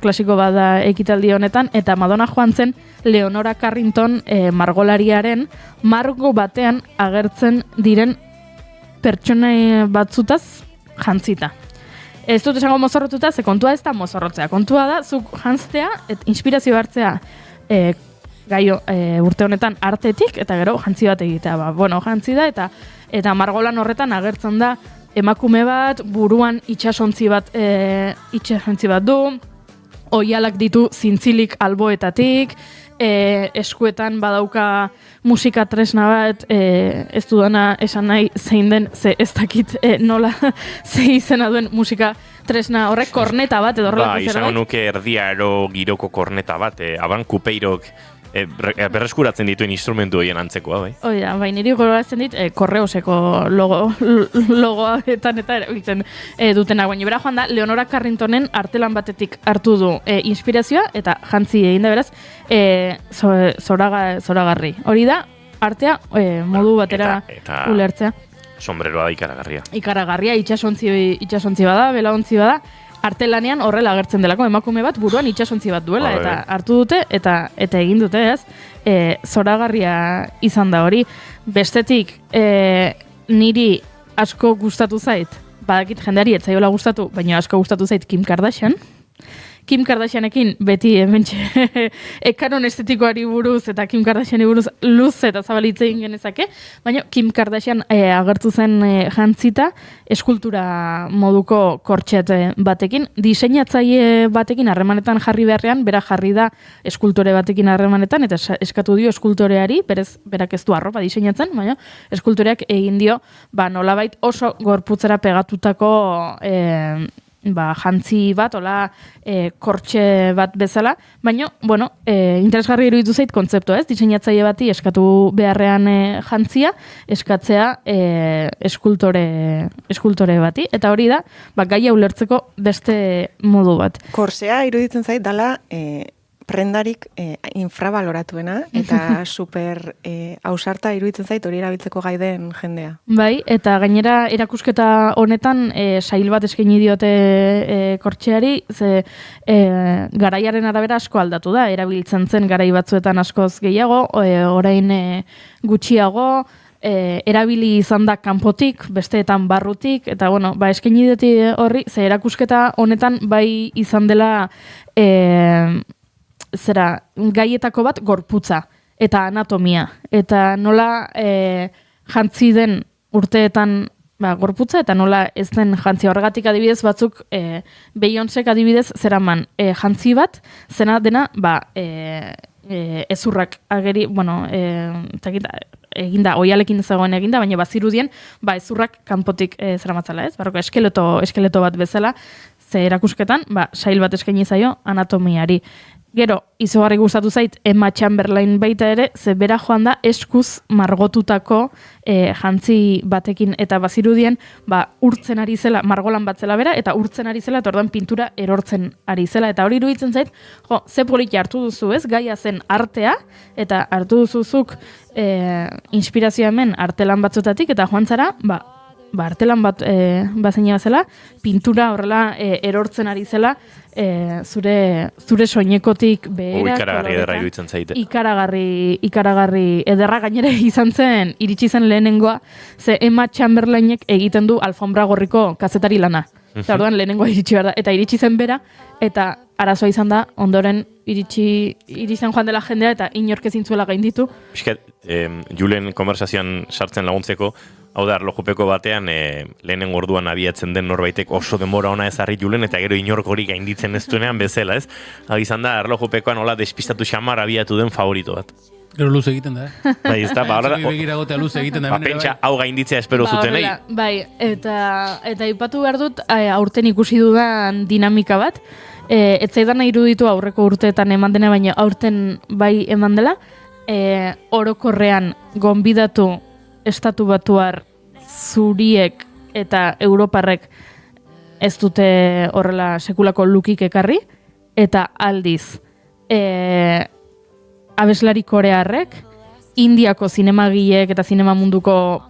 klasiko bada ekitaldi honetan, eta Madonna joan zen Leonora Carrington margolariaren margo batean agertzen diren pertsona batzutaz jantzita. Ez dut esango mozorrotuta, ze kontua ez da mozorrotzea. Kontua da, zuk jantztea, inspirazio hartzea urte honetan artetik, eta gero jantzi bat egitea. Jantzi da, eta margolan horretan agertzen da emakume bat, buruan itxasontzi bat du, oialak ditu zintzilik alboetatik, eskuetan badauka musika tresna bat, ez dudana esan nahi zein den, ze ez dakit nola ze izena duen musika tresna horrek, korneta bat edo horrelako zerbait. Izango nuke erdiaro giroko korneta bat, Aban Kupeirok berreskuratzen dituen instrumentu horien antzekoa, bai? Oida, niri gogoratzen dit, Korreoseko logoetan eta erabiltzen dutenak. Baina bera joan da, Leonora Carringtonen artelan batetik hartu du inspirazioa, eta jantzi egin da beraz, zoragarri. Hori da, artea modu batera ulertzea. Sombreroa da ikaragarria. Ikaragarria, itxasontzi bada, belaontzi bada, artelanean horrela agertzen delako, emakume bat buruan itxasontzi bat duela, eta hartu dute, eta egin dute, zoragarria izan da hori. Bestetik, niri asko gustatu zait, badakit jendeari etzaiola gustatu, baina asko gustatu zait Kim Kardashian. Kim Kardashianekin beti hementxe kanon estetikoari buruz eta Kim Kardashiani buruz luz eta zabalitze egin genezake, baina Kim Kardashian agertu zen jantzita eskultura moduko kortxet batekin, diseinatzaile batekin harremanetan jarri beharrean, bera jarri da eskultore batekin harremanetan, eta eskatu dio eskultoreari, berak ez du arropa diseinatzen, baina eskultoreak egin dio nolabait oso gorputzera pegatutako jantzi bat, kortxe bat bezala, baina, interesgarri iruditu zait kontzeptua, diseinatzaile bati eskatu beharrean jantzia, eskatzea eskultore bati, eta hori da, gaia ulertzeko beste modu bat. Korsea iruditzen zait dala prendarik infrabaloratuena, eta super ausarta iruditzen zait hori erabiltzeko gai den jendea. Bai, eta gainera erakusketa honetan sail bat eskaini diote kortxeari, ze garaiaren arabera asko aldatu da, erabiltzen zen garai batzuetan askoz gehiago, orain gutxiago, erabili izan da kanpotik, besteetan barrutik, eta eskaini dute horri, ze erakusketa honetan bai izan dela zera gaietako bat gorputza eta anatomia. Eta nola jantzi den urteetan gorputza eta nola ez den jantzi. Horregatik adibidez batzuk Beyoncék adibidez zeraman jantzi bat zena dena ezurrak ageri, eginda, oialekin zegoen eginda, baina bazirudien, ezurrak kanpotik zeramatzala, ez? Barroko eskeleto bat bezala, ze erakusketan, sail bat eskaini zaio anatomiari. Gero, izugarri gustatu zait, Emma Chamberlain baita ere, ze bera joan da eskuz margotutako jantzi batekin, eta bazirudien, urtzen ari zela, margolan bat zela bera, eta urtzen ari zela, eta ordan pintura erortzen ari zela, eta hori iruditzen zait, ze poliki hartu duzu, ez? Gaia zen artea, eta hartu duzuzuk inspirazioa hemen artelan batzutatik, eta joan zara, artelan bat bazeina zela, pintura horrela erortzen ari zela, zure soinekotik behera. Ikaragarri ederra iruditzen zaite. Ikaragarri ederra gainera izan zen, iritsi zen lehenengoa, ze Emma Chamberlainek egiten du alfombra gorriko kazetari lana. Eta orduan lehenengoa iritsi behar da. Eta iritsi zen bera, eta arazoa izan da, ondoren iritsi zen joan dela jendea, eta inork ezin zuela gainditu. Piskat, Julen konversazioan sartzen laguntzeko, hau da, erlojupeko batean, lehenengo orduan abiatzen den norbaitek oso denbora ona ezarri Julen, eta gero inork hori gainditzen ez duenean bezala, ez? Hau izan da, erlojupekoan nola despistatu xamar abiatu den favorito bat. Gero luz egiten da, Bai, ez da, begiragotea luz egiten da. Pentsa, hau gainditzea espero zutenei. Bai, eta ipatu behar dut, aurten ikusi dudan dinamika bat, ez zaidan iruditu aurreko urteetan eman dena, baina aurten bai eman dela, orokorrean gonbidatu estatu batuar zuriek eta europarrek ez dute horrela sekulako lukik ekarri, eta aldiz abeslari korearrek, Indiako zinemagileek eta zinema munduko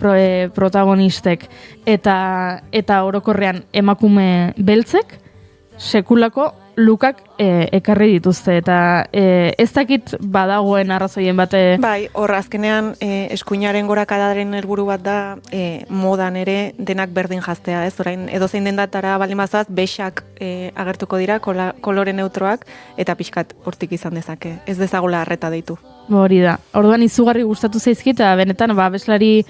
protagonistek eta orokorrean emakume beltzek sekulako lukak ekarri dituzte, eta ez dakit badagoen arrazoien bate... Bai, hor azkenean eskuinaren gorakadaren helburu bat da modan ere denak berdin jaztea, ez? Orain edozein dendatara baldin bazoaz, bexak agertuko dira, kolore neutroak, eta pixkat hortik izan dezake. Ez dezagula arreta deitu. Hori da. Orduan izugarri gustatu zaizkit, eta benetan abeslari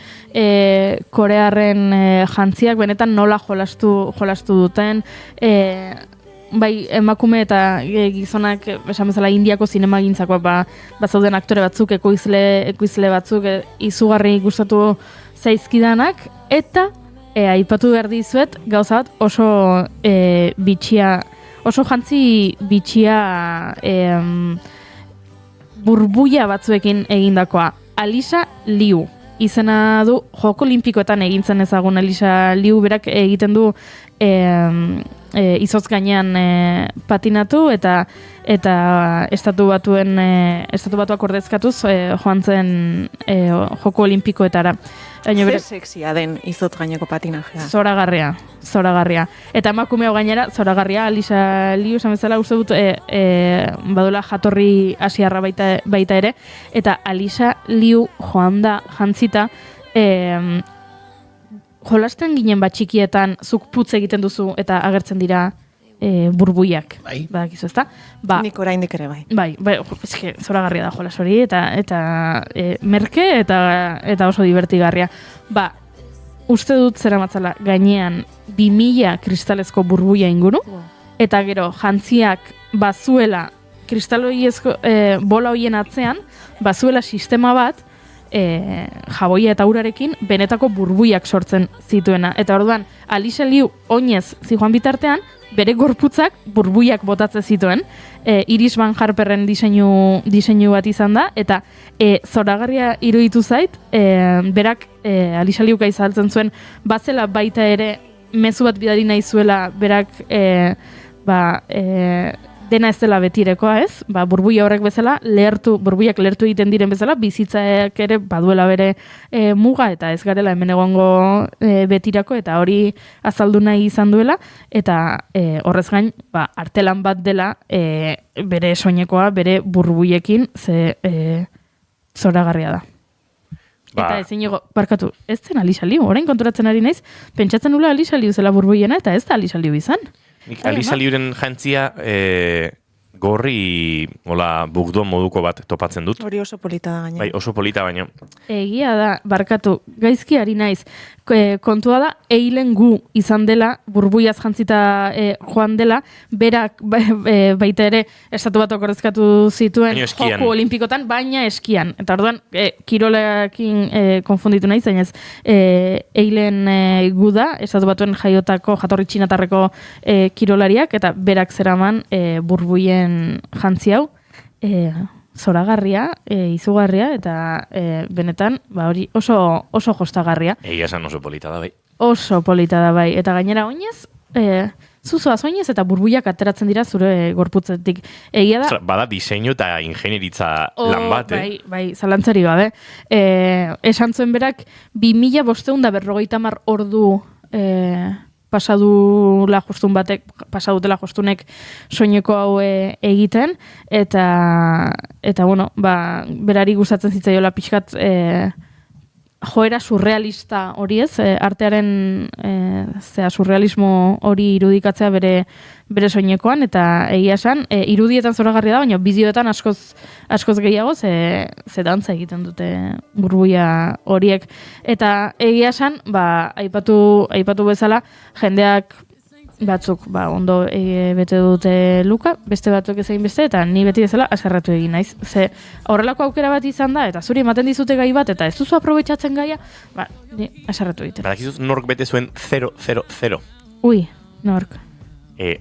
korearren jantziak benetan nola jolastu duten, bai, emakume eta gizonak, esan bezala, Indiako zinemagintzakoak bazauden aktore batzuk, ekoizle batzuk, izugarri gustatu zaizkidanak, eta aipatu behar dizuet, gauza bat oso bitxia, oso jantzi bitxia burbuia batzuekin egindakoa. Alisa Liu. Izena du, Joko Olimpikoetan egintzen ezagun Alisa Liu, berak egiten du izotz gainean patinatu eta estatu batuak ordezkatuz joan zen Joko Olimpikoetara. Zer sexia den izotz gaineko patinajea. Zoragarria. Eta emakume hau gainera, zoragarria, Alisa Liu, esan bezala uste dut, badola jatorri asiarra baita ere, eta Alisa Liu joan da jantzita, jolasten ginen txikietan zuk putz egiten duzu eta agertzen dira burbuiak. Bai. Badakizu, ezta? Nik oraindik ere bai. Bai, eske zoragarria da jolas hori eta merke eta oso divertigarria. Uste dut zeramatzala gainean 2000 kristalezko burbuia inguru, eta gero jantziak bazuela kristaloiezko bola hoien atzean, bazuela sistema bat jaboia eta urarekin benetako burbuiak sortzen zituena. Eta orduan, Alisa Liu oinez zijoan bitartean, bere gorputzak burbuiak botatzen zituen, Iris Van Harperren diseinu bat izan da, eta zoragarria iruditu zait, berak Alisa Liuk izaltzen zuen, bazela baita ere mezu bat bidali nahi zuela, berak dena ez dela betirekoa, ez? Burbuia horrek bezala, burbuiak lehertu egiten diren bezala, bizitzak ere baduela bere muga, eta ez garela hemen egongo betirako, eta hori azaldu nahi izan duela, eta horrez gain, artelan bat dela bere soinekoa, bere burbuiekin, ze zoragarria da. Eta ezin barkatu, ez zen Alisa Liu, orain konturatzen ari naiz, pentsatzen nula Alisa Liu zela burbuiena, eta ez da Alisa Liu izan. Alisa Liuren jantzia gorri, hola, bugdon moduko bat topatzen dut. Hori oso polita da gainera. Bai, oso polita baina. Egia da, barkatu, gaizki ari naiz. Kontua da, eilen gu izan dela, burbuiaz jantzita joan dela, berak baita ere estatu bat okorrezkatu zituen joku olimpikotan, baina eskian. Eta orduan, kirolekin konfunditu nahi, zainez, eilen gu da, estatu batuen jatorri txinatarreko kirolariak, eta berak zeraman burbuien jantzi hau, zoragarria, izugarria, eta benetan, hori oso jostagarria. Egia esan oso polita da bai. Oso polita da bai, eta gainera oinez, zuzoaz oinez, eta burbuiak ateratzen dira zure gorputzetik. Egia da... Bada diseinu eta ingenieritza lan bat, Bai, zalantzari gabe. Esan zuen berak, 2550 ordu pasadutela jostunek soineko hau egiten, eta bueno, berari gustatzen zitzaiola pixkat joera surrealista hori ez, artearen surrealismo hori irudikatzea bere soinekoan, eta egia esan, irudietan zoragarria da, baina bideoetan askoz gehiago ze dantza egiten dute burbuia horiek. Eta egia esan, aipatu bezala, jendeak batzuk ondo bete dute luka, beste batzuk ezein beste, eta ni beti bezala aserratu egin naiz. Ze horrelako aukera bat izan da, eta zuri ematen dizute gai bat, eta ez duzu aprobetxatzen gaia, ni aserratu egiten. Badakizuz nork bete zuen 0-0-0. Ui, nork.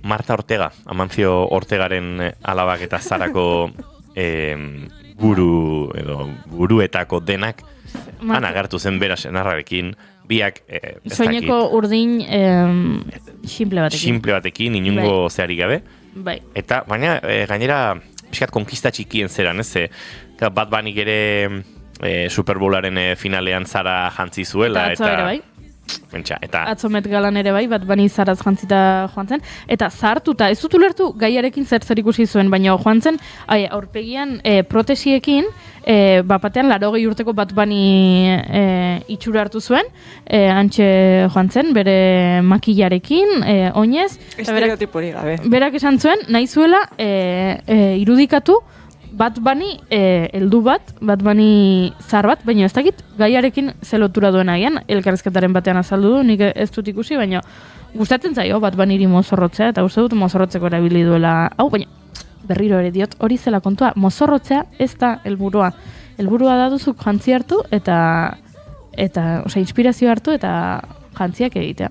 Marta Ortega, Amancio Ortegaren alabak eta zarako guruetako denak, han agertu zen bera senarrarekin, biak soineko urdin simple batekin, inungo zehari gabe. Bai. Eta, baina, gainera, pixkat konkista txikien zeran, ez? Bat banik ere Super Bowlaren finalean zara jantzi zuela. Eta atzo ere bai. Eta Atzomet galan ere bai, bat bani zaraz jantzita joan zen. Eta zahartuta, ez dut ulertu gaiarekin zer ikusi zuen, baina joan zen, aurpegian protesiekin, batean 80 urteko bat bani itxura hartu zuen, antxe joan zen, bere makillarekin, oinez. Estereotipori gabe. Berak esan zuen, nahi zuela irudikatu, bat bani heldu bat bani zar bat, baina ez dakit gaiarekin zelotura duen agian, elkarrizketaren batean azaldu du, nik ez dut ikusi, baina gustatzen zaio bat baniri mozorrotzea, eta uste dut mozorrotzeko erabili duela, baina berriro ere diot, hori zela kontua, mozorrotzea ez da helburua. Helburua da duzuk jantzi hartu, eta inspirazio hartu, eta jantziak egitea.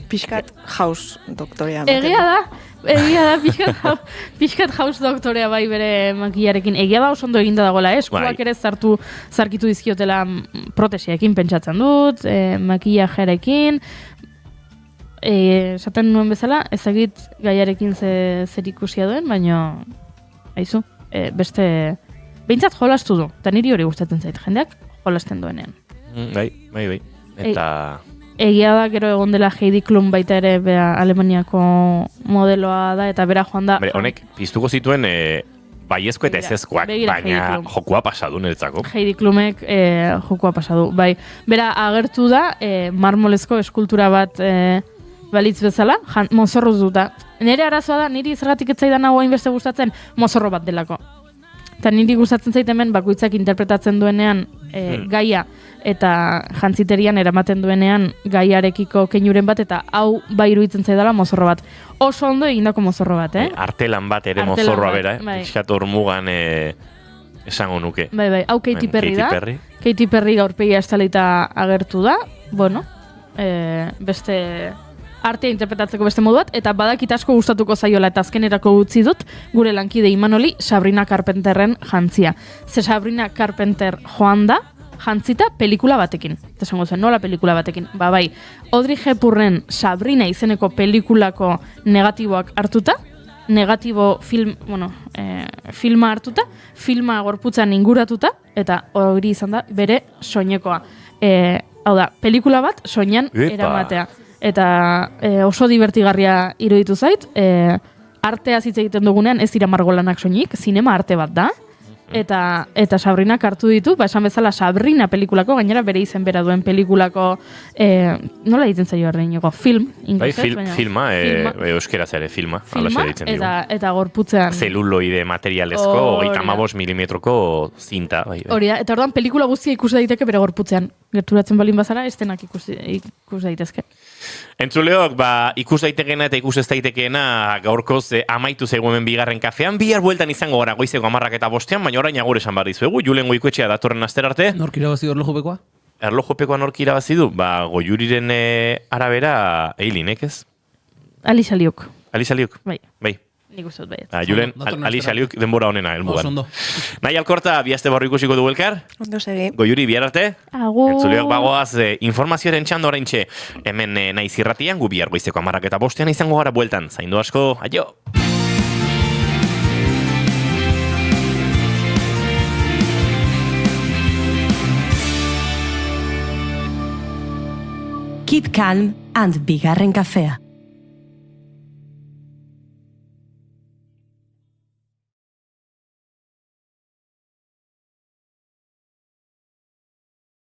Pixkat house doktorea. Egia da, pixkat house doktorea bai bere makillarekin. Egia da oso ondo eginda dagoela, eskuak ere zarkitu dizkiotela protesiarekin pentsatzen dut, makillajearekin. Esaten nuen bezala, ezagit gaiarekin zer ikusia duen, baina haizu, beste behintzat jolastu du, eta niri hori gustatzen zait, jendeak jolasten duenean. Bai. Eta... Egia da, gero egon dela Heidi Klum baita ere Alemaniako modeloa da, eta bera joan da... Honek, piztuko zituen baiezko eta ezezkoak, baina jokua pasadu niretzako. Heidi Klumek jokua pasadu, bai. Bera agertu da, marmolezko eskultura bat balitz bezala, mozorroz duta. Nire arazoa da, niri zergatik etzaidan hau hainbeste gustatzen, mozorro bat delako. Eta niri gustatzen zait hemen bakoitzak interpretatzen duenean gaia eta jantziterian eramaten duenean gaiarekiko keinuren bat, eta hau bai iruditzen zaidala mozorro bat. Oso ondo egindako mozorro bat, Artelan bat ere mozorroa bera, pixkat hormugan esango nuke. Bai, hau Katy Perry da. Katy Perry gaurpegia estalita agertu da, beste artea interpretatzeko beste modu bat, eta badakit asko gustatuko zaiola, eta azkenerako utzi dut gure lankide Imanoli Sabrina Carpenterren jantzia. Ze Sabrina Carpenter joan da, jantzita pelikula batekin. Eta esango zen, nola pelikula batekin? Bai, Audrey Hepburnen Sabrina izeneko pelikulako negatiboak hartuta, filma hartuta, filma gorputzan inguratuta, eta hori izan da bere soinekoa. Hau da, pelikula bat soinean eramatea. Eta oso divertigarria iruditu zait, artea hitz egiten dugunean ez dira margolanak soilik, zinema arte bat da, Eta Sabrinak hartu ditu, esan bezala Sabrina pelikulako, gainera bere izen bera duen pelikulako, nola ditzen zaio erdineko, film, inglesez, filma, euskeraz ere filma, alaxe ditzen dugu. Eta gorputzean. Zeluloide materialezko, 35 milimetroko zinta. Hori da, eta orduan pelikula guztia ikus daiteke bere gorputzean. Gerturatzen balin bazara, ez denak ikus daitezke. Entzuleok, ikus daitekeena eta ikus ez daitekeena gaurkoz amaitu zaigu hemen bigarren kafean. Bihar bueltan izango gara goizeko 10:05, baina orain agur esan behar dizuegu. Julen Goikoetxea datorren astera arte. Nork irabazi erlojupekoa? Erlojupekoa nork irabazi du? Goiuriren arabera Eilinek ez? Alicia Liuk. Alicia Liuk? Bai. Nik uste dut baiet. Julen, Alicia Liuk denbora honena, helmugan. Nahi Alkorta, bihazte barru ikusiko du elkar? Ondo segi. Goiuri, bihar arte? Agur. Entzuleok bagoaz, informazioaren txando oraintxe, hemen Naiz Irratian, gu bihar goizeko 10:05 izango gara bueltan. Zaindu asko, aio! Keep calm and bigarren kafea.